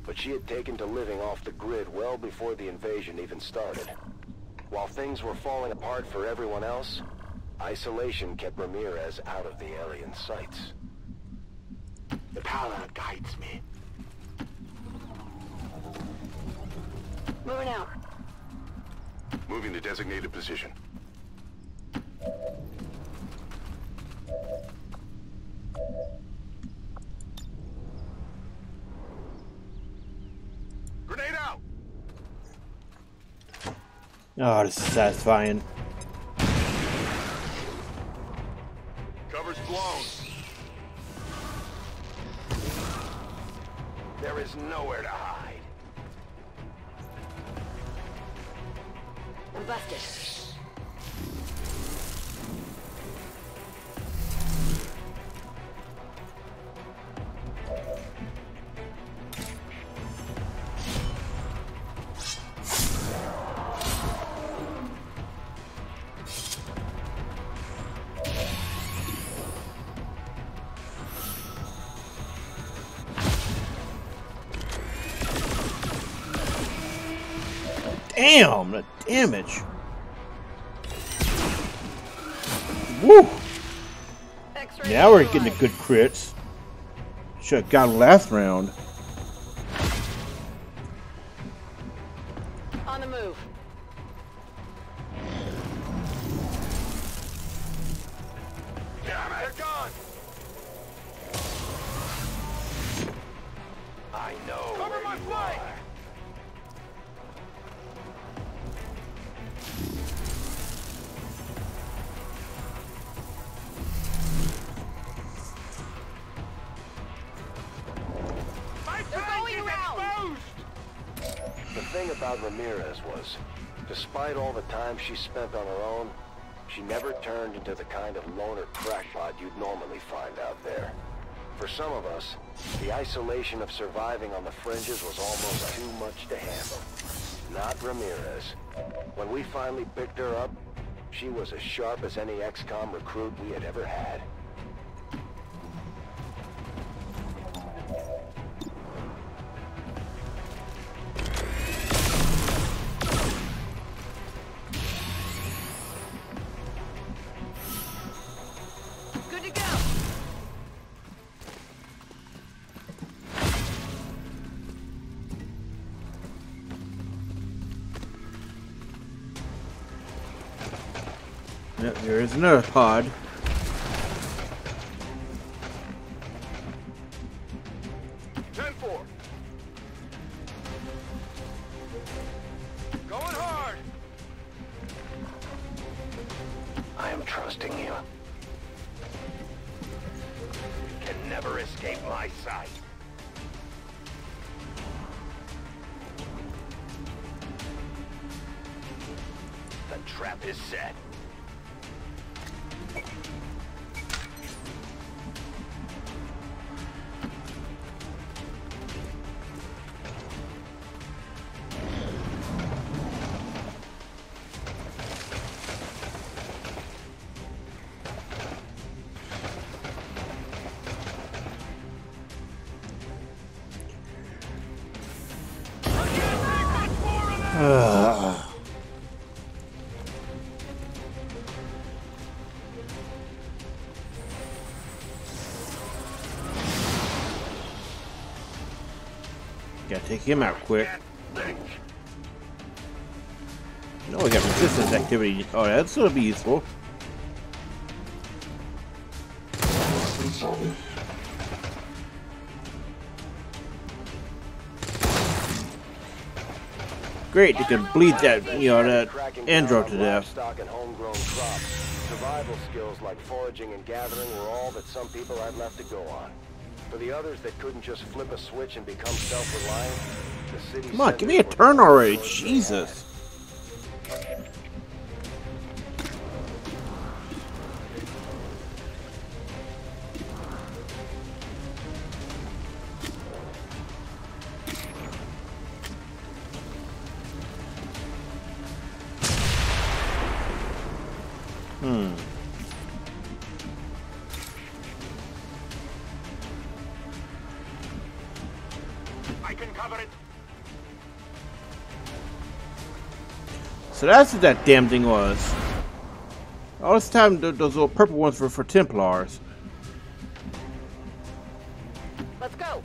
but she had taken to living off the grid well before the invasion even started. While things were falling apart for everyone else, isolation kept Ramirez out of the alien sights. The power guides me. Moving out. Moving to designated position. Grenade out! Oh, this is satisfying. Cover's blown. There is nowhere to hide. I'm busted. Damn, the damage. Woo! X-ray. Now we're getting the good crits. Should have got last round. On the move. Damn it! They're gone! I know. Cover my flank! They're going around. The thing about Ramirez was, despite all the time she spent on her own, she never turned into the kind of loner crackpot you'd normally find out there. For some of us, the isolation of surviving on the fringes was almost too much to handle. Not Ramirez. When we finally picked her up, she was as sharp as any XCOM recruit we had ever had. Good to go. Yep, there is another pod. Going hard! I am trusting you. Can never escape my sight. The trap is set. Gotta take him out quick. No, we got resistance activity. Oh, that's gonna be useful. Great, they can bleed that, that andro to death. Livestock and homegrown crops. Survival skills like foraging and gathering were all that some people had left to go on. For the others that couldn't just flip a switch and become self-reliant, the city. Come on, give me a turn already, Jesus. I can cover it. So that's what that damn thing was. All this time, those little purple ones were for Templars. Let's go.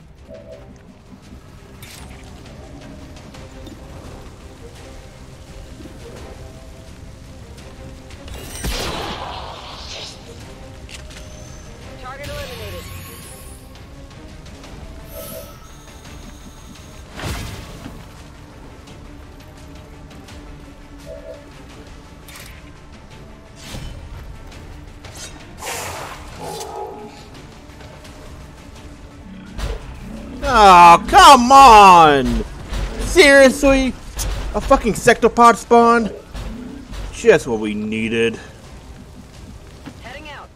Target eliminated. Oh, come on! Seriously? A fucking sectopod spawned? Just what we needed. Heading out.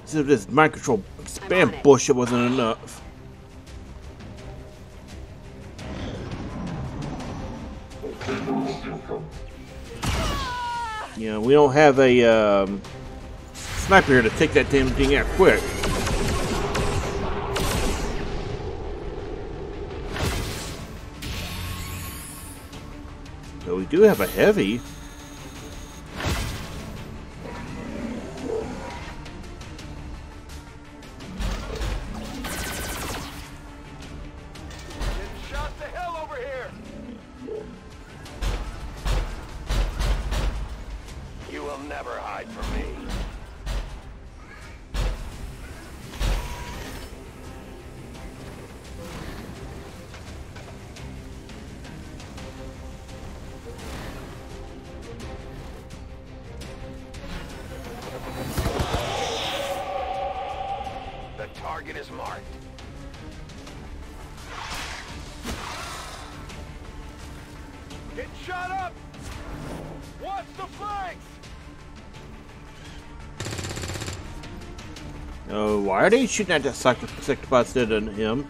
As if this mind control spam bullshit wasn't enough. You know, we don't have a sniper here to take that damn thing out quick. But we do have a heavy. never hide from me. The target is marked. Get shot up! Watch the flanks! Oh, why are they shooting at that psychopath instead of him?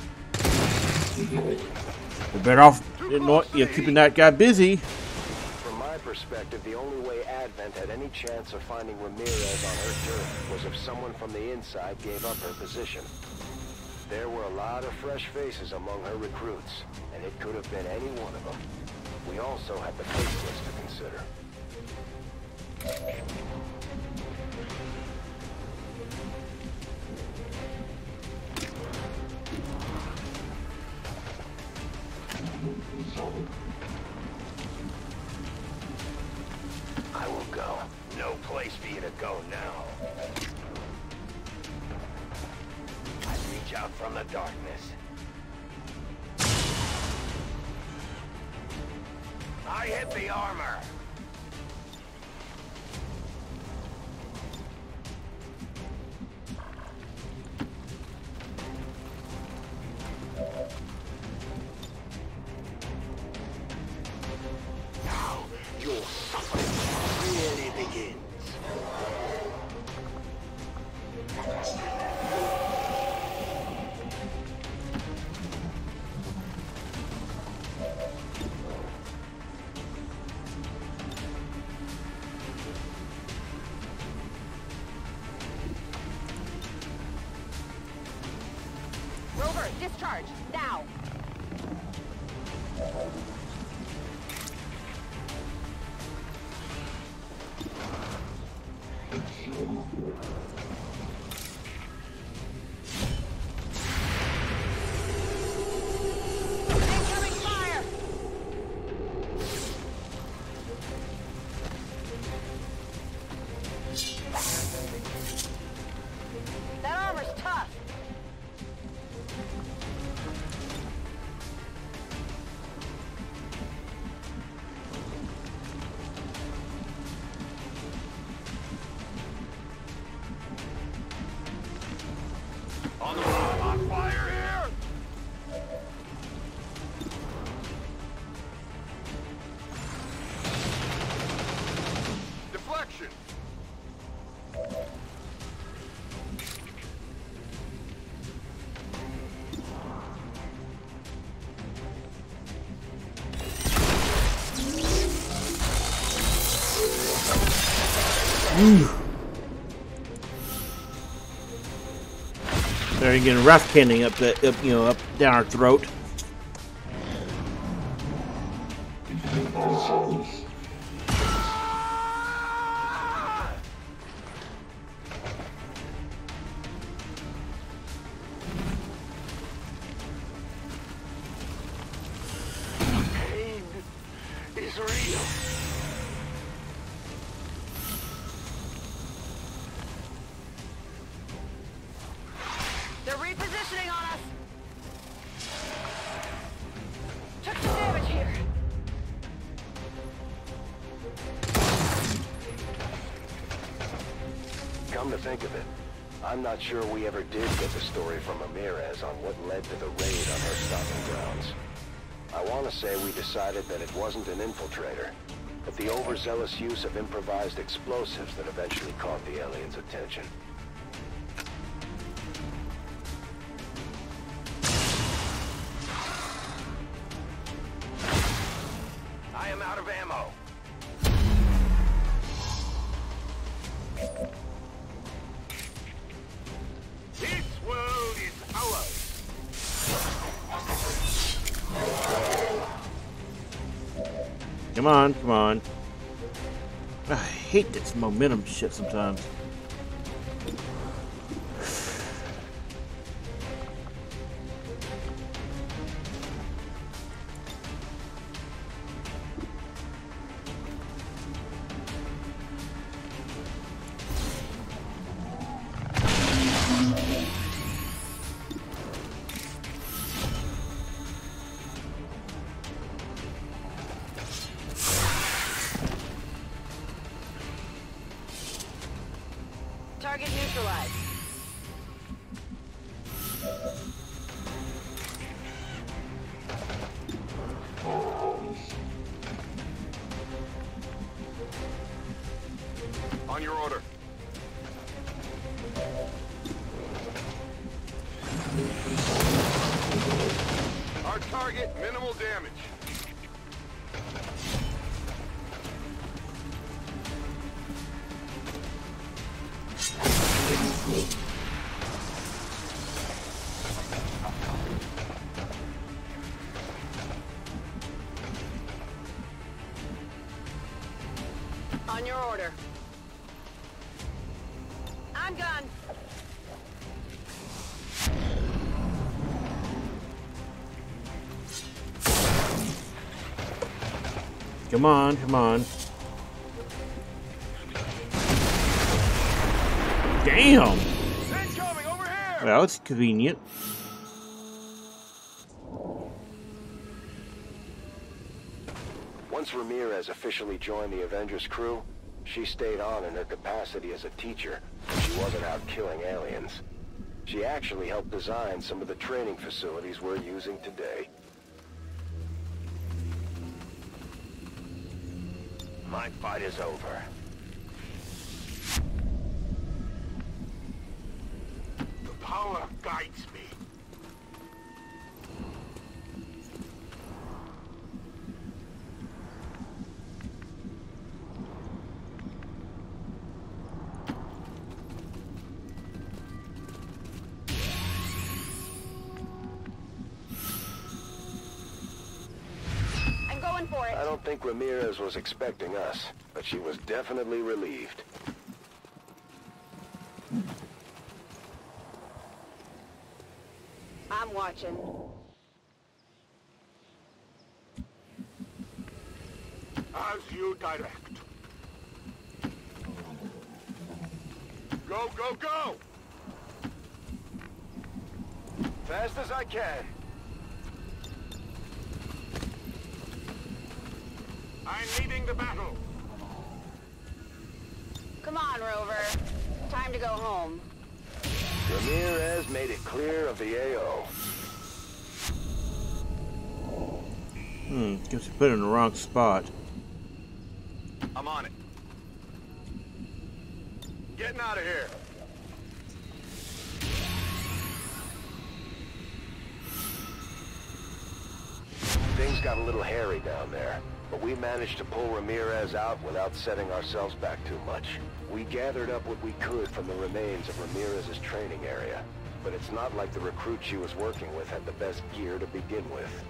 They're better off keeping that guy busy. From my perspective, the only way Advent had any chance of finding Ramirez on her turf was if someone from the inside gave up her position. There were a lot of fresh faces among her recruits, and it could have been any one of them. We also had the faceless to consider. I will go. No place for you to go now. I reach out from the darkness. I hit the armor. Now, your suffering really begins. Rover, discharge, now! Incoming fire! That armor's tough. On the hot fire here! Deflection! They're getting rough canning up down our throat. Pain is real. They're repositioning on us. Took some damage here. Come to think of it, I'm not sure we ever did get the story from Ramirez on what led to the raid on her stomping grounds. I want to say we decided that it wasn't an infiltrator, but the overzealous use of improvised explosives that eventually caught the aliens' attention. I am out of ammo. This world is ours. Come on, come on. I hate this momentum shit sometimes. Target neutralized. On your order. Our target, minimal damage. On your order. I'm gone. Come on, come on. Damn! Incoming over here! Well, it's convenient. Once Ramirez officially joined the Avengers crew, she stayed on in her capacity as a teacher. She wasn't out killing aliens. She actually helped design some of the training facilities we're using today. My fight is over. The power guides me. I'm going for it. I don't think Ramirez was expecting us, but she was definitely relieved. I'm watching. As you direct. Go, go, go! Fast as I can. I'm leading the battle. Come on, Rover. Time to go home. Ramirez made it clear of the AO. Guess we put it in the wrong spot. I'm on it. Getting out of here. Things got a little hairy down there, but we managed to pull Ramirez out without setting ourselves back too much. We gathered up what we could from the remains of Ramirez's training area, but it's not like the recruit she was working with had the best gear to begin with.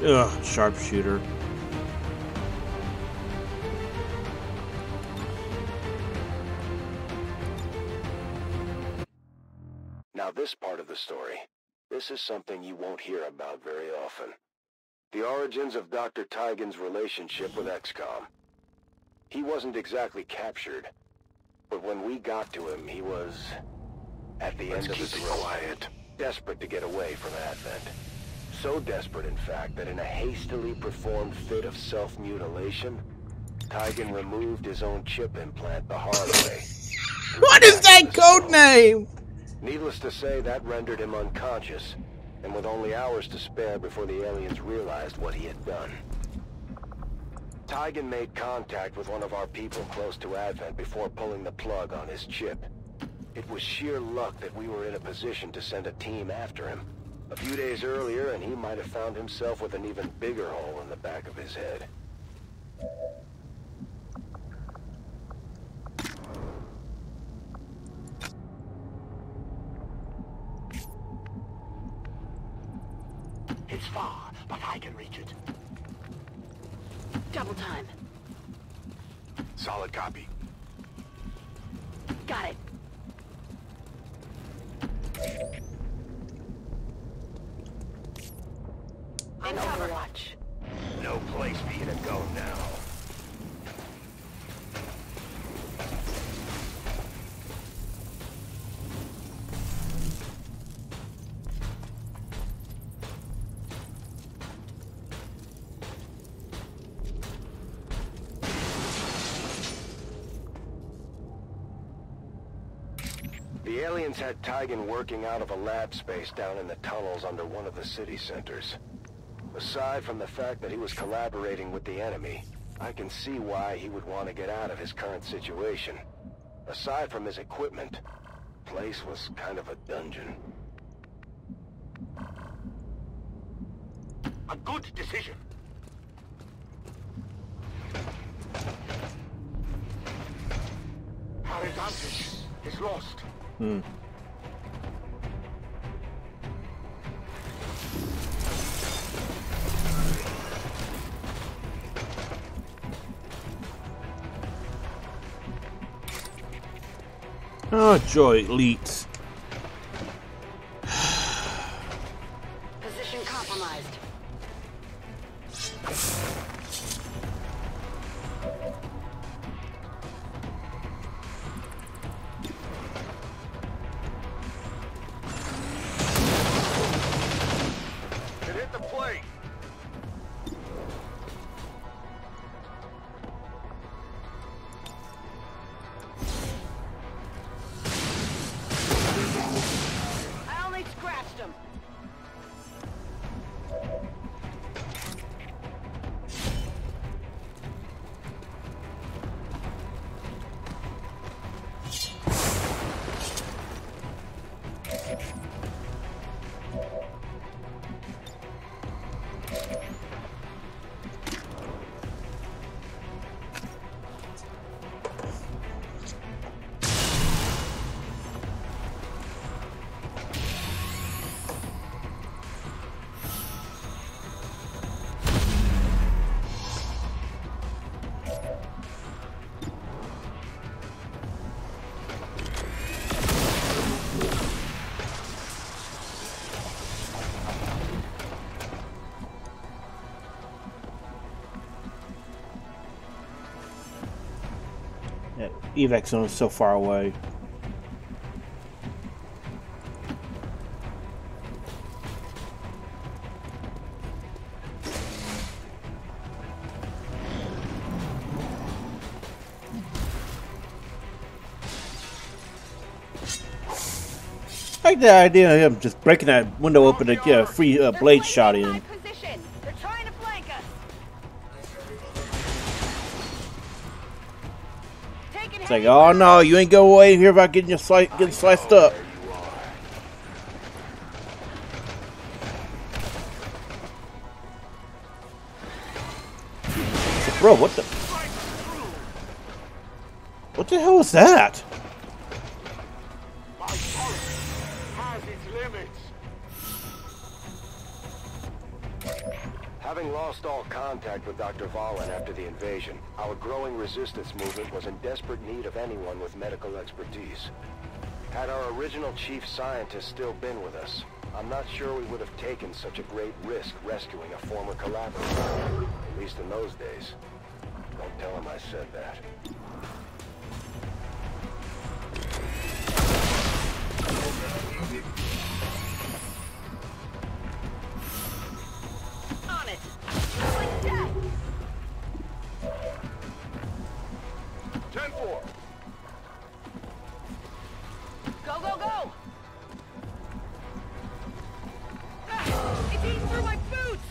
Ugh, sharpshooter. Now this part of the story, this is something you won't hear about very often. The origins of Dr. Tigan's relationship with XCOM. He wasn't exactly captured, but when we got to him, he was at the end of his rope, desperate to get away from Advent. So desperate, in fact, that in a hastily performed fit of self-mutilation, Tigan removed his own chip implant the hard way. What is that code name? Needless to say, that rendered him unconscious, and with only hours to spare before the aliens realized what he had done. Tigan made contact with one of our people close to Advent before pulling the plug on his chip. It was sheer luck that we were in a position to send a team after him. A few days earlier, and he might have found himself with an even bigger hole in the back of his head. It's far, but I can reach it. Double time. Solid copy. Got it. In Overwatch. No place for you to go now. The aliens had Tigan working out of a lab space down in the tunnels under one of the city centers. Aside from the fact that he was collaborating with the enemy, I can see why he would want to get out of his current situation. Aside from his equipment, the place was kind of a dungeon. A good decision. Our advantage is lost. Oh, joy, elites. Position compromised. It hit the plate. I only scratched him. That evac zone is so far away. I like the idea of him just breaking that window open to get a free blade shot in. Position. They're trying to flank us. Taking It's like, oh no, you ain't go away here without getting sliced up. Bro, what the? What the hell was that? My tolerance has its limits. Having lost all contact with Dr. Valen after the invasion, our growing resistance movement was in desperate need of anyone with medical expertise. Had our original chief scientist still been with us, I'm not sure we would have taken such a great risk rescuing a former collaborator, at least in those days. Don't tell him I said that. On it. Like death. 10-4. Go, go, go. Ah, it's eating through my boots.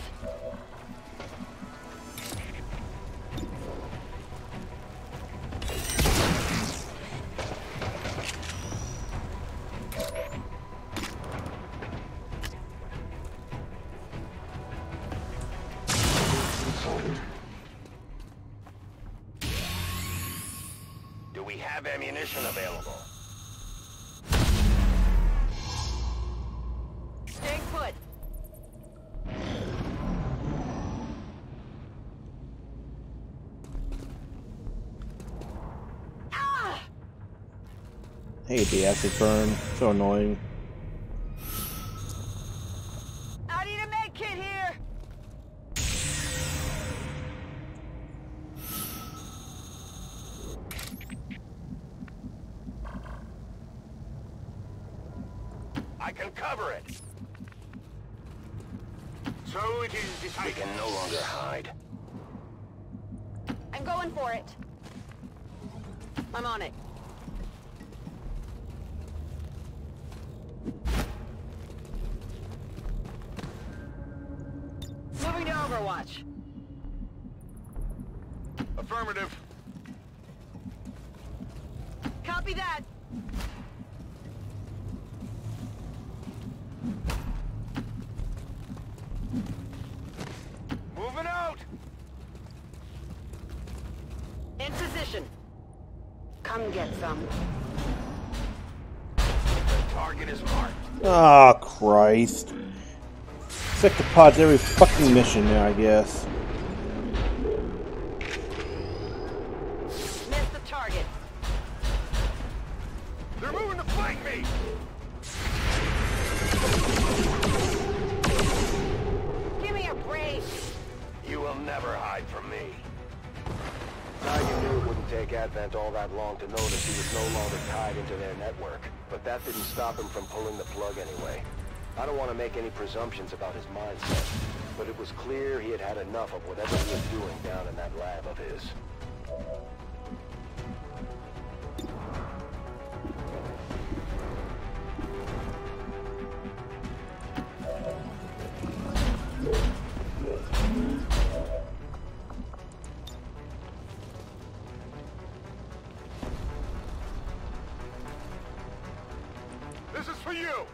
Do we have ammunition available? Staying put. Ah! I hate the acid burn. So annoying. I need a med kit here. I can cover it. So it is We decided. can no longer hide. I'm going for it. I'm on it. Moving to Overwatch. Affirmative. Copy that. Moving out. In position. Come get some. Target is marked. Oh, Christ. Sector pods every fucking mission now, I guess. Missed the target. They're moving to flank me. Give me a break. You will never hide from me. Tiger knew it wouldn't take Advent all that long to notice he was no longer tied into their network, but that didn't stop him from pulling the plug anyway. I don't want to make any presumptions about his mindset, but it was clear he had had enough of whatever he was doing down in that lab of his. This is for you.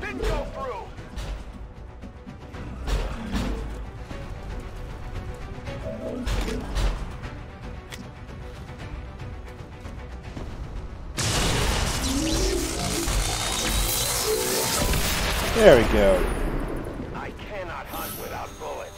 Didn't go through. There we go. I cannot hunt without bullets.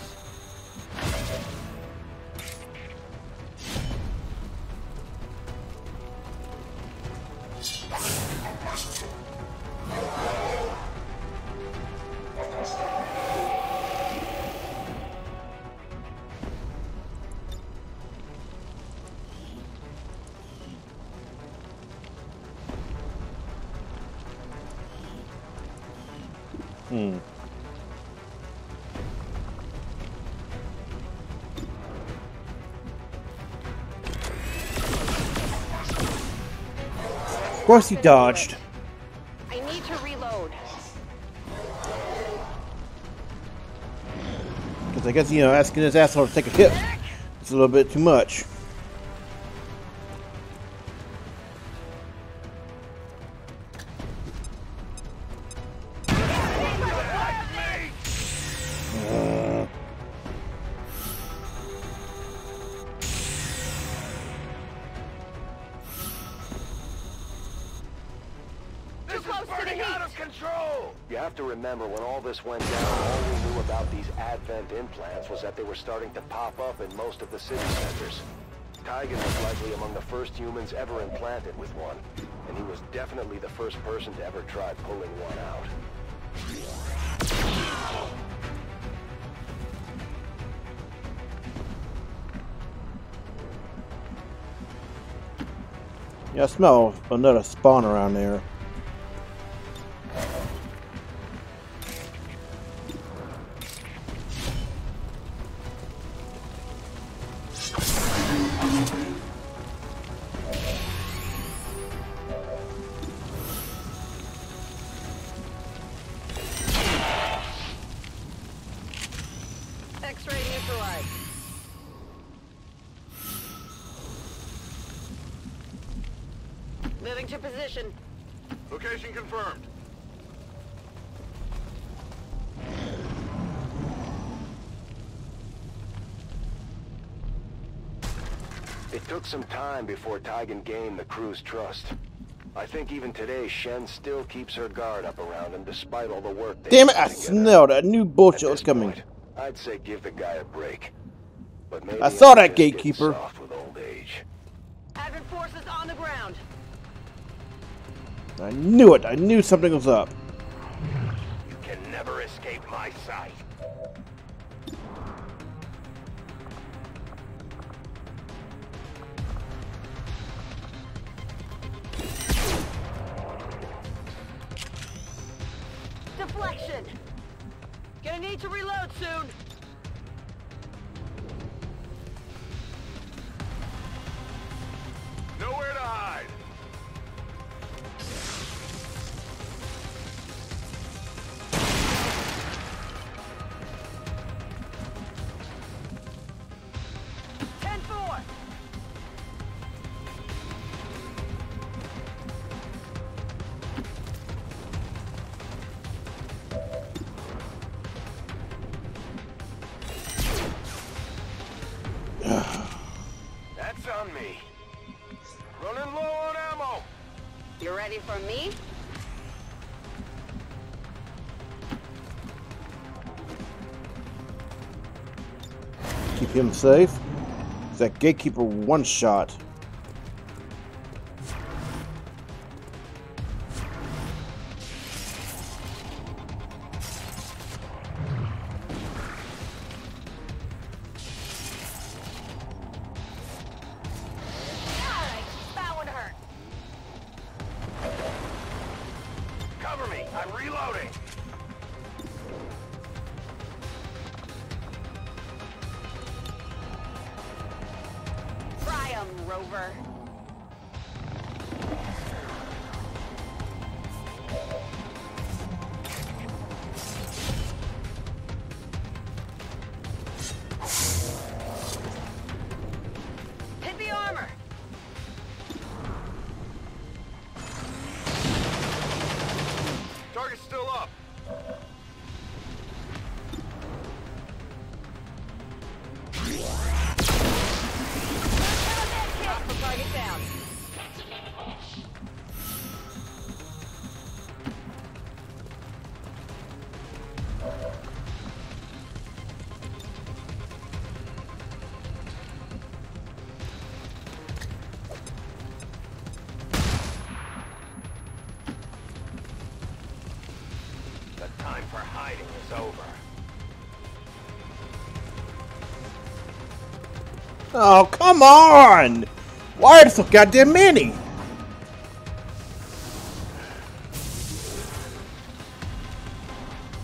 Of course he dodged. I need to reload. Because I guess, you know, asking his asshole to take a hit is a little bit too much. This is burning out of control. You have to remember, when all this went down, all we knew about these Advent implants was that they were starting to pop up in most of the city centers. Tigan was likely among the first humans ever implanted with one, and he was definitely the first person to ever try pulling one out. Yeah, I smell another spawn around there. X-ray neutralized. Moving to position. Location confirmed. It took some time before Taigen gained the crew's trust. I think even today, Shen still keeps her guard up around him despite all the work they Damn it! put I together. smelled it. I knew bullshit At was this coming. point, I'd say give the guy a break. But maybe I saw I'm that just getting gatekeeper. soft with old age. Advent forces on the ground. I knew it. I knew something was up. You can never escape my sight. Deflection. Gonna need to reload soon. Nowhere to hide. That's on me. Running low on ammo. You ready for me? Keep him safe. That gatekeeper one shot. That one hurt. Cover me. I'm reloading. Fry 'em, Rover. Hit the armor. Target's still up. Hostile target down. The time for hiding is over. Oh, come on! Why are there so goddamn many?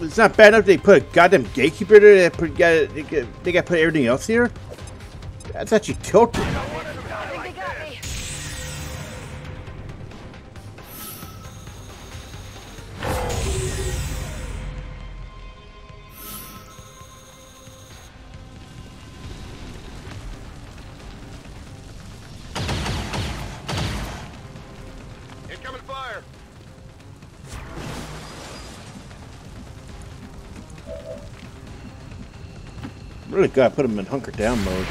It's not bad enough they put a goddamn gatekeeper there. They got to put everything else here? That's actually tilted. I think they got me. Incoming fire. Really gotta put him in hunker down mode.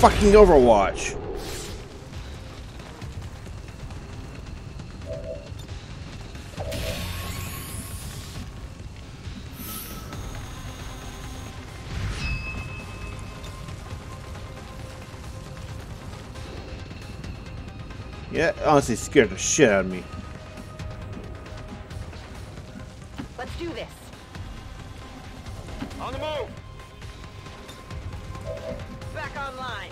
Fucking Overwatch. Yeah, honestly scared the shit out of me. Let's do this. On the move. Back online.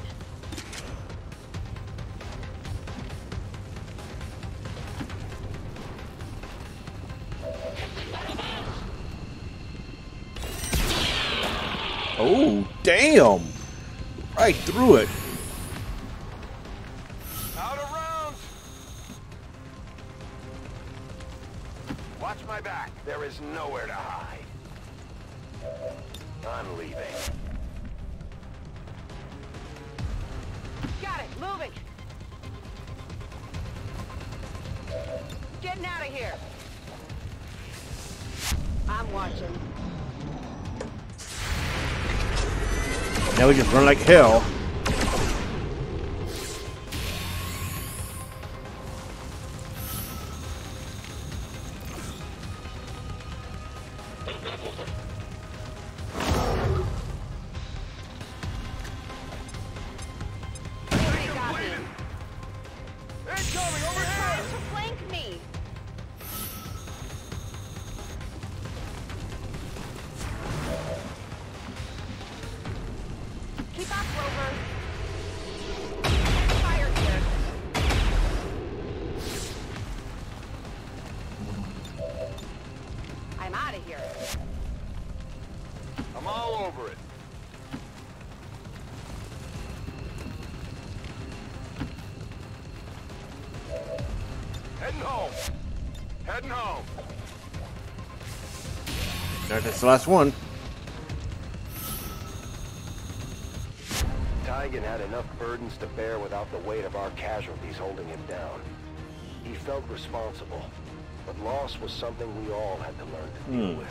Oh, damn! Right through it. Out of rounds. Watch my back. There is nowhere to hide. I'm leaving. Got it. Moving. Getting out of here. I'm watching. Now we just run like hell. I'm all over it. Heading home. Heading home. That's the last one. Tigan had enough burdens to bear without the weight of our casualties holding him down. He felt responsible, but loss was something we all had to learn to deal with.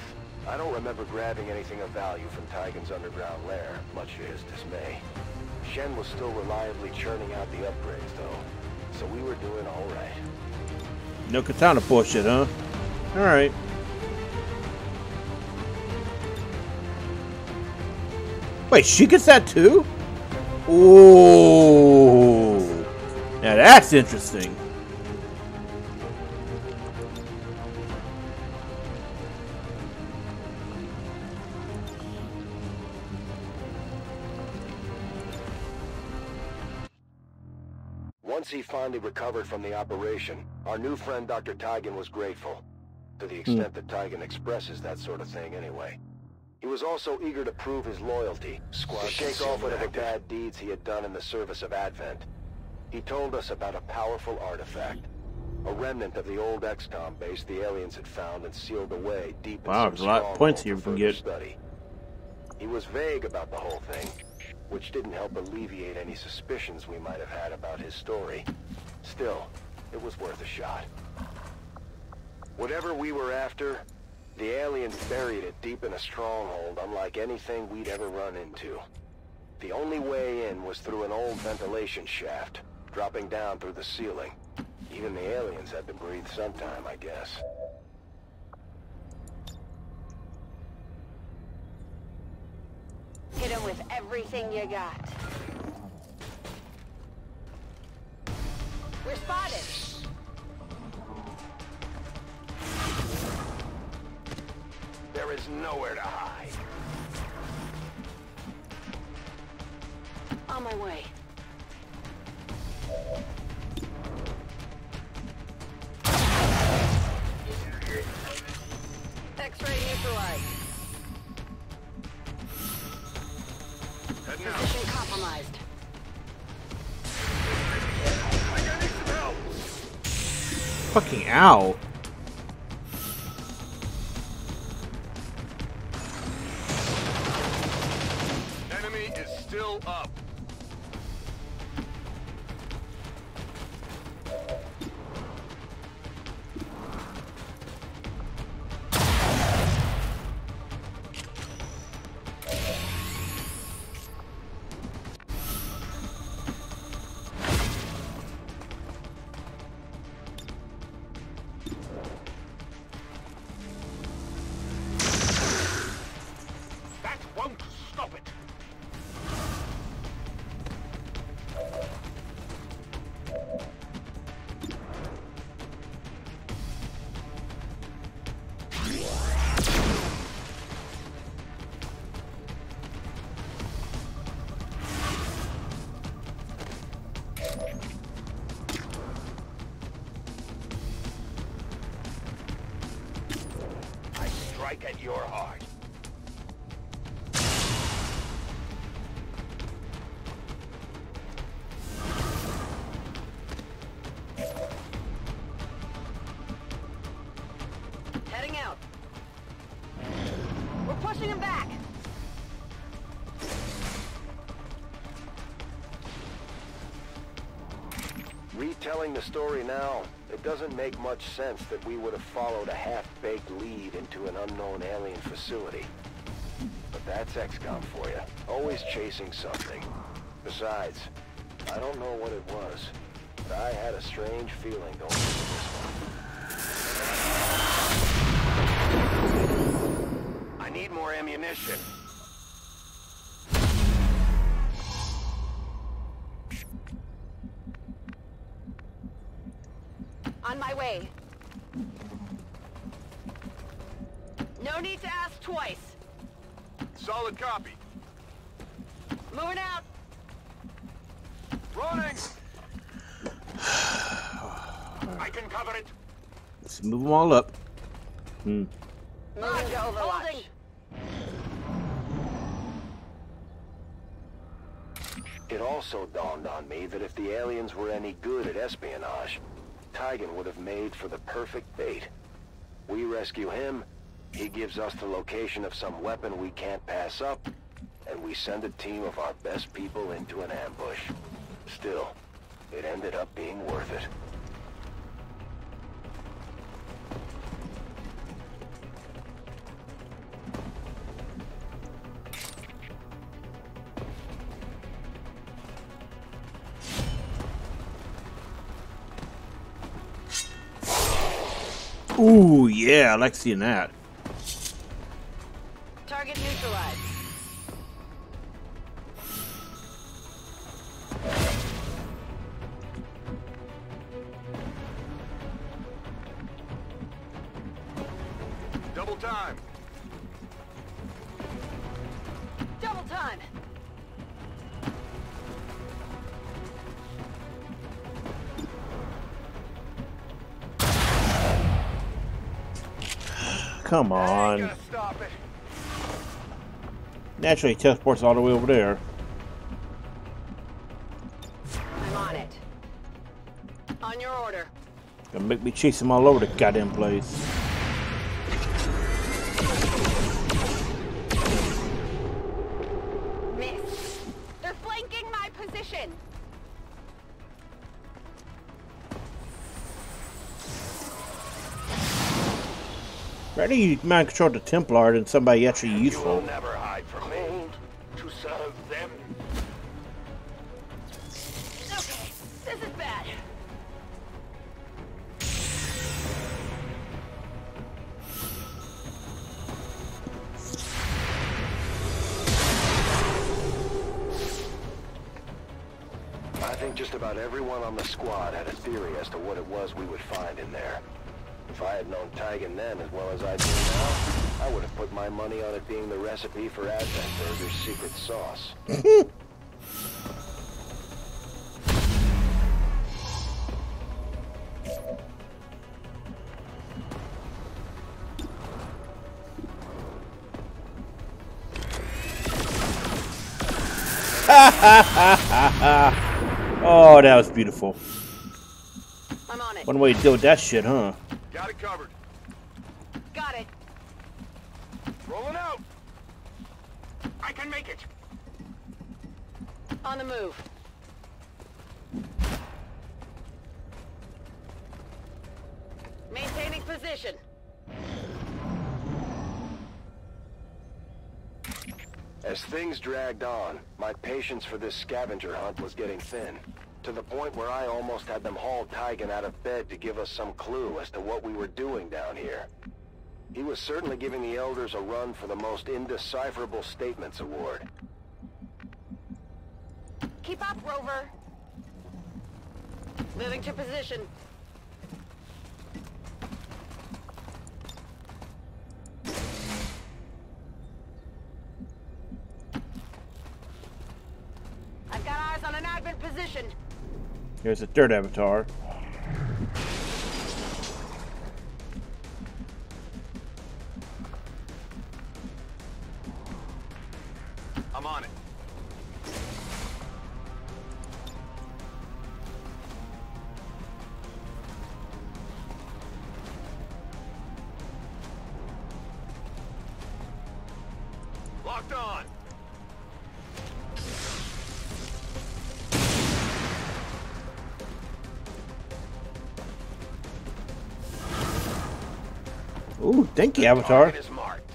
I don't remember grabbing anything of value from Tigan's underground lair, much to his dismay. Shen was still reliably churning out the upgrades, though, so we were doing all right. No katana bullshit, huh? Alright. Wait, she gets that too? Ooh. Now that's interesting. Once he finally recovered from the operation, our new friend Dr. Tigan was grateful, to the extent that Tigan expresses that sort of thing anyway. He was also eager to prove his loyalty, to shake off whatever bad deeds he had done in the service of Advent. He told us about a powerful artifact, a remnant of the old XCOM base the aliens had found and sealed away deep in some there's a lot of points here we can get. study. He was vague about the whole thing, which didn't help alleviate any suspicions we might have had about his story. Still, it was worth a shot. Whatever we were after, the aliens buried it deep in a stronghold unlike anything we'd ever run into. The only way in was through an old ventilation shaft, dropping down through the ceiling. Even the aliens had to breathe sometime, I guess. Hit him with everything you got. We're spotted. There is nowhere to hide. On my way. X-ray neutralized. Heading out. Position compromised. I need some help. Fucking ow. Enemy is still up. That won't stop it. I strike at your heart. Heading out. We're pushing him back. Retelling the story now, it doesn't make much sense that we would have followed a half-baked lead into an unknown alien facility. But That's XCOM for you. Always chasing something. Besides, I don't know what it was, but I had a strange feeling going into this one. I need more ammunition. On my way. No need to ask twice. Solid copy. Moving out. Running. I can cover it. Let's move them all up. Moving to Overwatch. It also dawned on me that if the aliens were any good at espionage, Tigan would have made for the perfect bait. We rescue him, he gives us the location of some weapon we can't pass up, and we send a team of our best people into an ambush. Still, it ended up being worth it. Ooh, yeah, I like seeing that. Target neutralized. Double time. Double time. Come on. Gonna stop it. Naturally, he teleports all the way over there. I'm on it. On your order. Gonna make me chase him all over the goddamn place. Miss. They're flanking my position. Rather you mind control the Templar than somebody actually You useful. will never hide from me. To serve them. Okay, this is bad. I think just about everyone on the squad had a theory as to what it was we would find in there. If I had known Tigan then as well as I do now, I would have put my money on it being the recipe for Advent Burger's secret sauce. Oh, that was beautiful. I'm on it. One way to deal with that shit, huh? Got it covered. Got it. Rolling out. I can make it. On the move. Maintaining position. As things dragged on, my patience for this scavenger hunt was getting thin, to the point where I almost had them haul Tigan out of bed to give us some clue as to what we were doing down here. He was certainly giving the Elders a run for the most indecipherable statements award. Keep up, Rover. Moving to position. I've got eyes on an Advent position. Here's the third avatar. I'm on it. Locked on. Ooh, thank you, Avatar. Target is marked.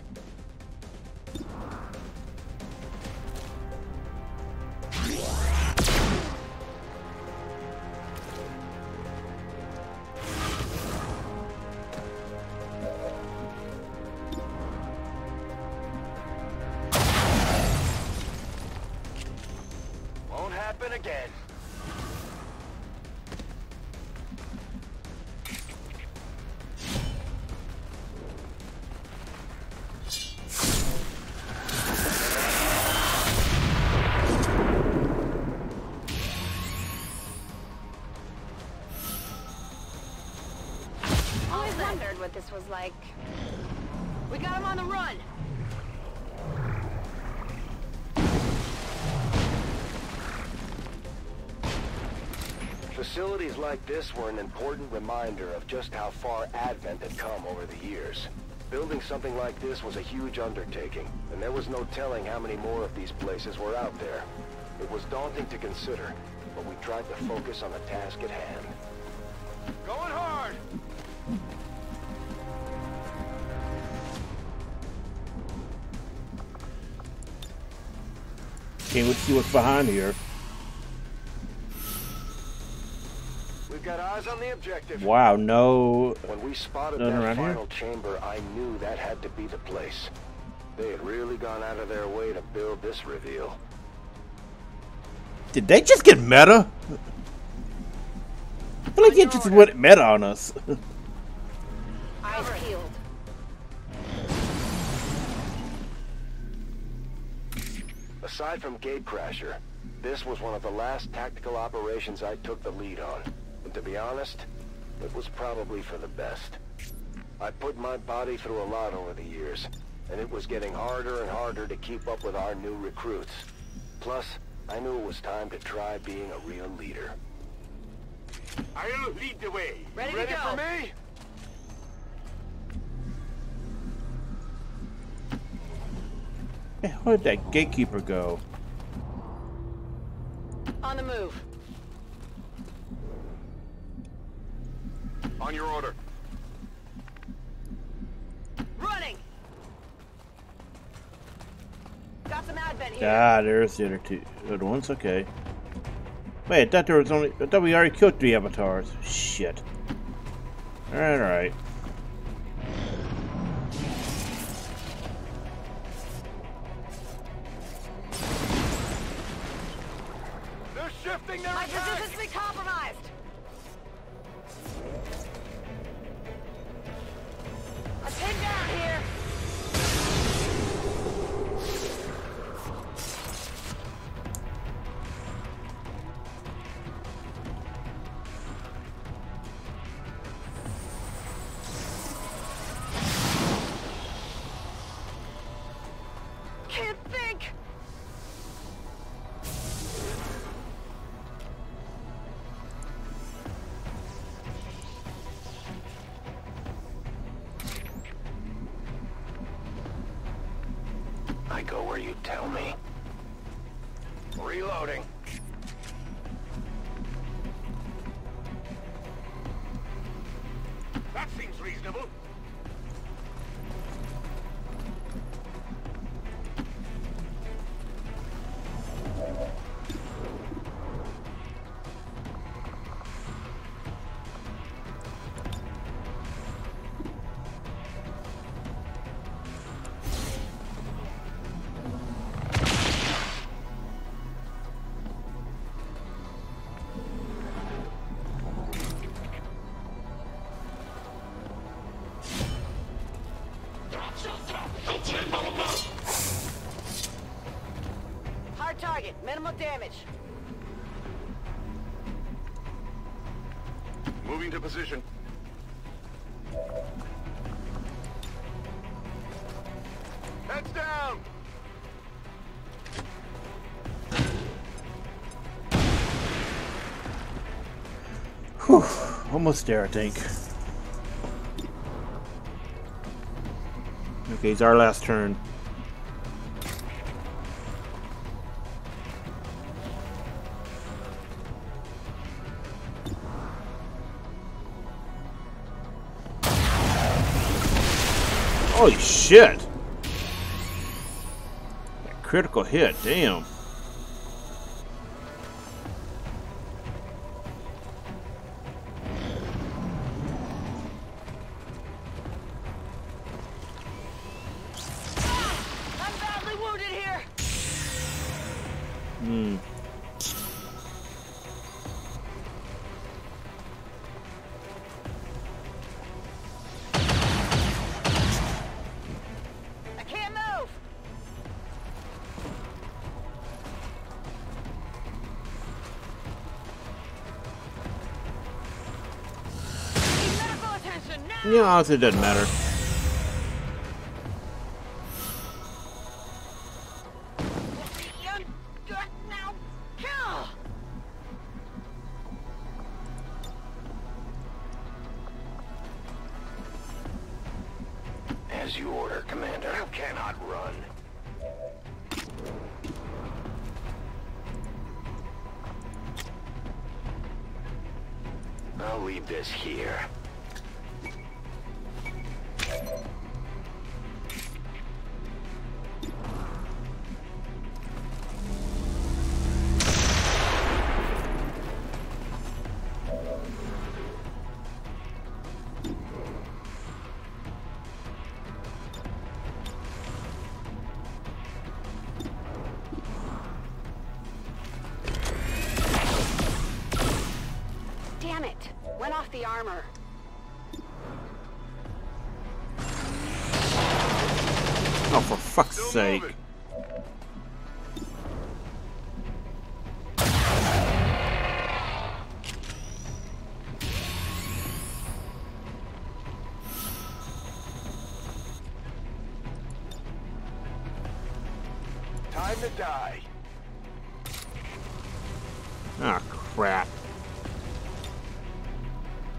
wondered what this was like. We got him on the run. Facilities like this were an important reminder of just how far Advent had come over the years. Building something like this was a huge undertaking, and there was no telling how many more of these places were out there. It was daunting to consider, but we tried to focus on the task at hand. Going hard! Can't wait to see what's behind here. We've got eyes on the objective. Wow, no. When we spotted Nothing that around here? final chamber, I knew that had to be the place. They had really gone out of their way to build this reveal. Did they just get meta? I feel like it just went meta on us. Eyes peeled. Aside from Gatecrasher, this was one of the last tactical operations I took the lead on. And to be honest, it was probably for the best. I put my body through a lot over the years, and it was getting harder and harder to keep up with our new recruits. Plus, I knew it was time to try being a real leader. I'll lead the way. Ready to Ready go. for me? Hey, where'd that gatekeeper go? On the move. On your order. Running. Got some advent here. Ah, there's the other ones. Okay. Wait, I thought there was only. I thought we already killed 3 avatars. Shit. All right, all right. They're shifting their My attack! position's been compromised. I'm pinned down here. Can't think. I go where you tell me. Reloading. That seems reasonable. Hard target. Minimal damage. Moving to position. Heads down! Whew. Almost there, I think. Okay, it's our last turn. Holy shit! That critical hit, damn. I'm badly wounded here. Hmm. I can't move. Yeah, honestly, it doesn't matter. As you order, Commander. You cannot run. I'll leave this here. Damn it! Went off the armor. Oh, for fuck's sake. moving. Time to die. Ah, crap.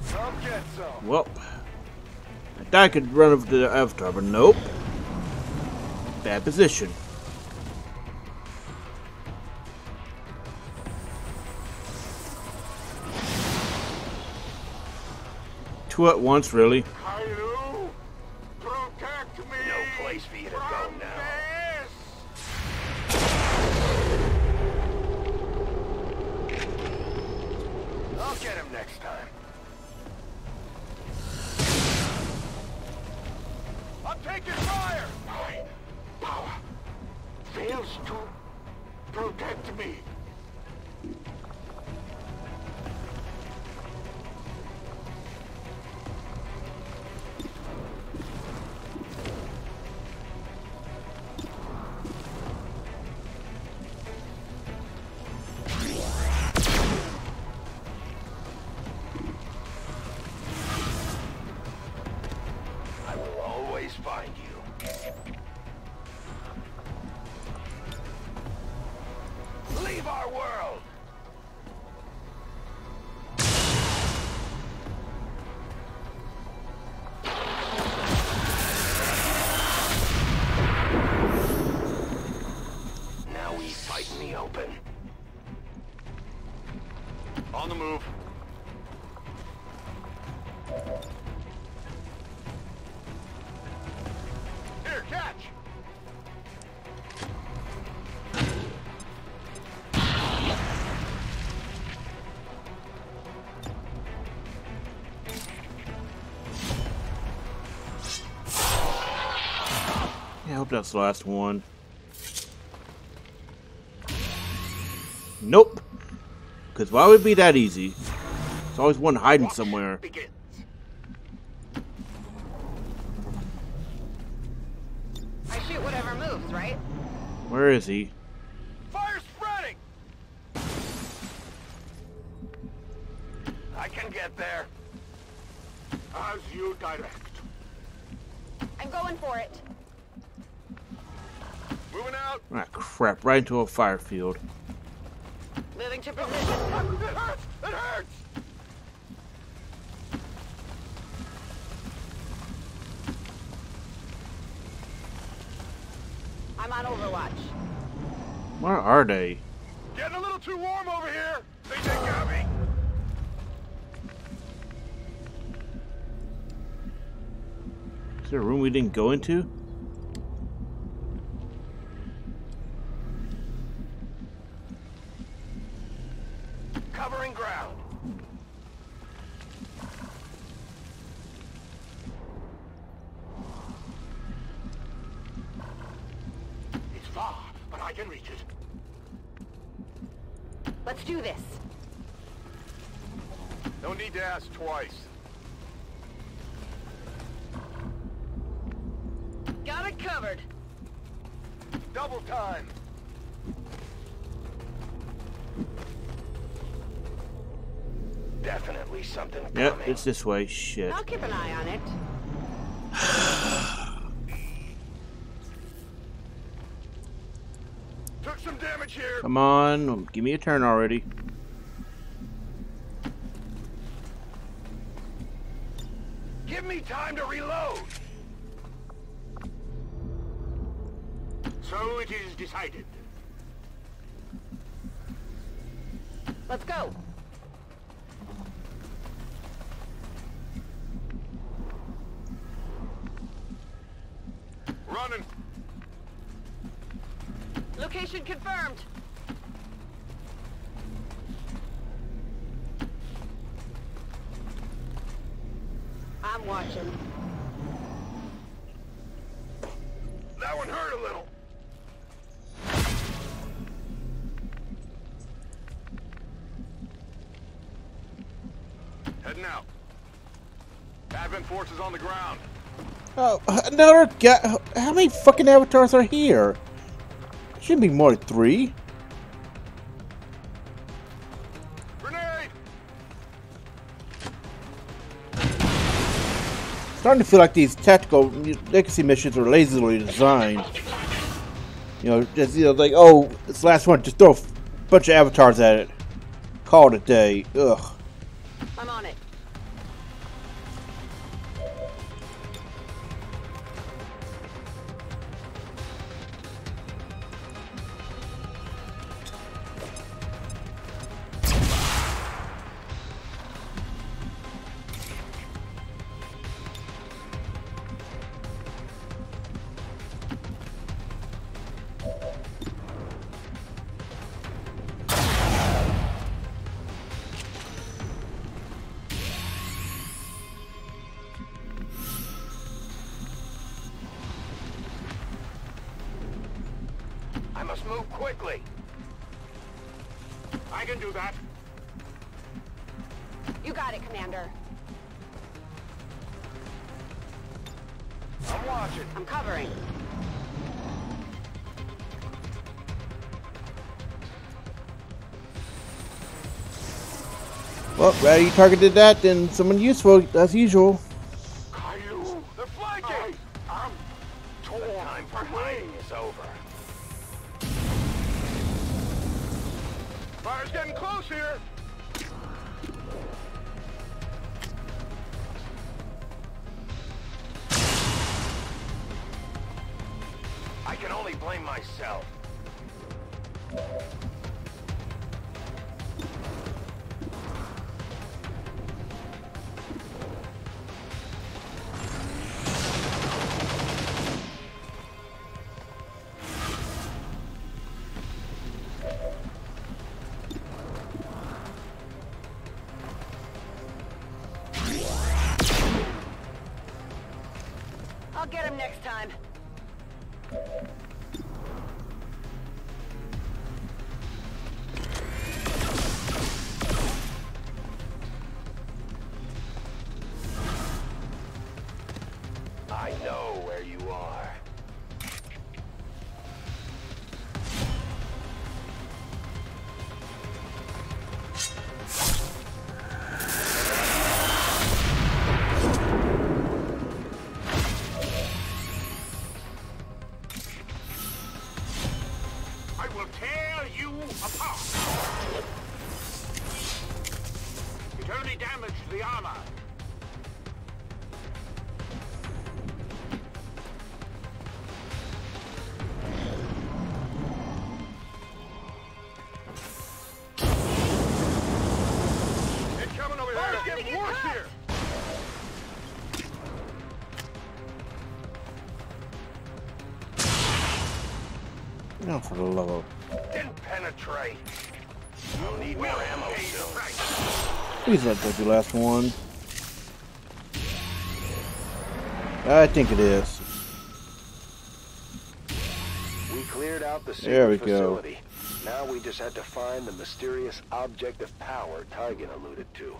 Come get some. Well, I thought I could run over to the Avatar, but nope. Bad position. Two at once, really. Caillou, protect me. No place for you to go from now. this. I'll get him next time. I'm taking fire. My power fails to protect me. I will always find you. Leave our world! Now we fight in the open. On the move. Here, catch! Yeah, I hope that's the last one. Nope. Because why would it be that easy? There's always one hiding somewhere. Begins. I shoot whatever moves, right? Where is he? Fire spreading! I can get there. As you direct. I'm going for it. Moving out. Ah, crap. Right into a fire field. Moving to position. It hurts! It hurts! I'm on Overwatch. Where are they? Getting a little too warm over here. Think they got me? Is there a room we didn't go into? Covering ground. It's far, but I can reach it. Let's do this. No need to ask twice. Got it covered. Double time. definitely something Yep, coming. it's this way. Shit. I'll keep an eye on it. Took some damage here. Come on, give me a turn already. Give me time to reload. So it is decided. Let's go. Running. Location confirmed. I'm watching. That one hurt a little. Heading out. Advent forces on the ground. Oh, another guy. How many fucking avatars are here? Shouldn't be more than 3. Grenade! Starting to feel like these tactical legacy missions are lazily designed. You know, just like, oh, this last one, just throw a bunch of avatars at it. Call it a day. Ugh. I'm on it. I must move quickly. I can do that. You got it, Commander. I'm watching. I'm covering. Well, rather you targeted that than someone useful, as usual. Caillou, they're flanking. I'm torn. The time for hiding is over. Fire's getting close here. I can only blame myself. I'll get him next time. I know where you are. I will tear you apart. It only damaged the armor. It's coming over there. It's getting worse here. No, for the love of... Didn't penetrate. I'll need more ammo soon. Please let that be the last one. I think it is. We cleared out the There we secret go. facility. Now we just had to find the mysterious object of power Target alluded to.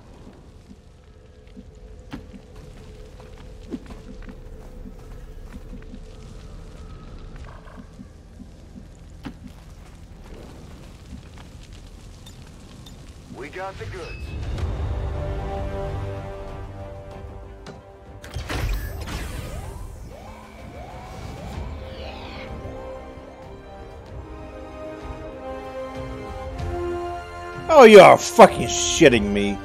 We got the goods. Oh, you're fucking shitting me.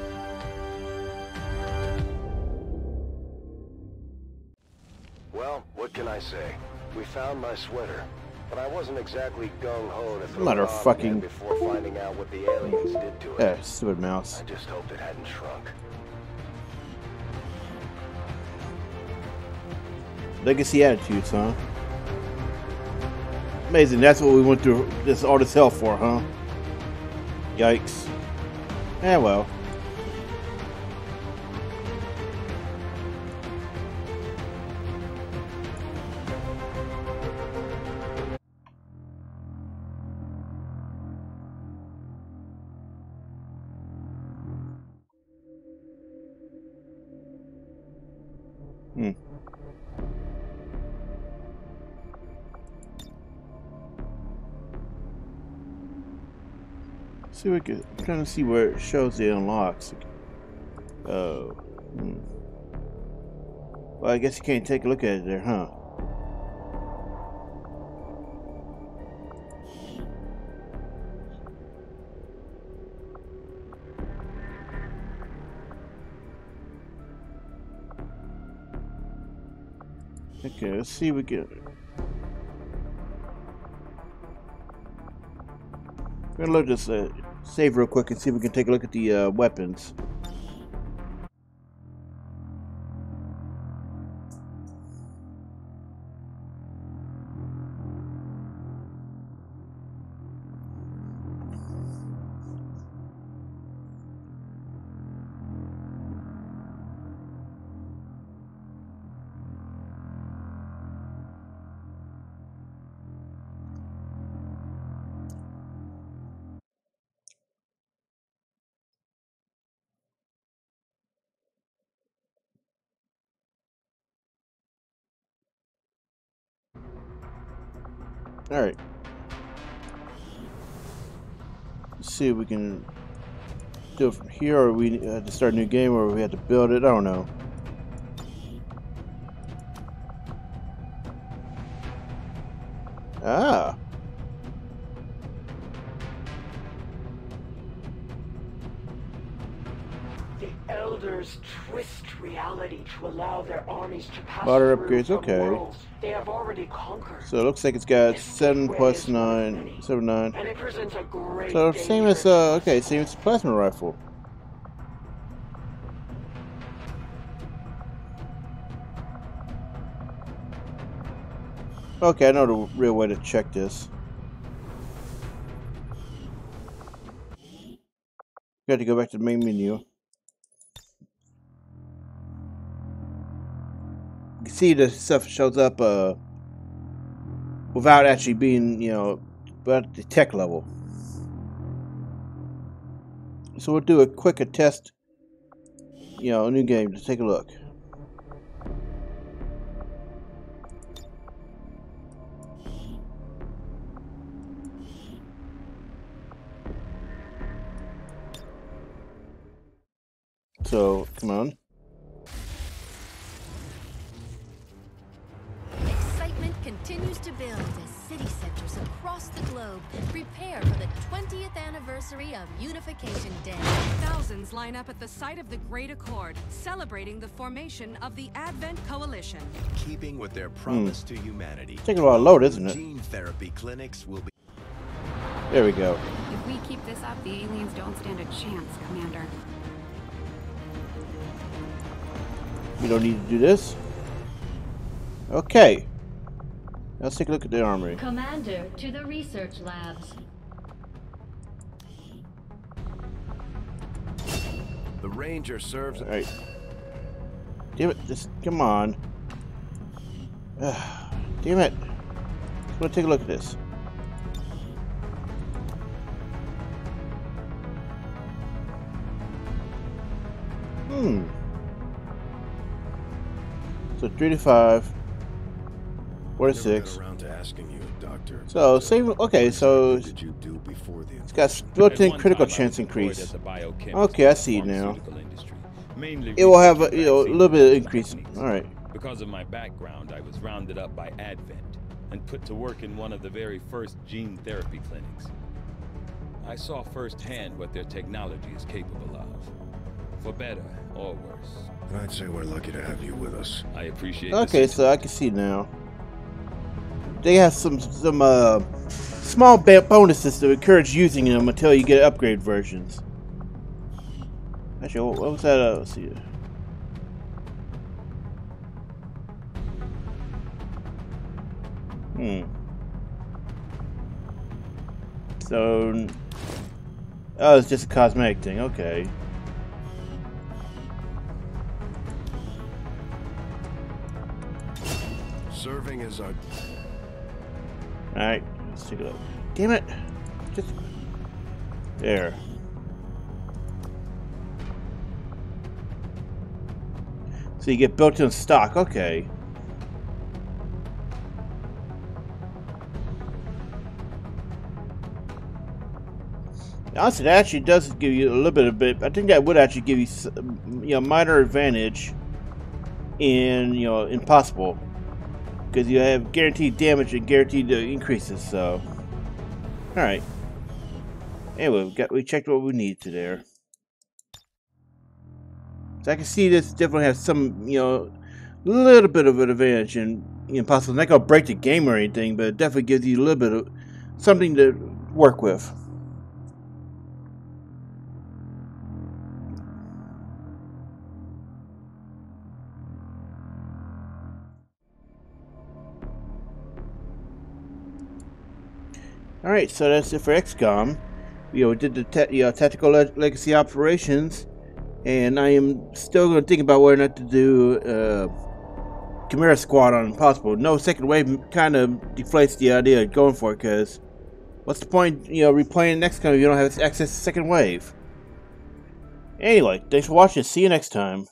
Well, what can I say? We found my sweater, but I wasn't exactly gung-ho to throw it off Motherfucking- again before finding out what the aliens did to it. Yeah, stupid mouse. I just hoped it hadn't shrunk. Legacy attitudes, huh? Amazing, that's what we went through all this hell for, huh? Yikes. Eh, well. See, we could. I'm trying to see where it shows the unlocks. Oh. Well, I guess you can't take a look at it there, huh? Okay, let's see if we can. We're gonna look at this save real quick and see if we can take a look at the weapons. Alright. Let's see if we can do it from here, or we have to start a new game, or we have to build it. I don't know. Ah. The Elders twist reality to allow their armies to pass Water through upgrades, from okay. worlds they have already conquered. So it looks like it's got This 7 way plus is one of 9, many, 7, 9. and it presents a great So same as danger to okay, us. same as plasma rifle. Okay, I know the real way to check this. Got to go back to the main menu. You can see the stuff shows up without actually being, you know, at the tech level. So we'll do a quick test, you know, a new game to take a look. So, come on. Excitement continues to build as city centers across the globe prepare for the 20th anniversary of Unification Day. Thousands line up at the site of the Great Accord, celebrating the formation of the Advent Coalition. Keeping with their promise to humanity. Taking a while to load, isn't it? Gene therapy clinics will be. There we go. If we keep this up, the aliens don't stand a chance, Commander. We don't need to do this. Okay. Let's take a look at the armory. Commander, to the research labs. The Ranger serves. Alright. Damn it, just come on. Damn it. Let's go take a look at this. So 3 to 5, 4 to 6. Around to asking you, Doctor. So same. Okay, so What did you do before the it's got built-in critical chance increase. Okay, I see now. It will have a, you know, a little bit of increase. All right. Because of my background, I was rounded up by Advent and put to work in one of the very first gene therapy clinics. I saw firsthand what their technology is capable of. For better or worse. I'd say we're lucky to have you with us. I appreciate Okay, so I can see now. They have some small bonuses to encourage using them until you get upgrade versions. Actually, what was that? Let's see. So, oh, it's just a cosmetic thing. Okay. Serving as our... Alright, let's take a look. Damn it! Just... There. So you get built-in stock. Okay. Honestly, that actually does give you a little bit. I think that would actually give you, minor advantage in, impossible, because you have guaranteed damage and guaranteed increases. So, all right. Anyway, we checked what we need to there. So I can see this definitely has some, little bit of an advantage in impossible. It's not gonna break the game or anything, but it definitely gives you a little bit of something to work with. Alright, so that's it for XCOM. We did the tactical legacy operations, and I am still going to think about whether or not to do Chimera Squad on Impossible. No, second wave kind of deflates the idea of going for it, because what's the point, replaying XCOM if you don't have access to second wave? Anyway, thanks for watching. See you next time.